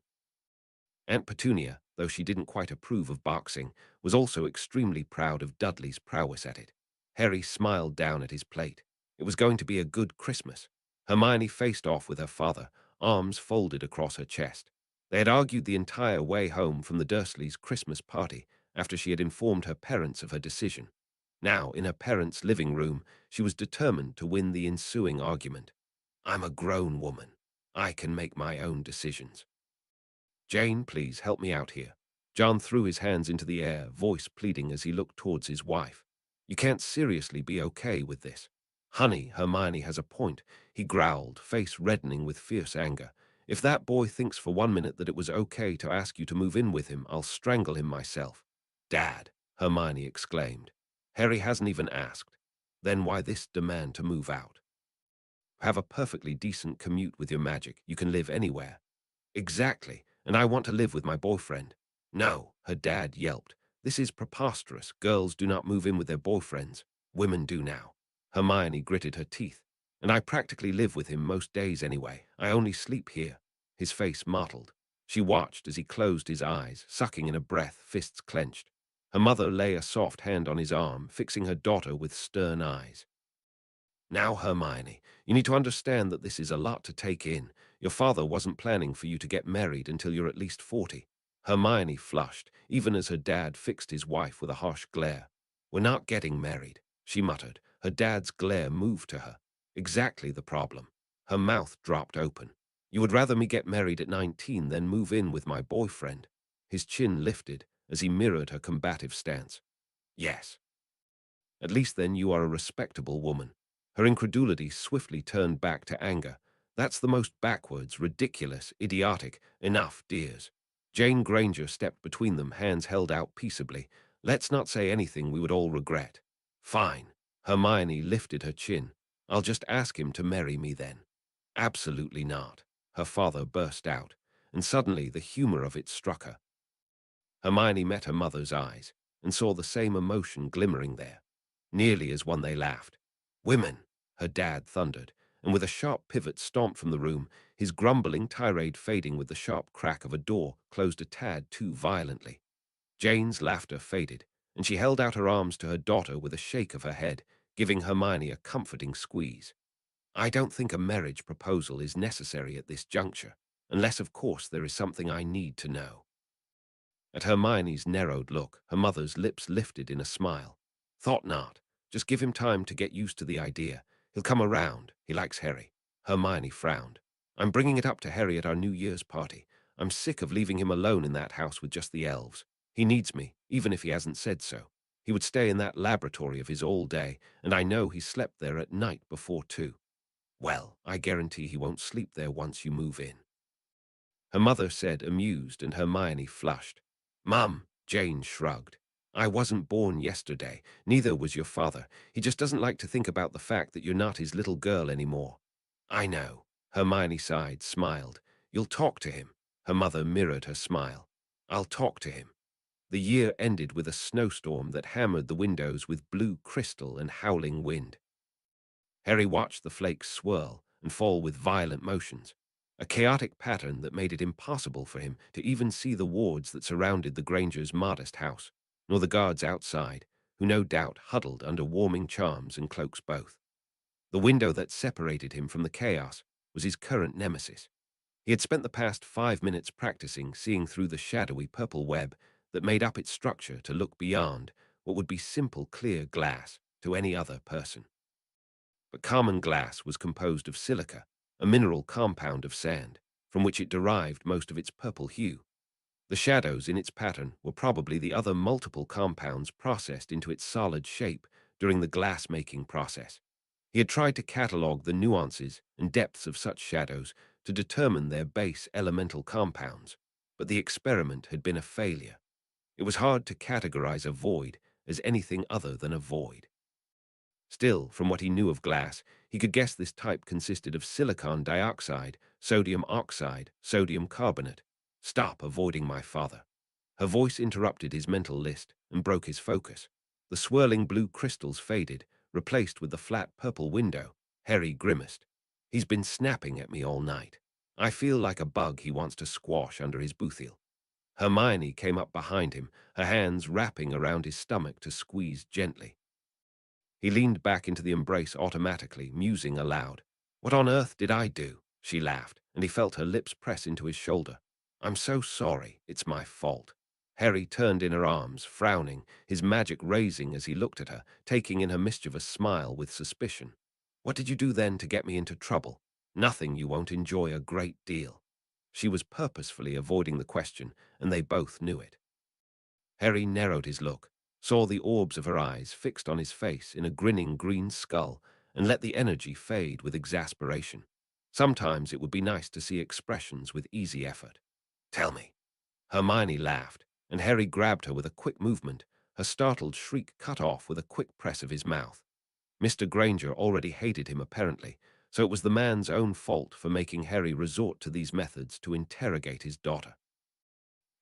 Aunt Petunia, though she didn't quite approve of boxing, was also extremely proud of Dudley's prowess at it. Harry smiled down at his plate. It was going to be a good Christmas. Hermione faced off with her father, arms folded across her chest. They had argued the entire way home from the Dursleys' Christmas party after she had informed her parents of her decision. Now, in her parents' living room, she was determined to win the ensuing argument. "I'm a grown woman. I can make my own decisions. Jane, please help me out here." John threw his hands into the air, voice pleading as he looked towards his wife. "You can't seriously be okay with this." "Honey, Hermione has a point," he growled, face reddening with fierce anger. "If that boy thinks for 1 minute that it was okay to ask you to move in with him, I'll strangle him myself." "Dad," Hermione exclaimed. "Harry hasn't even asked." "Then why this demand to move out?" "Have a perfectly decent commute with your magic. You can live anywhere." "Exactly, and I want to live with my boyfriend." "No," her dad yelped. "This is preposterous. Girls do not move in with their boyfriends. Women do now." Hermione gritted her teeth. "And I practically live with him most days anyway. I only sleep here." His face mottled. She watched as he closed his eyes, sucking in a breath, fists clenched. Her mother lay a soft hand on his arm, fixing her daughter with stern eyes. "Now, Hermione, you need to understand that this is a lot to take in. Your father wasn't planning for you to get married until you're at least 40. Hermione flushed, even as her dad fixed his wife with a harsh glare. "We're not getting married," she muttered. Her dad's glare moved to her. Exactly the problem. Her mouth dropped open. "You would rather me get married at 19 than move in with my boyfriend?" His chin lifted as he mirrored her combative stance. "Yes." At least then you are a respectable woman. Her incredulity swiftly turned back to anger. That's the most backwards, ridiculous, idiotic. Enough, dears. Jane Granger stepped between them, hands held out peaceably. Let's not say anything we would all regret. Fine. Hermione lifted her chin. I'll just ask him to marry me then. Absolutely not. Her father burst out, and suddenly the humor of it struck her. Hermione met her mother's eyes and saw the same emotion glimmering there, nearly as one they laughed. Women, her dad thundered, and with a sharp pivot stomped from the room, his grumbling tirade fading with the sharp crack of a door closed a tad too violently. Jane's laughter faded, and she held out her arms to her daughter with a shake of her head, giving Hermione a comforting squeeze. I don't think a marriage proposal is necessary at this juncture, unless of course there is something I need to know. At Hermione's narrowed look, her mother's lips lifted in a smile. Thought not. Just give him time to get used to the idea. He'll come around. He likes Harry. Hermione frowned. I'm bringing it up to Harry at our New Year's party. I'm sick of leaving him alone in that house with just the elves. He needs me, even if he hasn't said so. He would stay in that laboratory of his all day, and I know he slept there at night before too. Well, I guarantee he won't sleep there once you move in. Her mother said, amused, and Hermione flushed. Mum, Jane shrugged. I wasn't born yesterday. Neither was your father. He just doesn't like to think about the fact that you're not his little girl anymore. I know. Hermione sighed, smiled. You'll talk to him. Her mother mirrored her smile. I'll talk to him. The year ended with a snowstorm that hammered the windows with blue crystal and howling wind. Harry watched the flakes swirl and fall with violent motions, a chaotic pattern that made it impossible for him to even see the wards that surrounded the Grangers' modest house, nor the guards outside, who no doubt huddled under warming charms and cloaks both. The window that separated him from the chaos was his current nemesis. He had spent the past 5 minutes practicing seeing through the shadowy purple web that made up its structure to look beyond what would be simple clear glass to any other person. But common glass was composed of silica, a mineral compound of sand, from which it derived most of its purple hue. The shadows in its pattern were probably the other multiple compounds processed into its solid shape during the glass-making process. He had tried to catalogue the nuances and depths of such shadows to determine their base elemental compounds, but the experiment had been a failure. It was hard to categorize a void as anything other than a void. Still, from what he knew of glass, he could guess this type consisted of silicon dioxide, sodium oxide, sodium carbonate. Stop avoiding my father. Her voice interrupted his mental list and broke his focus. The swirling blue crystals faded, replaced with the flat purple window. Harry grimaced. He's been snapping at me all night. I feel like a bug he wants to squash under his boothiel. Hermione came up behind him, her hands wrapping around his stomach to squeeze gently. He leaned back into the embrace automatically, musing aloud. What on earth did I do? She laughed, and he felt her lips press into his shoulder. I'm so sorry. It's my fault. Harry turned in her arms, frowning, his magic raising as he looked at her, taking in her mischievous smile with suspicion. What did you do then to get me into trouble? Nothing you won't enjoy a great deal. She was purposefully avoiding the question, and they both knew it. Harry narrowed his look, saw the orbs of her eyes fixed on his face in a grinning green skull, and let the energy fade with exasperation. Sometimes it would be nice to see expressions with easy effort. Tell me. Hermione laughed, and Harry grabbed her with a quick movement, her startled shriek cut off with a quick press of his mouth. Mr. Granger already hated him apparently, so it was the man's own fault for making Harry resort to these methods to interrogate his daughter.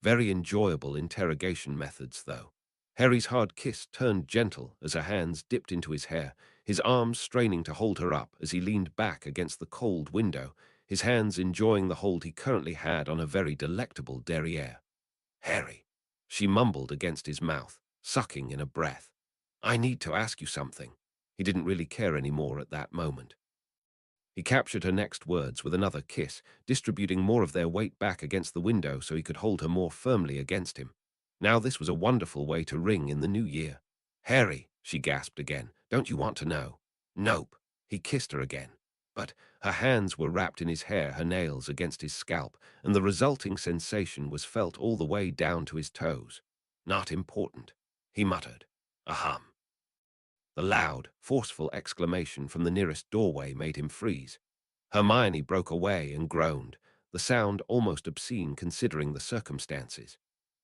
Very enjoyable interrogation methods, though. Harry's hard kiss turned gentle as her hands dipped into his hair, his arms straining to hold her up as he leaned back against the cold window, his hands enjoying the hold he currently had on a very delectable derriere. Harry, she mumbled against his mouth, sucking in a breath. I need to ask you something. He didn't really care anymore at that moment. He captured her next words with another kiss, distributing more of their weight back against the window so he could hold her more firmly against him. Now this was a wonderful way to ring in the new year. Harry, she gasped again, don't you want to know? Nope. He kissed her again. But her hands were wrapped in his hair, her nails against his scalp, and the resulting sensation was felt all the way down to his toes. Not important, he muttered. A hum. The loud, forceful exclamation from the nearest doorway made him freeze. Hermione broke away and groaned, the sound almost obscene considering the circumstances.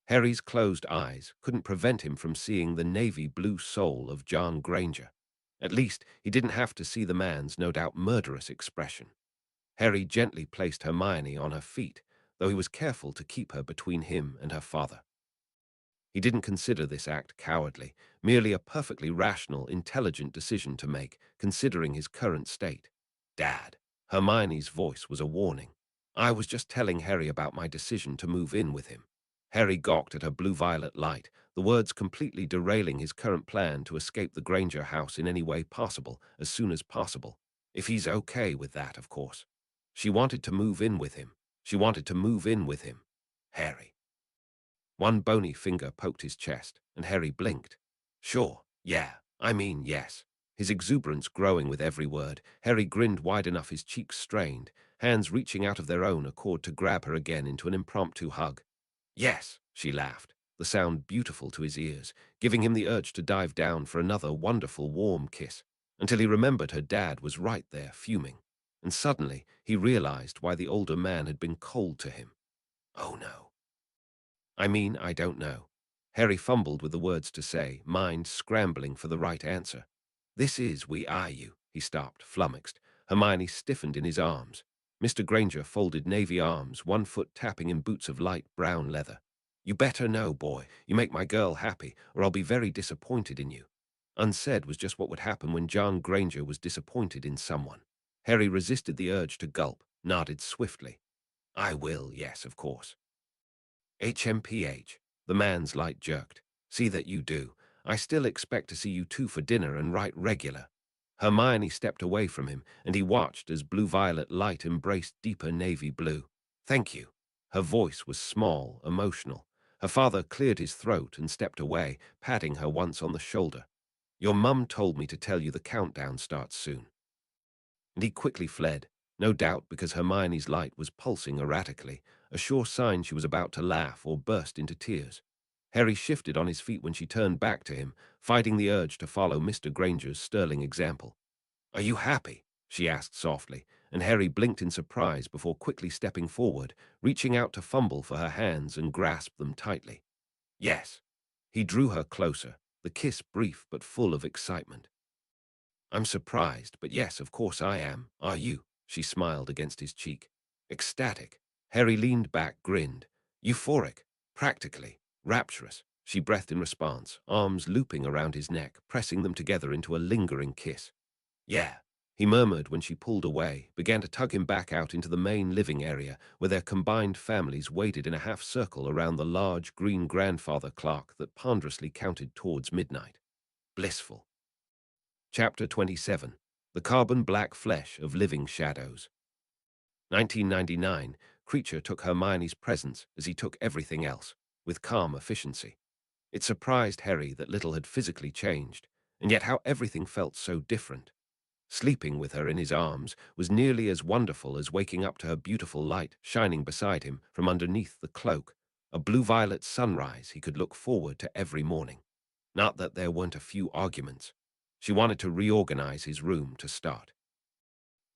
Harry's closed eyes couldn't prevent him from seeing the navy-blue soul of John Granger. At least, he didn't have to see the man's no doubt murderous expression. Harry gently placed Hermione on her feet, though he was careful to keep her between him and her father. He didn't consider this act cowardly, merely a perfectly rational, intelligent decision to make, considering his current state. Dad. Hermione's voice was a warning. I was just telling Harry about my decision to move in with him. Harry gawked at her blue-violet light, the words completely derailing his current plan to escape the Granger house in any way possible, as soon as possible. If he's okay with that, of course. She wanted to move in with him. She wanted to move in with him. Harry. One bony finger poked his chest, and Harry blinked. Sure, yeah, I mean yes. His exuberance growing with every word, Harry grinned wide enough his cheeks strained, hands reaching out of their own accord to grab her again into an impromptu hug. Yes, she laughed, the sound beautiful to his ears, giving him the urge to dive down for another wonderful warm kiss, until he remembered her dad was right there fuming. And suddenly he realized why the older man had been cold to him. Oh no. I don't know. Harry fumbled with the words to say, mind scrambling for the right answer. This is We Are You, he stopped, flummoxed. Hermione stiffened in his arms. Mr. Granger folded navy arms, one foot tapping in boots of light brown leather. You better know, boy. You make my girl happy, or I'll be very disappointed in you. Unsaid was just what would happen when John Granger was disappointed in someone. Harry resisted the urge to gulp, nodded swiftly. I will, yes, of course. HMPH. The man's light jerked. See that you do. I still expect to see you two for dinner and right regular. Hermione stepped away from him, and he watched as blue-violet light embraced deeper navy blue. Thank you. Her voice was small, emotional. Her father cleared his throat and stepped away, patting her once on the shoulder. Your mum told me to tell you the countdown starts soon. And he quickly fled, no doubt because Hermione's light was pulsing erratically, a sure sign she was about to laugh or burst into tears. Harry shifted on his feet when she turned back to him, fighting the urge to follow Mr. Granger's sterling example. Are you happy? She asked softly, and Harry blinked in surprise before quickly stepping forward, reaching out to fumble for her hands and grasp them tightly. Yes. He drew her closer, the kiss brief but full of excitement. I'm surprised, but yes, of course I am. Are you? She smiled against his cheek. Ecstatic. Harry leaned back, grinned. Euphoric. Practically. Rapturous. She breathed in response, arms looping around his neck, pressing them together into a lingering kiss. Yeah, he murmured when she pulled away, began to tug him back out into the main living area where their combined families waited in a half-circle around the large green grandfather clock that ponderously counted towards midnight. Blissful. Chapter 27. The Carbon Black Flesh of Living Shadows. 1999, Creature took Hermione's presence as he took everything else, with calm efficiency. It surprised Harry that little had physically changed, and yet how everything felt so different. Sleeping with her in his arms was nearly as wonderful as waking up to her beautiful light shining beside him from underneath the cloak, a blue-violet sunrise he could look forward to every morning. Not that there weren't a few arguments. She wanted to reorganize his room to start.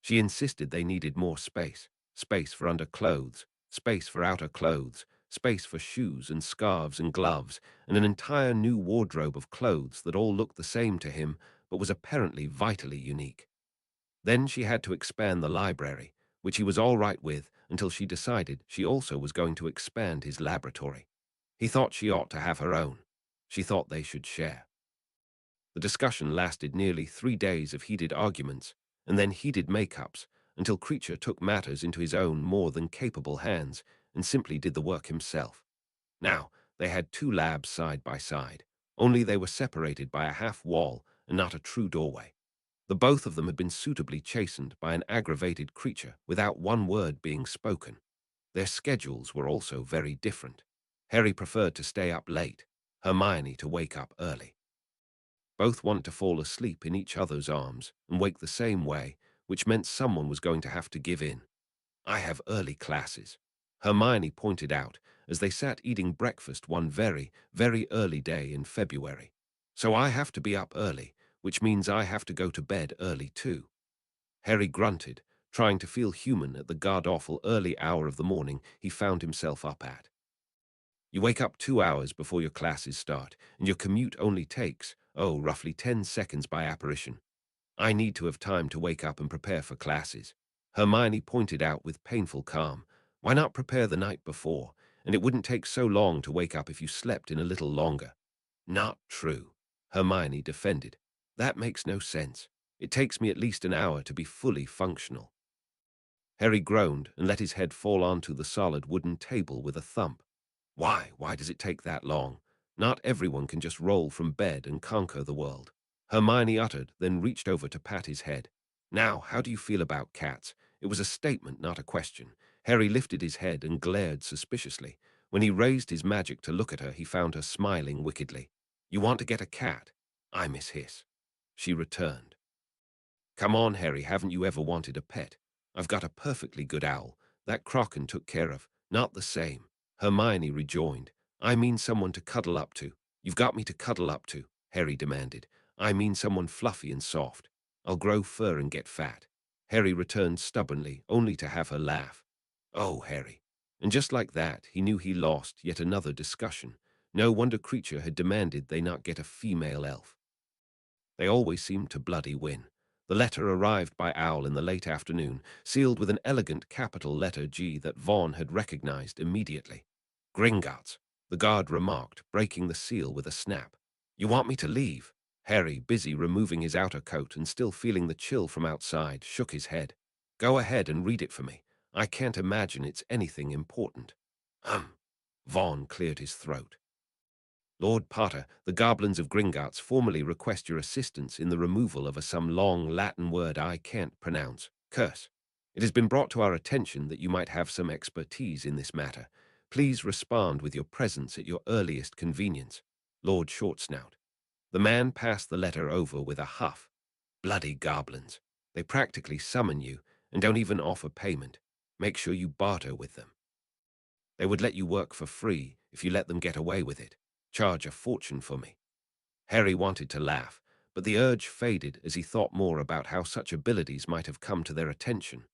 She insisted they needed more space, space for underclothes, space for outer clothes, space for shoes and scarves and gloves, and an entire new wardrobe of clothes that all looked the same to him but was apparently vitally unique. Then she had to expand the library, which he was all right with until she decided she also was going to expand his laboratory. He thought she ought to have her own. She thought they should share. The discussion lasted nearly 3 days of heated arguments, and then heated make-ups, until Creature took matters into his own more than capable hands and simply did the work himself. Now, they had 2 labs side by side, only they were separated by a half wall and not a true doorway. The both of them had been suitably chastened by an aggravated Creature without one word being spoken. Their schedules were also very different. Harry preferred to stay up late, Hermione to wake up early. Both wanted to fall asleep in each other's arms and wake the same way, which meant someone was going to have to give in. I have early classes, Hermione pointed out as they sat eating breakfast one very, very early day in February. So I have to be up early, which means I have to go to bed early too. Harry grunted, trying to feel human at the god-awful early hour of the morning he found himself up at. You wake up 2 hours before your classes start, and your commute only takes, roughly 10 seconds by apparition. I need to have time to wake up and prepare for classes. Hermione pointed out with painful calm. Why not prepare the night before? And it wouldn't take so long to wake up if you slept in a little longer. Not true, Hermione defended. That makes no sense. It takes me at least an hour to be fully functional. Harry groaned and let his head fall onto the solid wooden table with a thump. Why? Why does it take that long? Not everyone can just roll from bed and conquer the world. Hermione uttered, then reached over to pat his head. Now, how do you feel about cats? It was a statement, not a question. Harry lifted his head and glared suspiciously. When he raised his magic to look at her, he found her smiling wickedly. You want to get a cat? I miss Hiss. She returned. Come on, Harry, haven't you ever wanted a pet? I've got a perfectly good owl. That Crocken took care of. Not the same. Hermione rejoined. I mean someone to cuddle up to. You've got me to cuddle up to, Harry demanded. I mean someone fluffy and soft. I'll grow fur and get fat. Harry returned stubbornly, only to have her laugh. Oh, Harry. And just like that, he knew he lost yet another discussion. No wonder Creature had demanded they not get a female elf. They always seemed to bloody win. The letter arrived by Owl in the late afternoon, sealed with an elegant capital letter G that Vaughn had recognized immediately. Gringotts, the guard remarked, breaking the seal with a snap. You want me to leave? Harry, busy removing his outer coat and still feeling the chill from outside, shook his head. Go ahead and read it for me. I can't imagine it's anything important. Vaughn cleared his throat. Lord Potter, the goblins of Gringotts formally request your assistance in the removal of some long Latin word I can't pronounce. Curse. It has been brought to our attention that you might have some expertise in this matter. Please respond with your presence at your earliest convenience. Lord Shortsnout. The man passed the letter over with a huff. Bloody goblins. They practically summon you and don't even offer payment. Make sure you barter with them. They would let you work for free if you let them get away with it. Charge a fortune for me. Harry wanted to laugh, but the urge faded as he thought more about how such abilities might have come to their attention.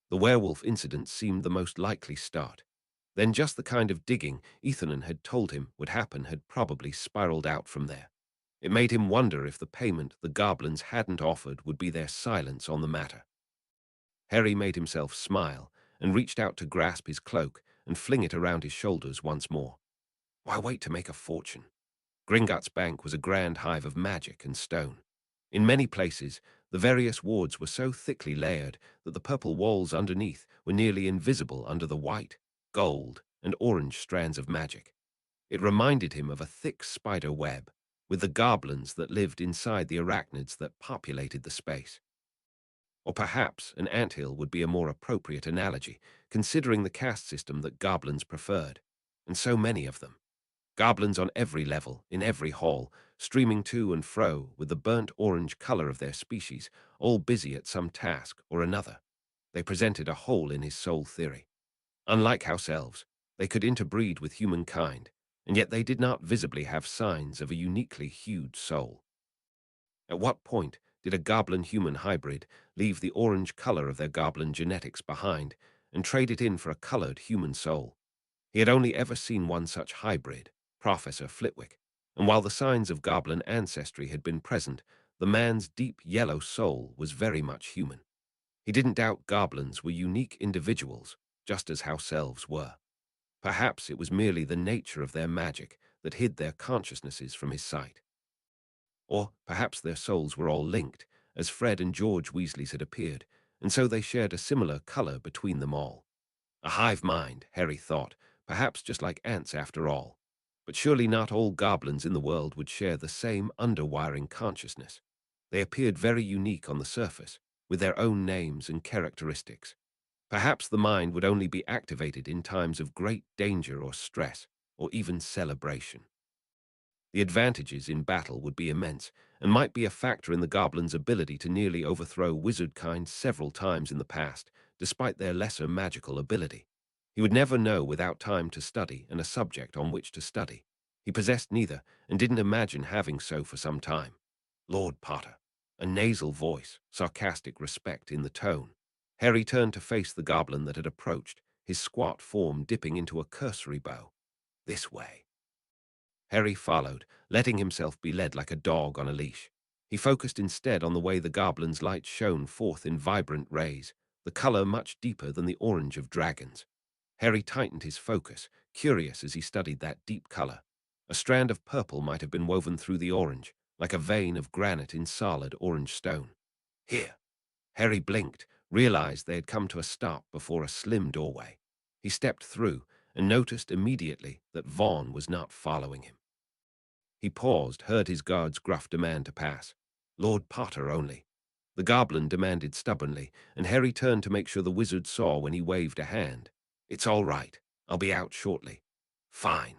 The werewolf incident seemed the most likely start. Then just the kind of digging Ethanon had told him would happen had probably spiraled out from there. It made him wonder if the payment the goblins hadn't offered would be their silence on the matter. Harry made himself smile and reached out to grasp his cloak and fling it around his shoulders once more. Why wait to make a fortune? Gringotts Bank was a grand hive of magic and stone. In many places, the various wards were so thickly layered that the purple walls underneath were nearly invisible under the white, gold, and orange strands of magic. It reminded him of a thick spider web, with the goblins that lived inside the arachnids that populated the space. Or perhaps an anthill would be a more appropriate analogy, considering the caste system that goblins preferred, and so many of them. Goblins on every level, in every hall, streaming to and fro with the burnt orange color of their species, all busy at some task or another. They presented a hole in his soul theory. Unlike house elves, they could interbreed with humankind, and yet they did not visibly have signs of a uniquely hued soul. At what point did a goblin-human hybrid leave the orange color of their goblin genetics behind and trade it in for a colored human soul? He had only ever seen one such hybrid, Professor Flitwick, and while the signs of goblin ancestry had been present, the man's deep yellow soul was very much human. He didn't doubt goblins were unique individuals, just as house elves were. Perhaps it was merely the nature of their magic that hid their consciousnesses from his sight. Or perhaps their souls were all linked, as Fred and George Weasley's had appeared, and so they shared a similar color between them all. A hive mind, Harry thought, perhaps just like ants after all. But surely not all goblins in the world would share the same underwiring consciousness. They appeared very unique on the surface, with their own names and characteristics. Perhaps the mind would only be activated in times of great danger or stress, or even celebration. The advantages in battle would be immense, and might be a factor in the goblins' ability to nearly overthrow wizardkind several times in the past, despite their lesser magical ability. He would never know without time to study and a subject on which to study. He possessed neither, and didn't imagine having so for some time. Lord Potter. a nasal voice, sarcastic respect in the tone. Harry turned to face the goblin that had approached, his squat form dipping into a cursory bow. This way. Harry followed, letting himself be led like a dog on a leash. He focused instead on the way the goblin's light shone forth in vibrant rays, the color much deeper than the orange of dragons. Harry tightened his focus, curious as he studied that deep color. A strand of purple might have been woven through the orange, like a vein of granite in solid orange stone. Here. Harry blinked, realized they had come to a stop before a slim doorway. He stepped through and noticed immediately that Vaughn was not following him. He paused, heard his guard's gruff demand to pass. Lord Potter only. The goblin demanded stubbornly, and Harry turned to make sure the wizard saw when he waved a hand. It's all right. I'll be out shortly. Fine.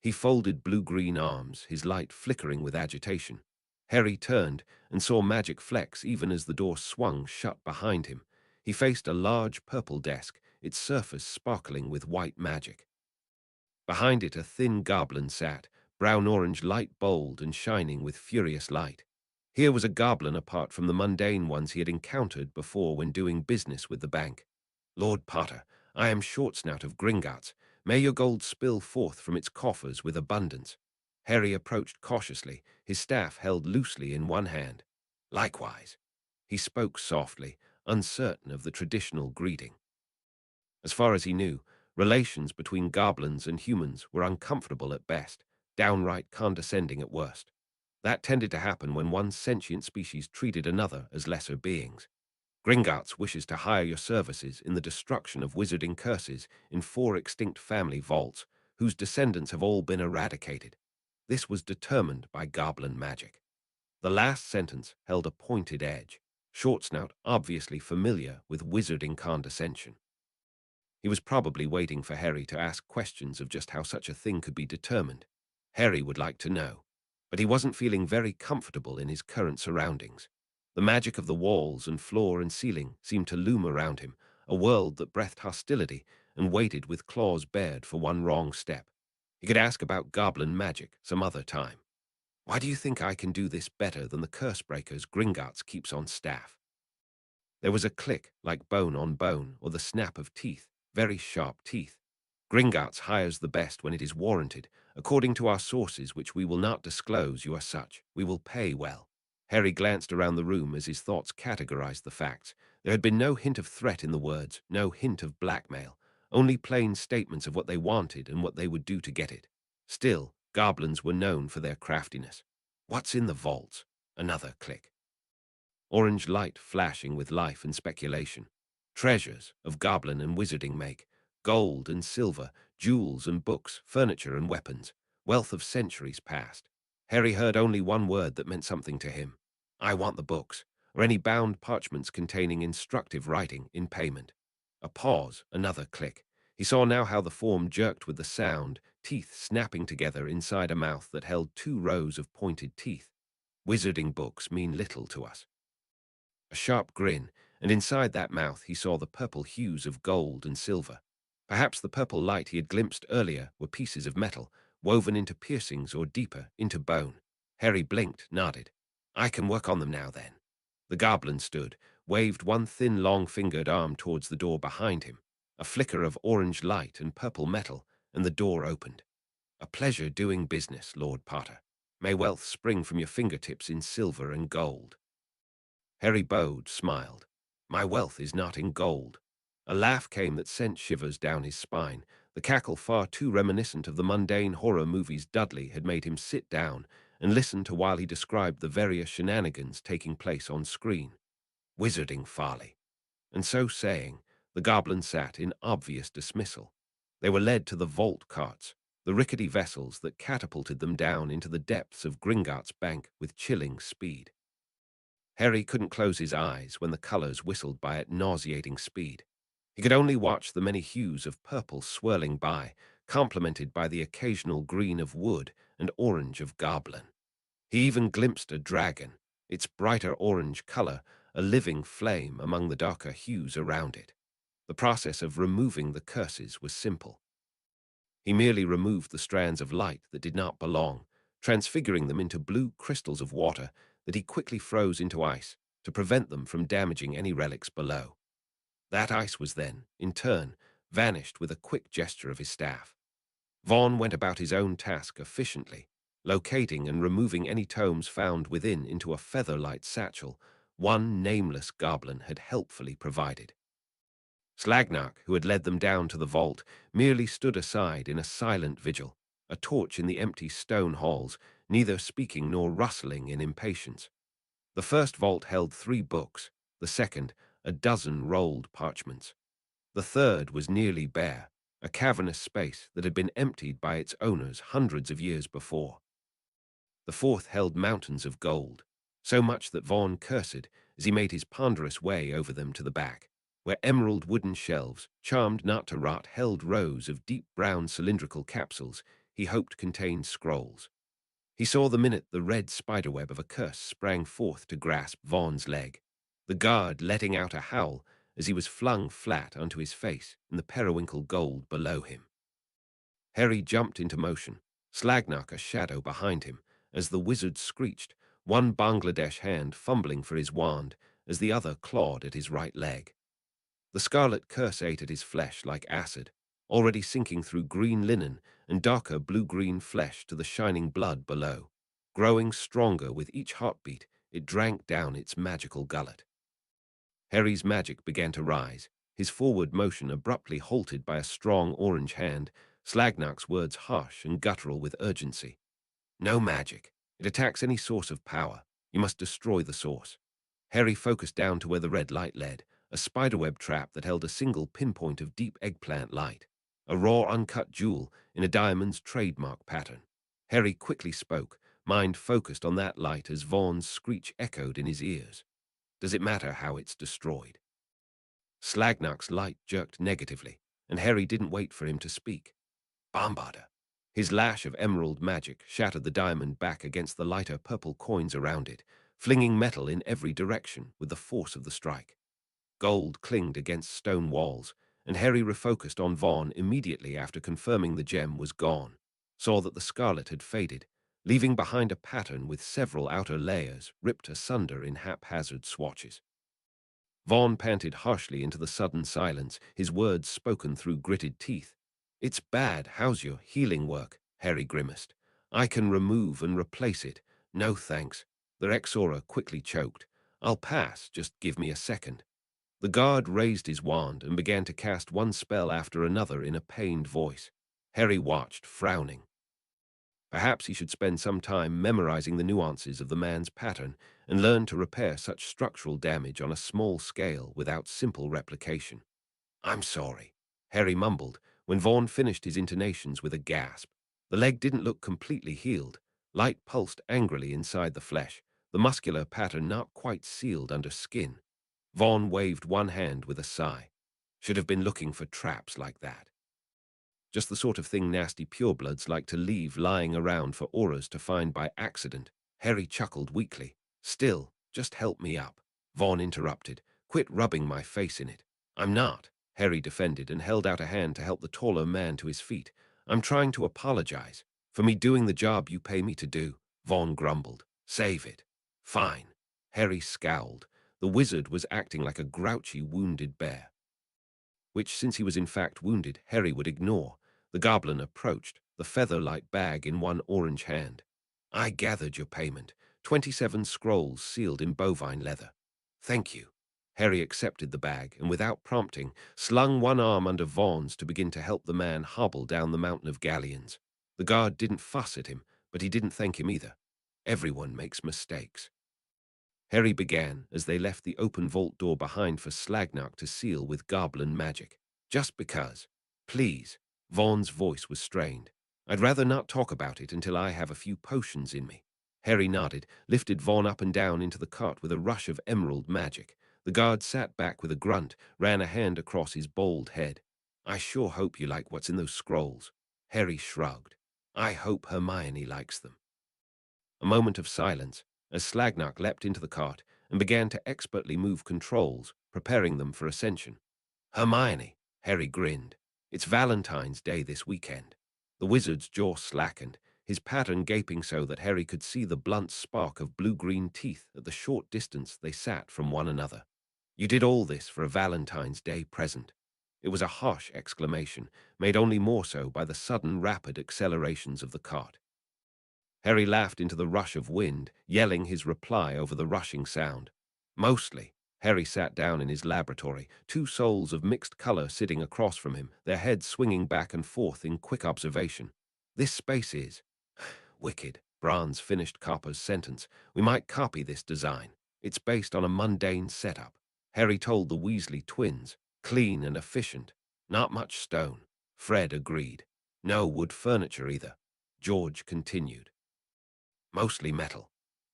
He folded blue-green arms, his light flickering with agitation. Harry turned and saw magic flecks even as the door swung shut behind him. He faced a large purple desk, its surface sparkling with white magic. Behind it a thin goblin sat, brown-orange light bold and shining with furious light. Here was a goblin apart from the mundane ones he had encountered before when doing business with the bank. Lord Potter, I am Shortsnout of Gringotts. May your gold spill forth from its coffers with abundance. Harry approached cautiously, his staff held loosely in one hand. Likewise. He spoke softly, uncertain of the traditional greeting. As far as he knew, relations between goblins and humans were uncomfortable at best, downright condescending at worst. That tended to happen when one sentient species treated another as lesser beings. Gringotts wishes to hire your services in the destruction of wizarding curses in 4 extinct family vaults, whose descendants have all been eradicated. This was determined by goblin magic. The last sentence held a pointed edge, Shortsnout obviously familiar with wizarding condescension. He was probably waiting for Harry to ask questions of just how such a thing could be determined. Harry would like to know, but he wasn't feeling very comfortable in his current surroundings. The magic of the walls and floor and ceiling seemed to loom around him, a world that breathed hostility and waited with claws bared for one wrong step. He could ask about goblin magic some other time. Why do you think I can do this better than the curse breakers Gringotts keeps on staff? There was a click like bone on bone or the snap of teeth, very sharp teeth. Gringotts hires the best when it is warranted. According to our sources, which we will not disclose, you are such. We will pay well. Harry glanced around the room as his thoughts categorized the facts. There had been no hint of threat in the words, no hint of blackmail, only plain statements of what they wanted and what they would do to get it. Still, goblins were known for their craftiness. What's in the vaults? Another click. Orange light flashing with life and speculation. Treasures of goblin and wizarding make. Gold and silver, jewels and books, furniture and weapons. Wealth of centuries past. Harry heard only one word that meant something to him. I want the books, or any bound parchments containing instructive writing in payment. A pause, another click. He saw now how the form jerked with the sound, teeth snapping together inside a mouth that held 2 rows of pointed teeth. Wizarding books mean little to us. A sharp grin, and inside that mouth he saw the purple hues of gold and silver. Perhaps the purple light he had glimpsed earlier were pieces of metal, woven into piercings or deeper, into bone. Harry blinked, nodded. I can work on them now, then. The goblin stood, waved one thin, long-fingered arm towards the door behind him. A flicker of orange light and purple metal, and the door opened. A pleasure doing business, Lord Potter. May wealth spring from your fingertips in silver and gold. Harry bowed, smiled. My wealth is not in gold. A laugh came that sent shivers down his spine, the cackle far too reminiscent of the mundane horror movies Dudley had made him sit down and listen to while he described the various shenanigans taking place on screen. Wizarding folly. And so saying, the goblin sat in obvious dismissal. They were led to the vault carts, the rickety vessels that catapulted them down into the depths of Gringotts Bank with chilling speed. Harry couldn't close his eyes when the colors whistled by at nauseating speed. He could only watch the many hues of purple swirling by, complemented by the occasional green of wood and orange of goblin. He even glimpsed a dragon, its brighter orange color a living flame among the darker hues around it. The process of removing the curses was simple. He merely removed the strands of light that did not belong, transfiguring them into blue crystals of water that he quickly froze into ice to prevent them from damaging any relics below. That ice was then, in turn, vanished with a quick gesture of his staff. Vaughn went about his own task efficiently, locating and removing any tomes found within into a feather-light satchel one nameless goblin had helpfully provided. Slagnark, who had led them down to the vault, merely stood aside in a silent vigil, a torch in the empty stone halls, neither speaking nor rustling in impatience. The first vault held 3 books, the second, a dozen rolled parchments. The third was nearly bare, a cavernous space that had been emptied by its owners hundreds of years before. The fourth held mountains of gold, so much that Vaughn cursed as he made his ponderous way over them to the back, where emerald wooden shelves, charmed not to rot, held rows of deep brown cylindrical capsules he hoped contained scrolls. He saw the minute the red spiderweb of a curse sprang forth to grasp Vaughn's leg, the guard letting out a howl as he was flung flat onto his face in the periwinkle gold below him. Harry jumped into motion, Slagnark a shadow behind him, as the wizard screeched, one Bangladesh hand fumbling for his wand as the other clawed at his right leg. The scarlet curse ate at his flesh like acid, already sinking through green linen and darker blue-green flesh to the shining blood below. Growing stronger with each heartbeat, it drank down its magical gullet. Harry's magic began to rise, his forward motion abruptly halted by a strong orange hand, Slagnark's words harsh and guttural with urgency. No magic. It attacks any source of power. You must destroy the source. Harry focused down to where the red light led, a spiderweb trap that held a single pinpoint of deep eggplant light, a raw uncut jewel in a diamond's trademark pattern. Harry quickly spoke, mind focused on that light as Vaughn's screech echoed in his ears. Does it matter how it's destroyed? Slagnark's light jerked negatively, and Harry didn't wait for him to speak. Bombarder. His lash of emerald magic shattered the diamond back against the lighter purple coins around it, flinging metal in every direction with the force of the strike. Gold clinged against stone walls, and Harry refocused on Vaughn immediately after confirming the gem was gone, saw that the scarlet had faded, leaving behind a pattern with several outer layers ripped asunder in haphazard swatches. Vaughn panted harshly into the sudden silence, his words spoken through gritted teeth. It's bad. How's your healing work? Harry grimaced. I can remove and replace it. No thanks. The Exora quickly choked. I'll pass. Just give me a second. The guard raised his wand and began to cast one spell after another in a pained voice. Harry watched, frowning. Perhaps he should spend some time memorizing the nuances of the man's pattern and learn to repair such structural damage on a small scale without simple replication. I'm sorry, Harry mumbled when Vaughn finished his intonations with a gasp. The leg didn't look completely healed. Light pulsed angrily inside the flesh, the muscular pattern not quite sealed under skin. Vaughn waved one hand with a sigh. Should have been looking for traps like that. Just the sort of thing nasty purebloods like to leave lying around for auras to find by accident. Harry chuckled weakly. Still, just help me up. Vaughn interrupted. Quit rubbing my face in it. I'm not. Harry defended and held out a hand to help the taller man to his feet. I'm trying to apologize. For me doing the job you pay me to do, Vaughn grumbled. Save it. Fine. Harry scowled. The wizard was acting like a grouchy, wounded bear, which, since he was in fact wounded, Harry would ignore. The goblin approached, the feather-light bag in one orange hand. I gathered your payment. 27 scrolls sealed in bovine leather. Thank you. Harry accepted the bag and, without prompting, slung one arm under Vaughn's to begin to help the man hobble down the mountain of galleons. The guard didn't fuss at him, but he didn't thank him either. Everyone makes mistakes. Harry began as they left the open vault door behind for Slagnark to seal with goblin magic. Just because. Please. Vaughn's voice was strained. I'd rather not talk about it until I have a few potions in me. Harry nodded, lifted Vaughn up and down into the cart with a rush of emerald magic. The guard sat back with a grunt, ran a hand across his bald head. I sure hope you like what's in those scrolls. Harry shrugged. I hope Hermione likes them. A moment of silence, as Slagnark leapt into the cart and began to expertly move controls, preparing them for ascension. Hermione, Harry grinned. It's Valentine's Day this weekend. The wizard's jaw slackened, his pattern gaping so that Harry could see the blunt spark of blue-green teeth at the short distance they sat from one another. "You did all this for a Valentine's Day present." It was a harsh exclamation, made only more so by the sudden rapid accelerations of the cart. Harry laughed into the rush of wind, yelling his reply over the rushing sound. Mostly. Harry sat down in his laboratory, two souls of mixed color sitting across from him, their heads swinging back and forth in quick observation. "This space is wicked." Brans finished Copper's sentence. "We might copy this design. It's based on a mundane setup." Harry told the Weasley twins. "Clean and efficient. Not much stone." Fred agreed. "No wood furniture either." George continued. "Mostly metal.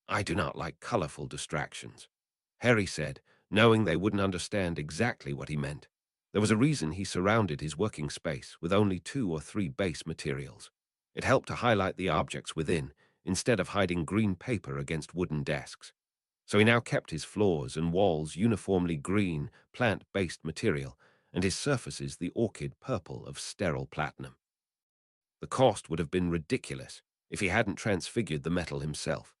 I do not like colorful distractions." Harry said, knowing they wouldn't understand exactly what he meant. There was a reason he surrounded his working space with only 2 or 3 base materials. It helped to highlight the objects within, instead of hiding green paper against wooden desks. So he now kept his floors and walls uniformly green, plant-based material, and his surfaces the orchid purple of sterile platinum. The cost would have been ridiculous if he hadn't transfigured the metal himself.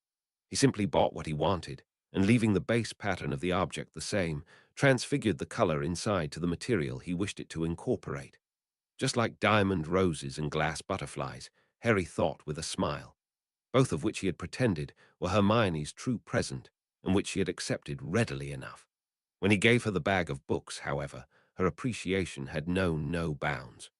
He simply bought what he wanted, and leaving the base pattern of the object the same, transfigured the color inside to the material he wished it to incorporate. Just like diamond roses and glass butterflies, Harry thought with a smile, both of which he had pretended were Hermione's true present, and which she had accepted readily enough. When he gave her the bag of books, however, her appreciation had known no bounds.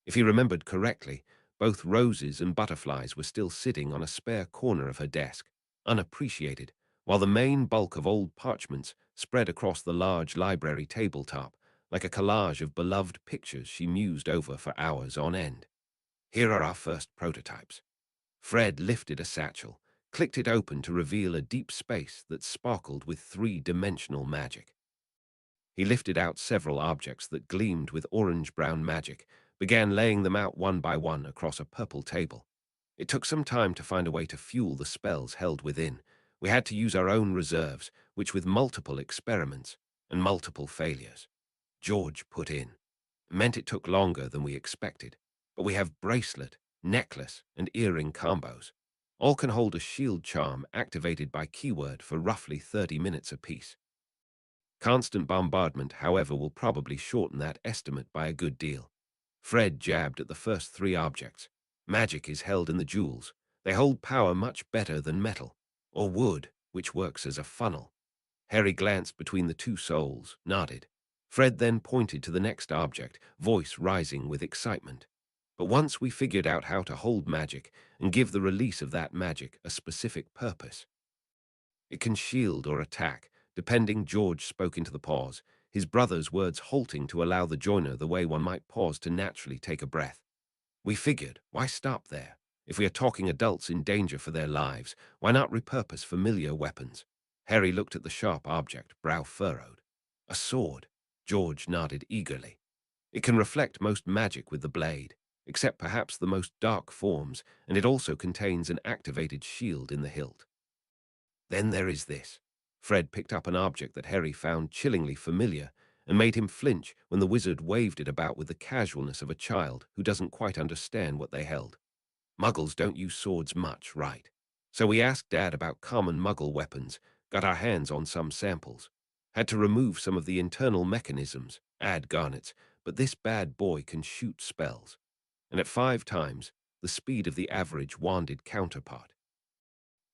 If he remembered correctly, both roses and butterflies were still sitting on a spare corner of her desk, unappreciated, while the main bulk of old parchments spread across the large library tabletop, like a collage of beloved pictures she mused over for hours on end. "Here are our first prototypes." Fred lifted a satchel, clicked it open to reveal a deep space that sparkled with 3-dimensional magic. He lifted out several objects that gleamed with orange-brown magic, began laying them out one by one across a purple table. It took some time to find a way to fuel the spells held within. We had to use our own reserves, which with multiple experiments and multiple failures, George put in, meant it took longer than we expected. But we have bracelet, necklace, and earring combos. All can hold a shield charm activated by keyword for roughly 30 minutes apiece. Constant bombardment, however, will probably shorten that estimate by a good deal. Fred jabbed at the first 3 objects. Magic is held in the jewels. They hold power much better than metal, or wood, which works as a funnel. Harry glanced between the 2 souls, nodded. Fred then pointed to the next object, voice rising with excitement. "But once we figured out how to hold magic and give the release of that magic a specific purpose, it can shield or attack, depending." George spoke into the pause, his brother's words halting to allow the joiner the way one might pause to naturally take a breath. "We figured, why stop there? If we are talking adults in danger for their lives, why not repurpose familiar weapons?" Harry looked at the sharp object, brow furrowed. "A sword." George nodded eagerly. "It can reflect most magic with the blade, except perhaps the most dark forms, and it also contains an activated shield in the hilt." "Then there is this." Fred picked up an object that Harry found chillingly familiar and made him flinch when the wizard waved it about with the casualness of a child who doesn't quite understand what they held. "Muggles don't use swords much, right? So we asked Dad about common Muggle weapons, got our hands on some samples. Had to remove some of the internal mechanisms, add garnets, but this bad boy can shoot spells. And at 5 times the speed of the average wanded counterpart.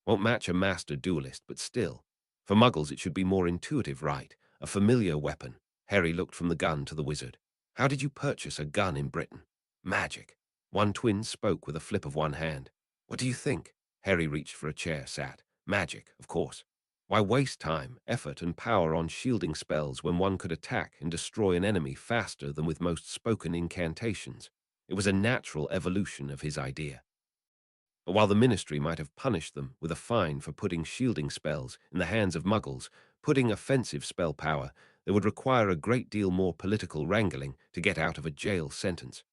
Won't match a master duelist, but still. For Muggles it should be more intuitive, right? A familiar weapon." Harry looked from the gun to the wizard. "How did you purchase a gun in Britain?" "Magic." One twin spoke with a flip of one hand. "What do you think?" Harry reached for a chair, sat. "Magic, of course. Why waste time, effort, and power on shielding spells when one could attack and destroy an enemy faster than with most spoken incantations?" It was a natural evolution of his idea. But while the Ministry might have punished them with a fine for putting shielding spells in the hands of Muggles, putting offensive spell power, they would require a great deal more political wrangling to get out of a jail sentence.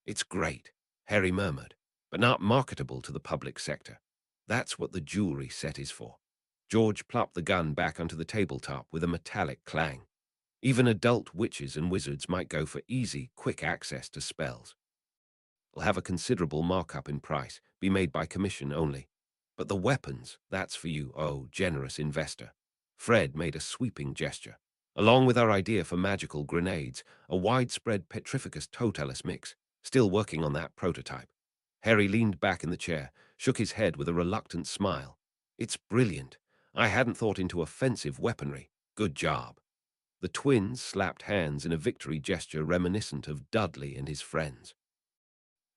"It's great," Harry murmured, "but not marketable to the public sector. That's what the jewelry set is for." George plopped the gun back onto the tabletop with a metallic clang. "Even adult witches and wizards might go for easy, quick access to spells." will have a considerable markup in price, be made by commission only. But the weapons, that's for you, oh, generous investor. Fred made a sweeping gesture. Along with our idea for magical grenades, a widespread petrificus totalis mix, still working on that prototype. Harry leaned back in the chair, shook his head with a reluctant smile. It's brilliant. I hadn't thought into offensive weaponry. Good job. The twins slapped hands in a victory gesture reminiscent of Dudley and his friends.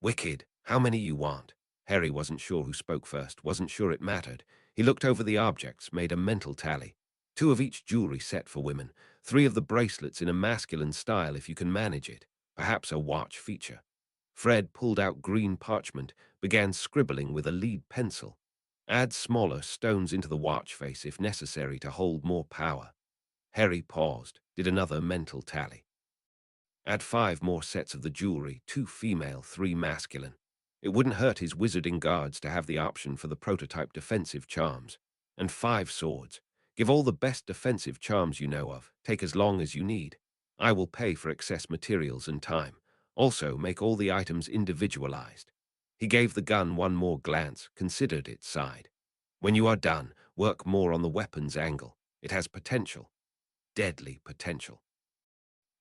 Wicked. How many you want? Harry wasn't sure who spoke first, wasn't sure it mattered. He looked over the objects, made a mental tally. 2 of each jewelry set for women, 3 of the bracelets in a masculine style if you can manage it, perhaps a watch feature. Fred pulled out green parchment, began scribbling with a lead pencil. Add smaller stones into the watch face if necessary to hold more power. Harry paused, did another mental tally. Add 5 more sets of the jewelry, 2 female, 3 masculine. It wouldn't hurt his wizarding guards to have the option for the prototype defensive charms. And 5 swords. Give all the best defensive charms you know of. Take as long as you need. I will pay for excess materials and time. Also, make all the items individualized. He gave the gun one more glance, considered its side. When you are done, work more on the weapon's angle. It has potential. Deadly potential.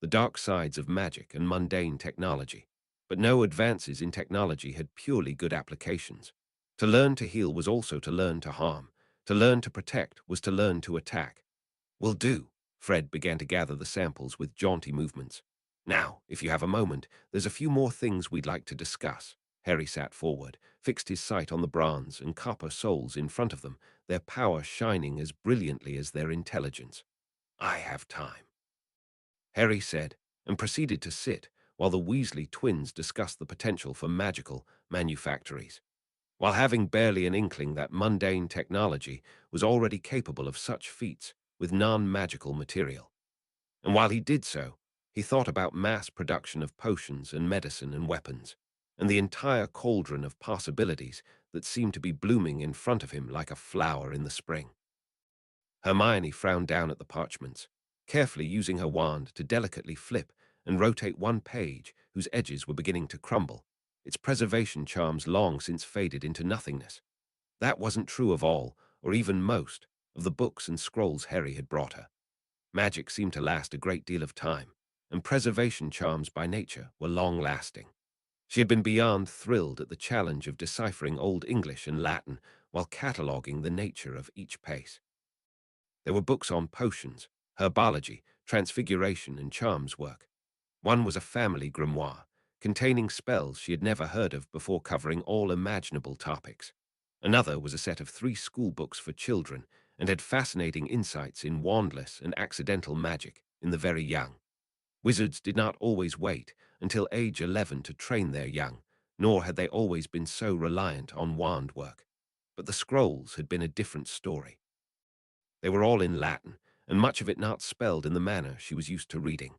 The dark sides of magic and mundane technology. But no advances in technology had purely good applications. To learn to heal was also to learn to harm. To learn to protect was to learn to attack. Will do. Fred began to gather the samples with jaunty movements. Now, if you have a moment, there's a few more things we'd like to discuss. Harry sat forward, fixed his sight on the bronze and copper soles in front of them, their power shining as brilliantly as their intelligence. I have time, Harry said, and proceeded to sit while the Weasley twins discussed the potential for magical manufactories. While having barely an inkling that mundane technology was already capable of such feats with non-magical material. And while he did so, he thought about mass production of potions and medicine and weapons, and the entire cauldron of possibilities that seemed to be blooming in front of him like a flower in the spring. Hermione frowned down at the parchments, carefully using her wand to delicately flip and rotate one page whose edges were beginning to crumble, its preservation charms long since faded into nothingness. That wasn't true of all, or even most, of the books and scrolls Harry had brought her. Magic seemed to last a great deal of time, and preservation charms by nature were long-lasting. She had been beyond thrilled at the challenge of deciphering Old English and Latin while cataloguing the nature of each pace. There were books on potions, herbology, transfiguration, and charms work. One was a family grimoire, containing spells she had never heard of before covering all imaginable topics. Another was a set of 3 school books for children and had fascinating insights in wandless and accidental magic in the very young. Wizards did not always wait until age 11 to train their young, nor had they always been so reliant on wand work. But the scrolls had been a different story. They were all in Latin, and much of it not spelled in the manner she was used to reading.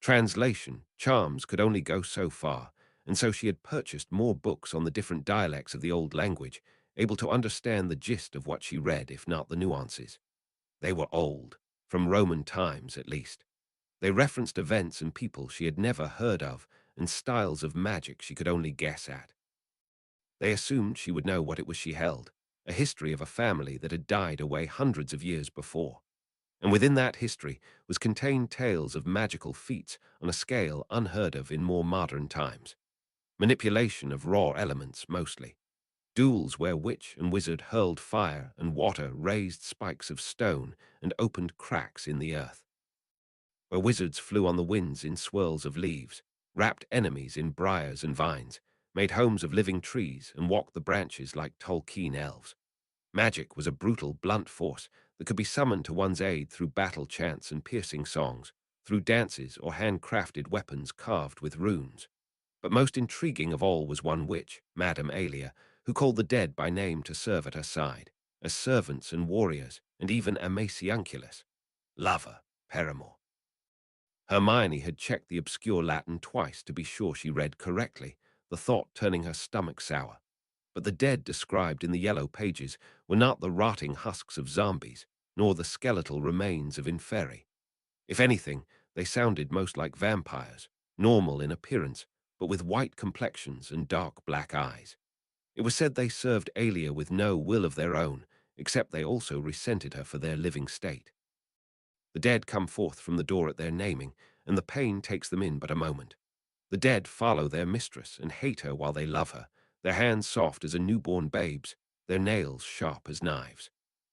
Translation, charms could only go so far, and so she had purchased more books on the different dialects of the old language, able to understand the gist of what she read, if not the nuances. They were old, from Roman times at least. They referenced events and people she had never heard of, and styles of magic she could only guess at. They assumed she would know what it was she held, a history of a family that had died away hundreds of years before. And within that history was contained tales of magical feats on a scale unheard of in more modern times. Manipulation of raw elements, mostly. Duels where witch and wizard hurled fire and water, raised spikes of stone, and opened cracks in the earth. Where wizards flew on the winds in swirls of leaves, wrapped enemies in briars and vines, made homes of living trees, and walked the branches like Tolkien elves. Magic was a brutal, blunt force that could be summoned to one's aid through battle chants and piercing songs, through dances or handcrafted weapons carved with runes. But most intriguing of all was one witch, Madame Alia, who called the dead by name to serve at her side, as servants and warriors, and even amaciunculus, lover, paramour. Hermione had checked the obscure Latin twice to be sure she read correctly, the thought turning her stomach sour. But the dead described in the yellow pages were not the rotting husks of zombies, nor the skeletal remains of inferi. If anything, they sounded most like vampires, normal in appearance, but with white complexions and dark black eyes. It was said they served Alia with no will of their own, except they also resented her for their living state. The dead come forth from the door at their naming, and the pain takes them in but a moment. The dead follow their mistress and hate her while they love her, their hands soft as a newborn babe's, their nails sharp as knives.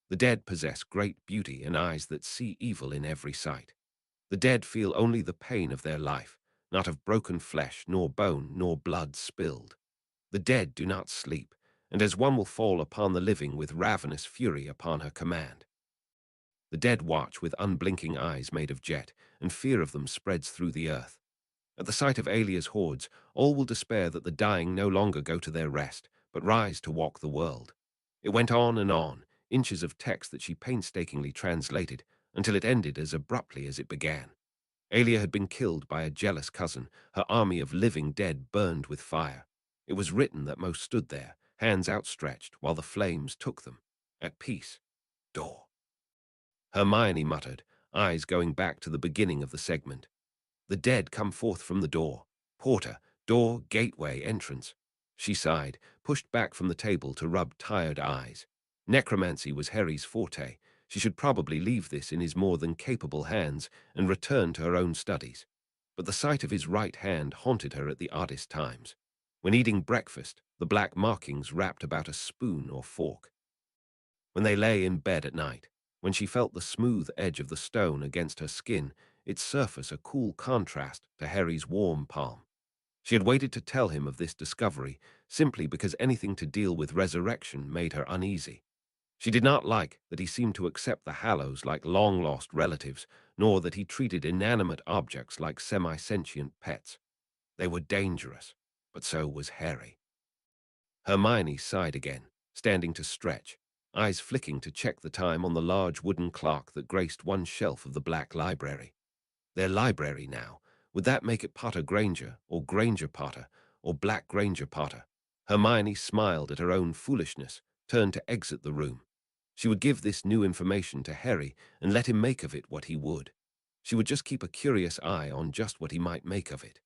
The dead possess great beauty and eyes that see evil in every sight. The dead feel only the pain of their life, not of broken flesh, nor bone, nor blood spilled. The dead do not sleep, and as one will fall upon the living with ravenous fury upon her command. The dead watch with unblinking eyes made of jet, and fear of them spreads through the earth. At the sight of Alia's hordes, all will despair that the dying no longer go to their rest, but rise to walk the world. It went on and on, inches of text that she painstakingly translated, until it ended as abruptly as it began. Alia had been killed by a jealous cousin, her army of living dead burned with fire. It was written that most stood there, hands outstretched, while the flames took them. At peace. Door. Hermione muttered, eyes going back to the beginning of the segment. The dead come forth from the door. Porter, door, gateway, entrance. She sighed, pushed back from the table to rub tired eyes. Necromancy was Harry's forte. She should probably leave this in his more than capable hands and return to her own studies. But the sight of his right hand haunted her at the oddest times. When eating breakfast, the black markings wrapped about a spoon or fork. When they lay in bed at night, when she felt the smooth edge of the stone against her skin, its surface a cool contrast to Harry's warm palm. She had waited to tell him of this discovery simply because anything to deal with resurrection made her uneasy. She did not like that he seemed to accept the Hallows like long-lost relatives, nor that he treated inanimate objects like semi-sentient pets. They were dangerous, but so was Harry. Hermione sighed again, standing to stretch, eyes flicking to check the time on the large wooden clock that graced one shelf of the black library. Their library now. Would that make it Potter Granger, or Granger Potter, or Black Granger Potter? Hermione smiled at her own foolishness, turned to exit the room. She would give this new information to Harry and let him make of it what he would. She would just keep a curious eye on just what he might make of it.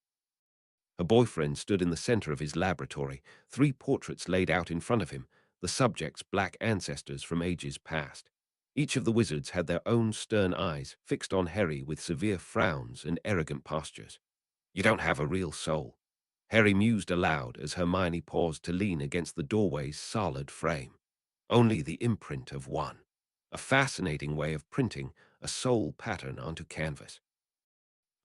Her boyfriend stood in the center of his laboratory, 3 portraits laid out in front of him, the subjects' black ancestors from ages past. Each of the wizards had their own stern eyes fixed on Harry with severe frowns and arrogant postures. You don't have a real soul. Harry mused aloud as Hermione paused to lean against the doorway's solid frame. Only the imprint of one. A fascinating way of printing a soul pattern onto canvas.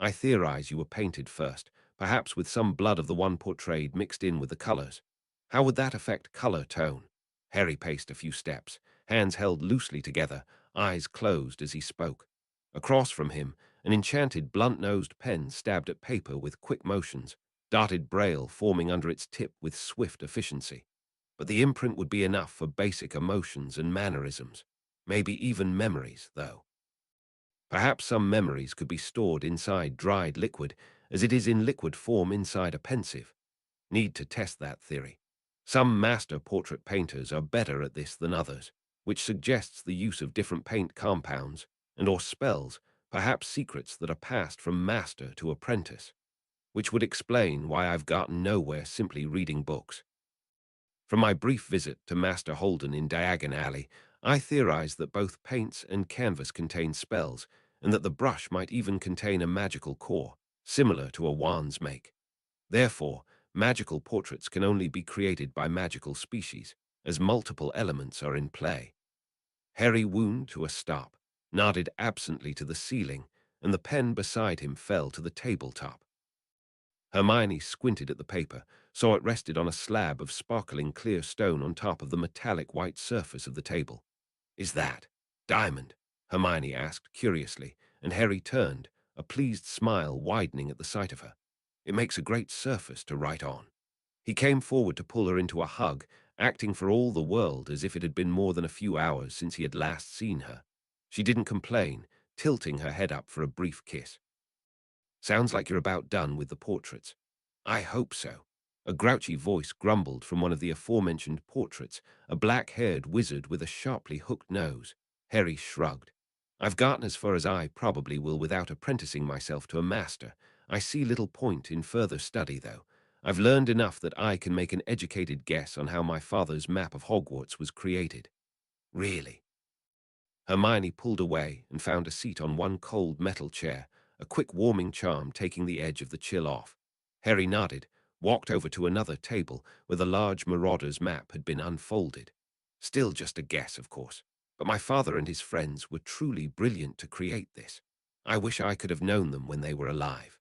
I theorize you were painted first, perhaps with some blood of the one portrayed mixed in with the colors. How would that affect color tone? Harry paced a few steps, hands held loosely together, eyes closed as he spoke. Across from him, an enchanted blunt-nosed pen stabbed at paper with quick motions, dotted braille forming under its tip with swift efficiency. But the imprint would be enough for basic emotions and mannerisms, maybe even memories, though. Perhaps some memories could be stored inside dried liquid, as it is in liquid form inside a pensieve. Need to test that theory. Some master portrait painters are better at this than others, which suggests the use of different paint compounds and/or spells, perhaps secrets that are passed from master to apprentice, which would explain why I've gotten nowhere simply reading books. From my brief visit to Master Holden in Diagon Alley, I theorized that both paints and canvas contain spells, and that the brush might even contain a magical core, similar to a wand's make. Therefore, magical portraits can only be created by magical species, as multiple elements are in play. Harry wound to a stop, nodded absently to the ceiling, and the pen beside him fell to the tabletop. Hermione squinted at the paper, saw it rested on a slab of sparkling clear stone on top of the metallic white surface of the table. "Is that diamond?" Hermione asked curiously, and Harry turned, a pleased smile widening at the sight of her. "It makes a great surface to write on." He came forward to pull her into a hug, acting for all the world as if it had been more than a few hours since he had last seen her. She didn't complain, tilting her head up for a brief kiss. "Sounds like you're about done with the portraits." "I hope so." A grouchy voice grumbled from one of the aforementioned portraits, a black-haired wizard with a sharply hooked nose. Harry shrugged. "I've gotten as far as I probably will without apprenticing myself to a master. I see little point in further study, though. I've learned enough that I can make an educated guess on how my father's map of Hogwarts was created. Really? Hermione pulled away and found a seat on one cold metal chair, a quick warming charm taking the edge of the chill off. Harry nodded, walked over to another table where the large Marauder's map had been unfolded. Still just a guess, of course, but my father and his friends were truly brilliant to create this. I wish I could have known them when they were alive.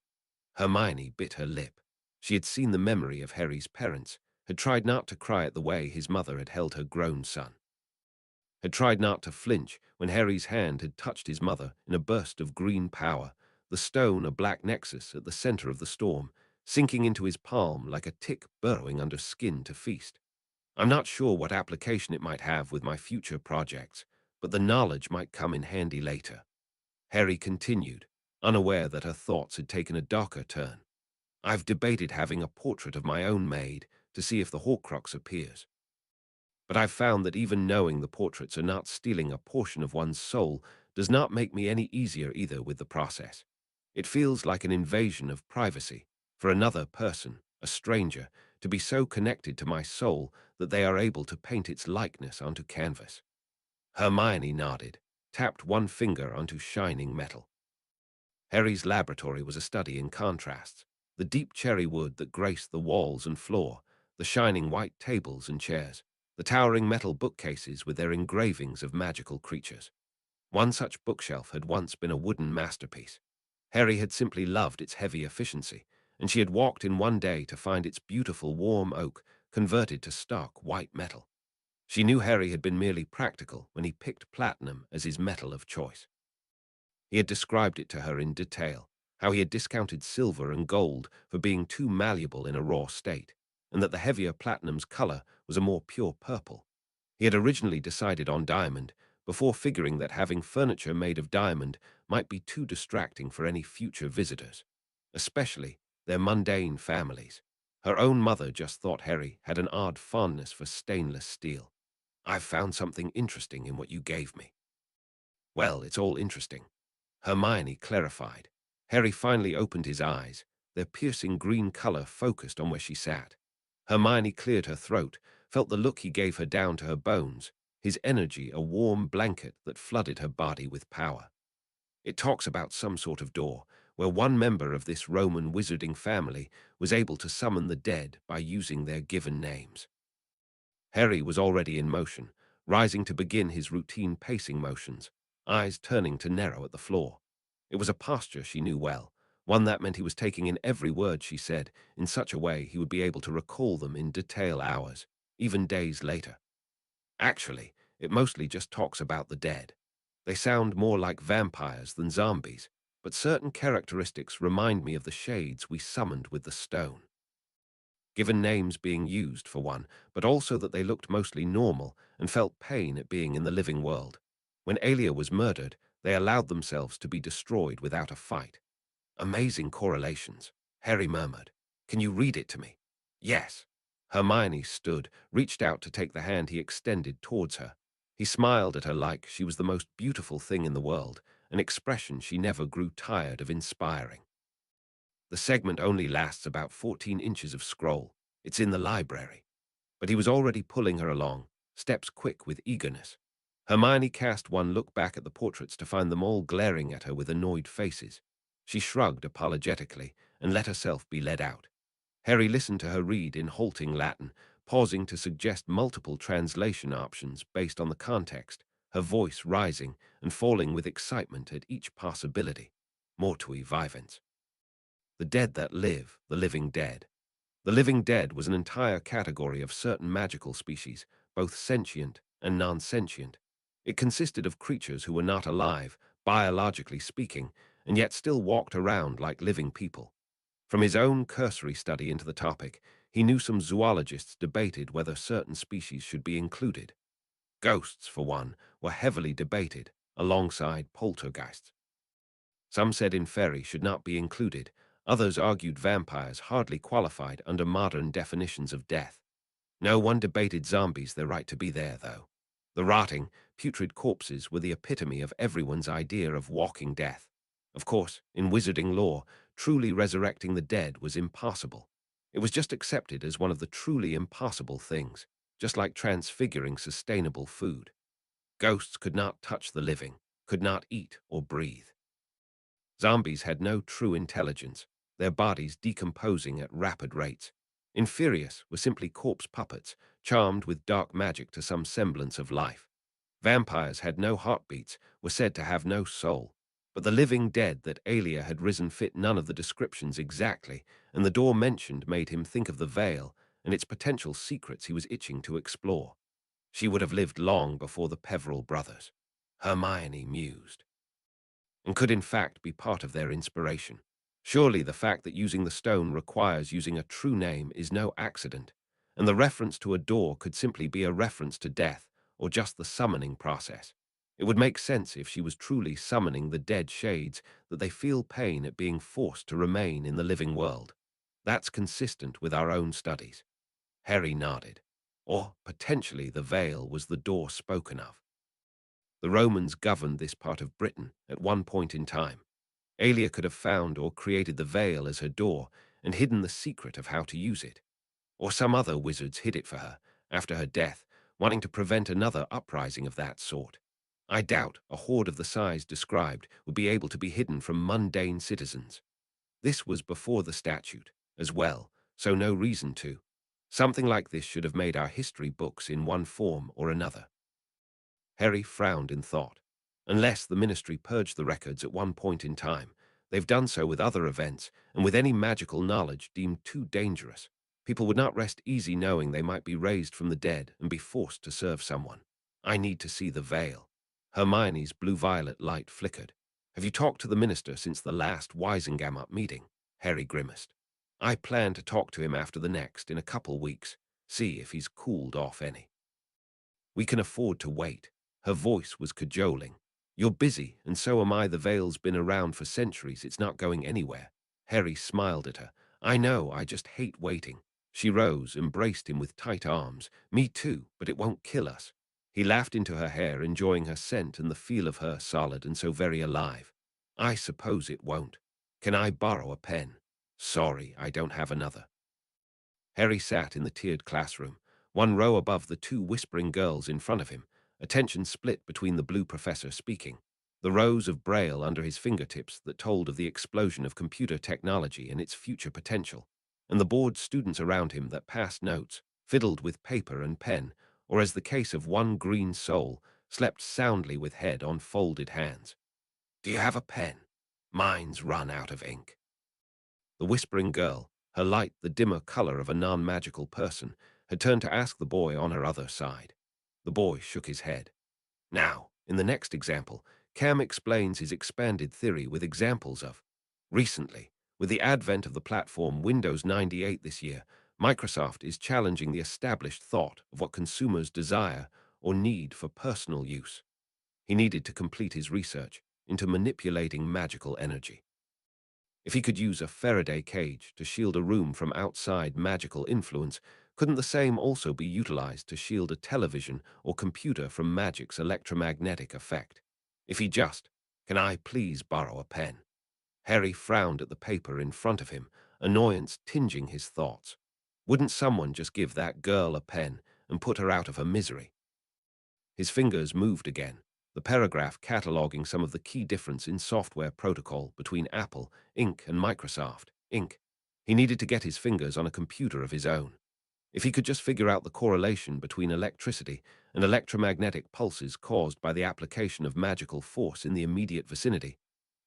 Hermione bit her lip. She had seen the memory of Harry's parents, had tried not to cry at the way his mother had held her grown son, had tried not to flinch when Harry's hand had touched his mother in a burst of green power, the stone a black nexus at the center of the storm, sinking into his palm like a tick burrowing under skin to feast. I'm not sure what application it might have with my future projects, but the knowledge might come in handy later. Harry continued, unaware that her thoughts had taken a darker turn. I've debated having a portrait of my own made to see if the Horcrux appears. But I've found that even knowing the portraits are not stealing a portion of one's soul does not make me any easier either with the process. It feels like an invasion of privacy for another person, a stranger, to be so connected to my soul that they are able to paint its likeness onto canvas. Hermione nodded, tapped one finger onto shining metal. Harry's laboratory was a study in contrasts. The deep cherry wood that graced the walls and floor, the shining white tables and chairs, the towering metal bookcases with their engravings of magical creatures. One such bookshelf had once been a wooden masterpiece. Harry had simply loved its heavy efficiency, and she had walked in one day to find its beautiful warm oak converted to stark white metal. She knew Harry had been merely practical when he picked platinum as his metal of choice. He had described it to her in detail, how he had discounted silver and gold for being too malleable in a raw state, and that the heavier platinum's color was a more pure purple. He had originally decided on diamond, before figuring that having furniture made of diamond might be too distracting for any future visitors, especially their mundane families. Her own mother just thought Harry had an odd fondness for stainless steel. I've found something interesting in what you gave me. Well, it's all interesting. Hermione clarified. Harry finally opened his eyes, their piercing green color focused on where she sat. Hermione cleared her throat, felt the look he gave her down to her bones, his energy a warm blanket that flooded her body with power. It talks about some sort of door, where one member of this Roman wizarding family was able to summon the dead by using their given names. Harry was already in motion, rising to begin his routine pacing motions, eyes turning to narrow at the floor. It was a posture she knew well, one that meant he was taking in every word she said in such a way he would be able to recall them in detail hours, even days later. Actually, it mostly just talks about the dead. They sound more like vampires than zombies, but certain characteristics remind me of the shades we summoned with the stone. Given names being used, for one, but also that they looked mostly normal and felt pain at being in the living world. When Alia was murdered, they allowed themselves to be destroyed without a fight. Amazing correlations, Harry murmured. Can you read it to me? Yes. Hermione stood, reached out to take the hand he extended towards her. He smiled at her like she was the most beautiful thing in the world, an expression she never grew tired of inspiring. The segment only lasts about 14 inches of scroll. It's in the library. But he was already pulling her along, steps quick with eagerness. Hermione cast one look back at the portraits to find them all glaring at her with annoyed faces. She shrugged apologetically and let herself be led out. Harry listened to her read in halting Latin, pausing to suggest multiple translation options based on the context, her voice rising and falling with excitement at each possibility. Mortui vivens. The dead that live, the living dead. The living dead was an entire category of certain magical species, both sentient and non-sentient. It consisted of creatures who were not alive, biologically speaking, and yet still walked around like living people. From his own cursory study into the topic, he knew some zoologists debated whether certain species should be included. Ghosts, for one, were heavily debated, alongside poltergeists. Some said inferi should not be included. Others argued vampires hardly qualified under modern definitions of death. No one debated zombies their right to be there, though. The rotting, putrid corpses were the epitome of everyone's idea of walking death. Of course, in wizarding lore, truly resurrecting the dead was impossible. It was just accepted as one of the truly impossible things, just like transfiguring sustainable food. Ghosts could not touch the living, could not eat or breathe. Zombies had no true intelligence, their bodies decomposing at rapid rates. Inferiors were simply corpse puppets, charmed with dark magic to some semblance of life. Vampires had no heartbeats, were said to have no soul. But the living dead that Alia had risen fit none of the descriptions exactly, and the door mentioned made him think of the veil and its potential secrets he was itching to explore. She would have lived long before the Peveril brothers, Hermione mused, and could in fact be part of their inspiration. Surely the fact that using the stone requires using a true name is no accident, and the reference to a door could simply be a reference to death or just the summoning process. It would make sense if she was truly summoning the dead shades, that they feel pain at being forced to remain in the living world. That's consistent with our own studies. Harry nodded. Or potentially the veil was the door spoken of. The Romans governed this part of Britain at one point in time. Alia could have found or created the veil as her door and hidden the secret of how to use it. Or some other wizards hid it for her after her death, wanting to prevent another uprising of that sort. I doubt a horde of the size described would be able to be hidden from mundane citizens. This was before the statute, as well, so no reason to. Something like this should have made our history books in one form or another. Harry frowned in thought. Unless the Ministry purged the records at one point in time, they've done so with other events and with any magical knowledge deemed too dangerous. People would not rest easy knowing they might be raised from the dead and be forced to serve someone. I need to see the veil. Hermione's blue-violet light flickered. Have you talked to the minister since the last Wisengamot meeting? Harry grimaced. I plan to talk to him after the next in a couple weeks, see if he's cooled off any. We can afford to wait. Her voice was cajoling. You're busy, and so am I. The veil's been around for centuries. It's not going anywhere. Harry smiled at her. I know, I just hate waiting. She rose, embraced him with tight arms. Me too, but it won't kill us. He laughed into her hair, enjoying her scent and the feel of her, solid and so very alive. I suppose it won't. Can I borrow a pen? Sorry, I don't have another. Harry sat in the tiered classroom, one row above the two whispering girls in front of him, attention split between the blue professor speaking, the rows of braille under his fingertips that told of the explosion of computer technology and its future potential, and the bored students around him that passed notes, fiddled with paper and pen, or as the case of one green soul, slept soundly with head on folded hands. Do you have a pen? Mine's run out of ink. The whispering girl, her light the dimmer color of a non-magical person, had turned to ask the boy on her other side. The boy shook his head. Now, in the next example, Cam explains his expanded theory with examples of, recently, with the advent of the platform Windows 98 this year, Microsoft is challenging the established thought of what consumers desire or need for personal use. He needed to complete his research into manipulating magical energy. If he could use a Faraday cage to shield a room from outside magical influence, couldn't the same also be utilized to shield a television or computer from magic's electromagnetic effect? If he just, can I please borrow a pen? Harry frowned at the paper in front of him, annoyance tinging his thoughts. Wouldn't someone just give that girl a pen and put her out of her misery? His fingers moved again, the paragraph cataloging some of the key difference in software protocol between Apple, Inc. and Microsoft, Inc. He needed to get his fingers on a computer of his own. If he could just figure out the correlation between electricity and electromagnetic pulses caused by the application of magical force in the immediate vicinity.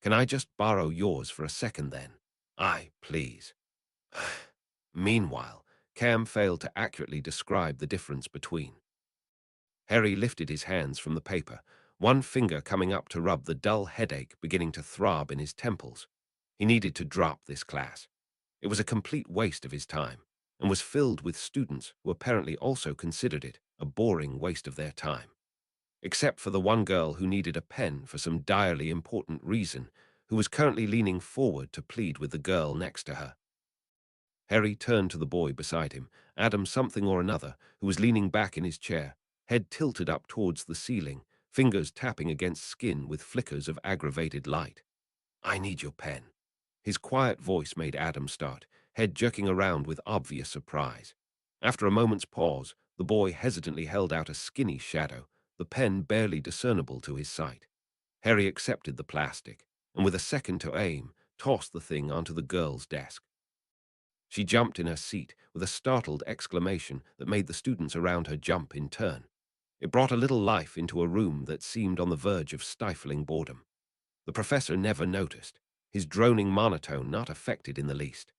Can I just borrow yours for a second then? Aye, please. Meanwhile, Cam failed to accurately describe the difference between. Harry lifted his hands from the paper, one finger coming up to rub the dull headache beginning to throb in his temples. He needed to drop this class. It was a complete waste of his time, and was filled with students who apparently also considered it a boring waste of their time. Except for the one girl who needed a pen for some direly important reason, who was currently leaning forward to plead with the girl next to her. Harry turned to the boy beside him, Adam something or another, who was leaning back in his chair, head tilted up towards the ceiling, fingers tapping against skin with flickers of aggravated light. I need your pen. His quiet voice made Adam start, head jerking around with obvious surprise. After a moment's pause, the boy hesitantly held out a skinny shadow, the pen barely discernible to his sight. Harry accepted the plastic, and with a second to aim, tossed the thing onto the girl's desk. She jumped in her seat with a startled exclamation that made the students around her jump in turn. It brought a little life into a room that seemed on the verge of stifling boredom. The professor never noticed, his droning monotone not affected in the least.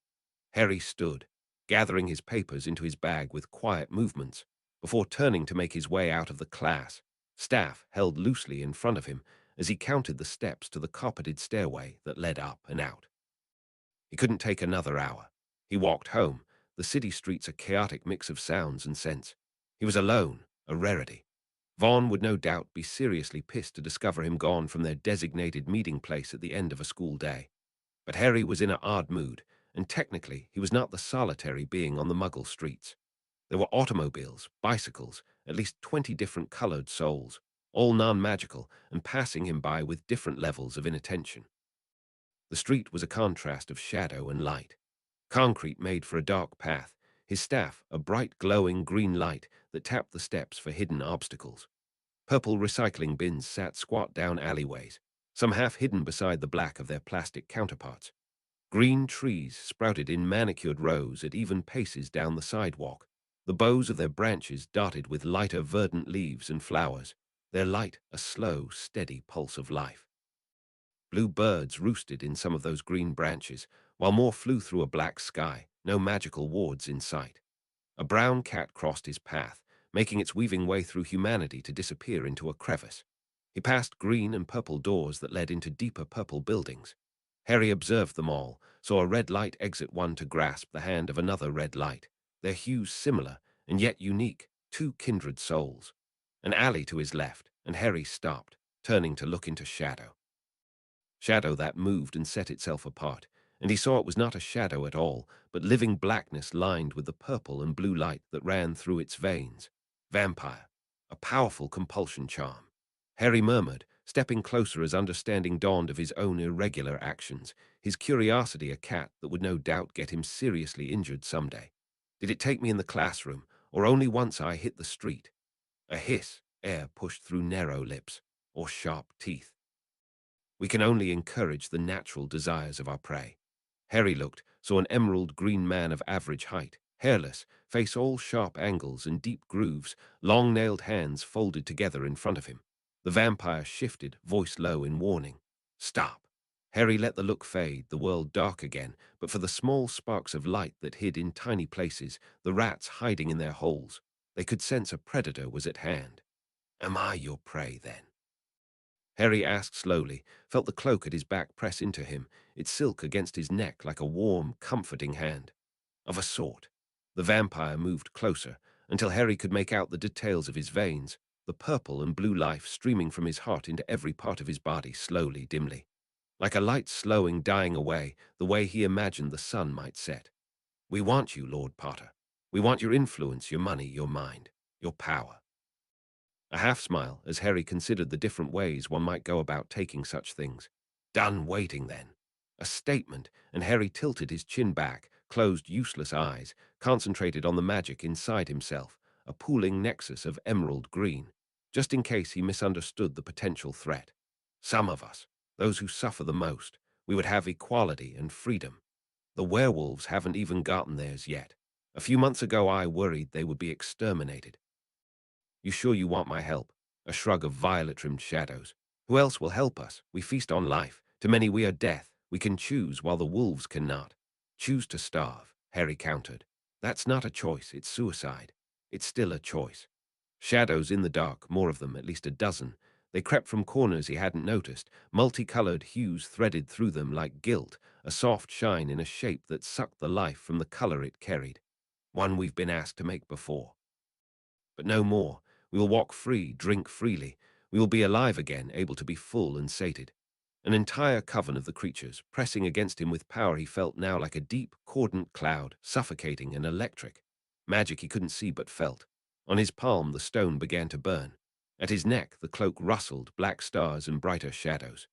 Harry stood, gathering his papers into his bag with quiet movements, before turning to make his way out of the class, staff held loosely in front of him as he counted the steps to the carpeted stairway that led up and out. He couldn't take another hour. He walked home, the city streets a chaotic mix of sounds and scents. He was alone, a rarity. Vaughn would no doubt be seriously pissed to discover him gone from their designated meeting place at the end of a school day. But Harry was in an odd mood, and technically he was not the solitary being on the Muggle streets. There were automobiles, bicycles, at least 20 different colored souls, all non-magical and passing him by with different levels of inattention. The street was a contrast of shadow and light. Concrete made for a dark path, his staff a bright glowing green light that tapped the steps for hidden obstacles. Purple recycling bins sat squat down alleyways, some half hidden beside the black of their plastic counterparts. Green trees sprouted in manicured rows at even paces down the sidewalk, the bows of their branches dotted with lighter verdant leaves and flowers, their light a slow, steady pulse of life. Blue birds roosted in some of those green branches, while more flew through a black sky, no magical wards in sight. A brown cat crossed his path, making its weaving way through humanity to disappear into a crevice. He passed green and purple doors that led into deeper purple buildings. Harry observed them all, saw a red light exit one to grasp the hand of another red light, their hues similar and yet unique, two kindred souls. An alley to his left, and Harry stopped, turning to look into shadow. Shadow that moved and set itself apart, and he saw it was not a shadow at all, but living blackness lined with the purple and blue light that ran through its veins. Vampire, a powerful compulsion charm. Harry murmured, stepping closer as understanding dawned of his own irregular actions, his curiosity a cat that would no doubt get him seriously injured someday. Did it take me in the classroom, or only once I hit the street? A hiss, air pushed through narrow lips, or sharp teeth. We can only encourage the natural desires of our prey. Harry looked, saw an emerald green man of average height, hairless, face all sharp angles and deep grooves, long-nailed hands folded together in front of him. The vampire shifted, voice low in warning. Stop. Harry let the look fade, the world dark again, but for the small sparks of light that hid in tiny places, the rats hiding in their holes, they could sense a predator was at hand. Am I your prey, then? Harry asked slowly, felt the cloak at his back press into him, its silk against his neck like a warm, comforting hand. Of a sort. The vampire moved closer, until Harry could make out the details of his veins, the purple and blue life streaming from his heart into every part of his body slowly, dimly. Like a light slowing, dying away, the way he imagined the sun might set. We want you, Lord Potter. We want your influence, your money, your mind, your power. A half-smile as Harry considered the different ways one might go about taking such things. Done waiting, then. A statement, and Harry tilted his chin back, closed useless eyes, concentrated on the magic inside himself, a pooling nexus of emerald green, just in case he misunderstood the potential threat. Some of us, those who suffer the most, we would have equality and freedom. The werewolves haven't even gotten theirs yet. A few months ago I worried they would be exterminated. You sure you want my help? A shrug of violet-rimmed shadows. Who else will help us? We feast on life. To many we are death. We can choose while the wolves cannot. Choose to starve, Harry countered. That's not a choice, it's suicide. It's still a choice. Shadows in the dark, more of them, at least a dozen. They crept from corners he hadn't noticed, multicolored hues threaded through them like gilt, a soft shine in a shape that sucked the life from the color it carried. One we've been asked to make before. But no more. We will walk free, drink freely. We will be alive again, able to be full and sated. An entire coven of the creatures, pressing against him with power he felt now like a deep, cordant cloud, suffocating and electric. Magic he couldn't see but felt. On his palm the stone began to burn. At his neck the cloak rustled, black stars and brighter shadows.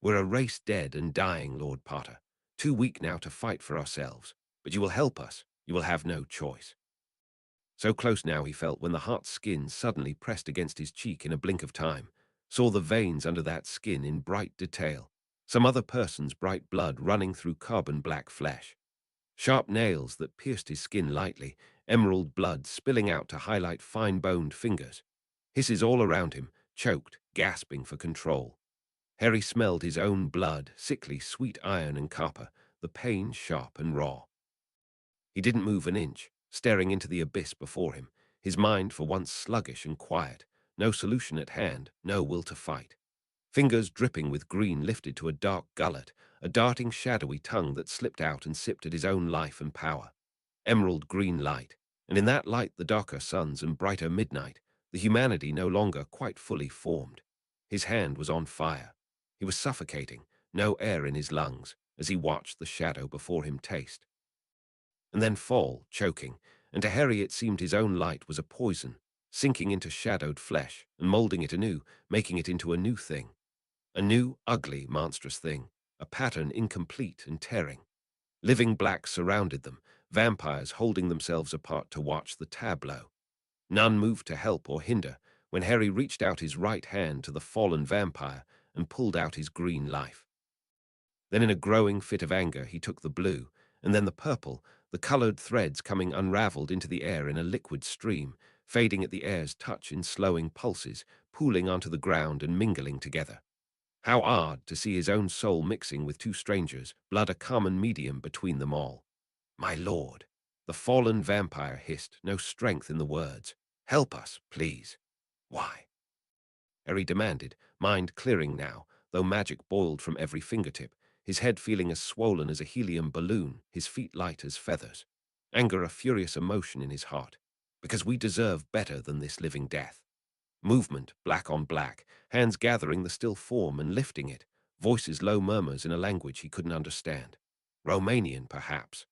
We're a race dead and dying, Lord Potter. Too weak now to fight for ourselves. But you will help us. You will have no choice. So close now he felt when the hot skin suddenly pressed against his cheek in a blink of time, saw the veins under that skin in bright detail, some other person's bright blood running through carbon-black flesh. Sharp nails that pierced his skin lightly, emerald blood spilling out to highlight fine-boned fingers. Hisses all around him, choked, gasping for control. Harry smelled his own blood, sickly sweet iron and copper, the pain sharp and raw. He didn't move an inch, staring into the abyss before him, his mind for once sluggish and quiet, no solution at hand, no will to fight. Fingers dripping with green lifted to a dark gullet, a darting shadowy tongue that slipped out and sipped at his own life and power. Emerald green light, and in that light the darker suns and brighter midnight, the humanity no longer quite fully formed. His hand was on fire. He was suffocating, no air in his lungs, as he watched the shadow before him taste and then fall, choking, and to Harry it seemed his own light was a poison, sinking into shadowed flesh and molding it anew, making it into a new thing. A new, ugly, monstrous thing, a pattern incomplete and tearing. Living blacks surrounded them, vampires holding themselves apart to watch the tableau. None moved to help or hinder when Harry reached out his right hand to the fallen vampire and pulled out his green life. Then in a growing fit of anger he took the blue, and then the purple, the colored threads coming unraveled into the air in a liquid stream, fading at the air's touch in slowing pulses, pooling onto the ground and mingling together. How odd to see his own soul mixing with two strangers, blood a common medium between them all. My lord, the fallen vampire hissed, no strength in the words. Help us, please. Why? Harry demanded, mind clearing now, though magic boiled from every fingertip, his head feeling as swollen as a helium balloon, his feet light as feathers. Anger a furious emotion in his heart. Because we deserve better than this living death. Movement, black on black, hands gathering the still form and lifting it, voices low murmurs in a language he couldn't understand. Romanian, perhaps.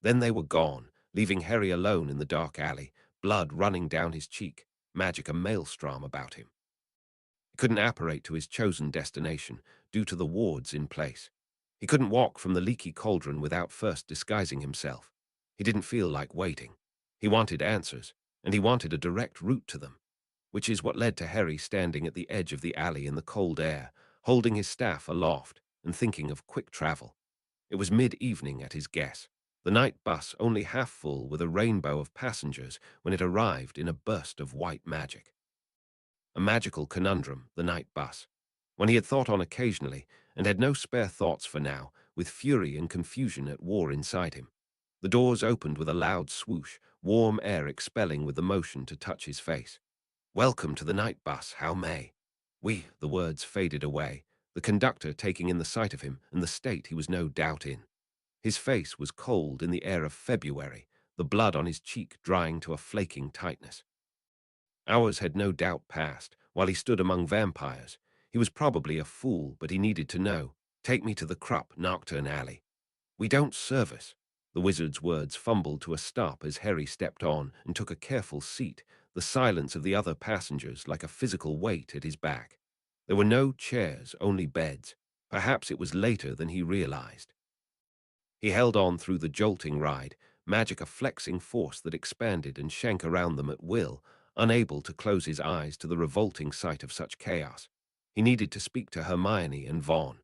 Then they were gone, leaving Harry alone in the dark alley, blood running down his cheek, magic a maelstrom about him. He couldn't apparate to his chosen destination, due to the wards in place. He couldn't walk from the leaky cauldron without first disguising himself. He didn't feel like waiting. He wanted answers, and he wanted a direct route to them, which is what led to Harry standing at the edge of the alley in the cold air, holding his staff aloft and thinking of quick travel. It was mid-evening at his guess, the night bus only half full with a rainbow of passengers when it arrived in a burst of white magic. A magical conundrum, the night bus. When he had thought on occasionally, and had no spare thoughts for now, with fury and confusion at war inside him. The doors opened with a loud swoosh, warm air expelling with the motion to touch his face. Welcome to the night bus, how may? The words faded away, the conductor taking in the sight of him and the state he was no doubt in. His face was cold in the air of February, the blood on his cheek drying to a flaking tightness. Hours had no doubt passed, while he stood among vampires. He was probably a fool, but he needed to know. Take me to the Krupp Nocturne Alley. We don't service. The wizard's words fumbled to a stop as Harry stepped on and took a careful seat, the silence of the other passengers like a physical weight at his back. There were no chairs, only beds. Perhaps it was later than he realized. He held on through the jolting ride, magic a flexing force that expanded and shrank around them at will, unable to close his eyes to the revolting sight of such chaos. He needed to speak to Hermione and Vaughn.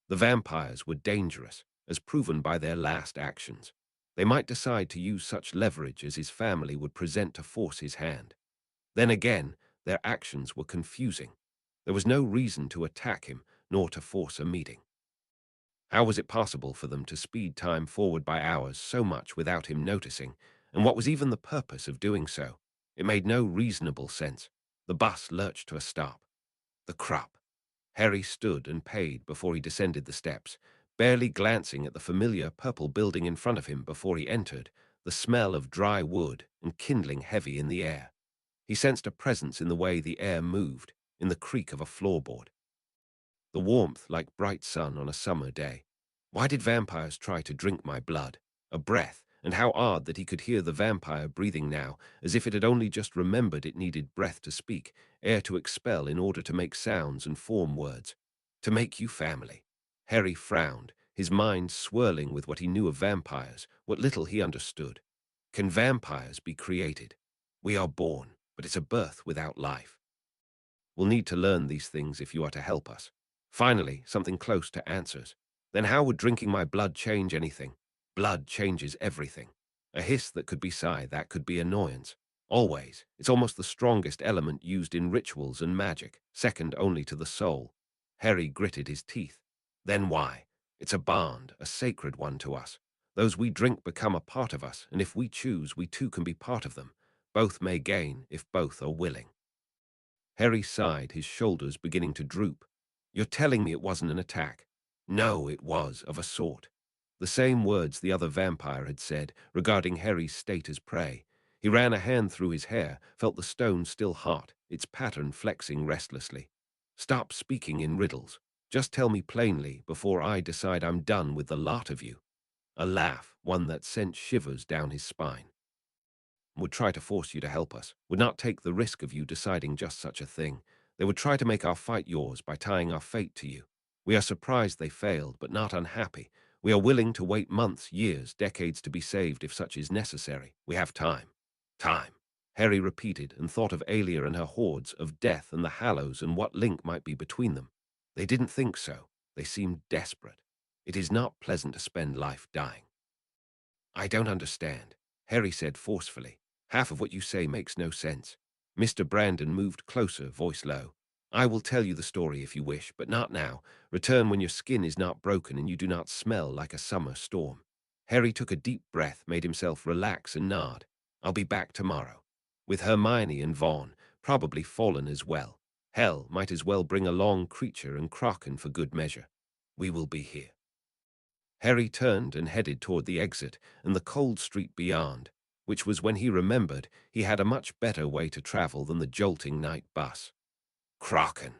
The vampires were dangerous, as proven by their last actions. They might decide to use such leverage as his family would present to force his hand. Then again, their actions were confusing. There was no reason to attack him, nor to force a meeting. How was it possible for them to speed time forward by hours so much without him noticing, and what was even the purpose of doing so? It made no reasonable sense. The bus lurched to a stop. The Krupp. Harry stood and paid before he descended the steps, barely glancing at the familiar purple building in front of him before he entered, the smell of dry wood and kindling heavy in the air. He sensed a presence in the way the air moved, in the creak of a floorboard. The warmth like bright sun on a summer day. Why did vampires try to drink my blood? A breath, and how odd that he could hear the vampire breathing now, as if it had only just remembered it needed breath to speak, air to expel in order to make sounds and form words. To make you family. Harry frowned, his mind swirling with what he knew of vampires, what little he understood. Can vampires be created? We are born, but it's a birth without life. We'll need to learn these things if you are to help us. Finally, something close to answers. Then how would drinking my blood change anything? Blood changes everything. A hiss that could be sigh, that could be annoyance. Always. It's almost the strongest element used in rituals and magic, second only to the soul. Harry gritted his teeth. Then why? It's a bond, a sacred one to us. Those we drink become a part of us, and if we choose, we too can be part of them. Both may gain if both are willing. Harry sighed, his shoulders beginning to droop. You're telling me it wasn't an attack? No, it was, of a sort. The same words the other vampire had said regarding Harry's state as prey. He ran a hand through his hair, felt the stone still hot, its pattern flexing restlessly. Stop speaking in riddles. Just tell me plainly before I decide I'm done with the lot of you. A laugh, one that sent shivers down his spine. Would try to force you to help us, would not take the risk of you deciding just such a thing. They would try to make our fight yours by tying our fate to you. We are surprised they failed, but not unhappy. We are willing to wait months, years, decades to be saved if such is necessary. We have time. Time. Harry repeated and thought of Alia and her hordes, of death and the Hallows and what link might be between them. They didn't think so. They seemed desperate. It is not pleasant to spend life dying. I don't understand, Harry said forcefully. Half of what you say makes no sense. Mr. Brandon moved closer, voice low. I will tell you the story if you wish, but not now. Return when your skin is not broken and you do not smell like a summer storm. Harry took a deep breath, made himself relax and nod. I'll be back tomorrow. With Hermione and Vaughn, probably fallen as well. Hell might as well bring along Creature and Kraken for good measure. We will be here. Harry turned and headed toward the exit and the cold street beyond, which was when he remembered he had a much better way to travel than the jolting night bus. Kraken.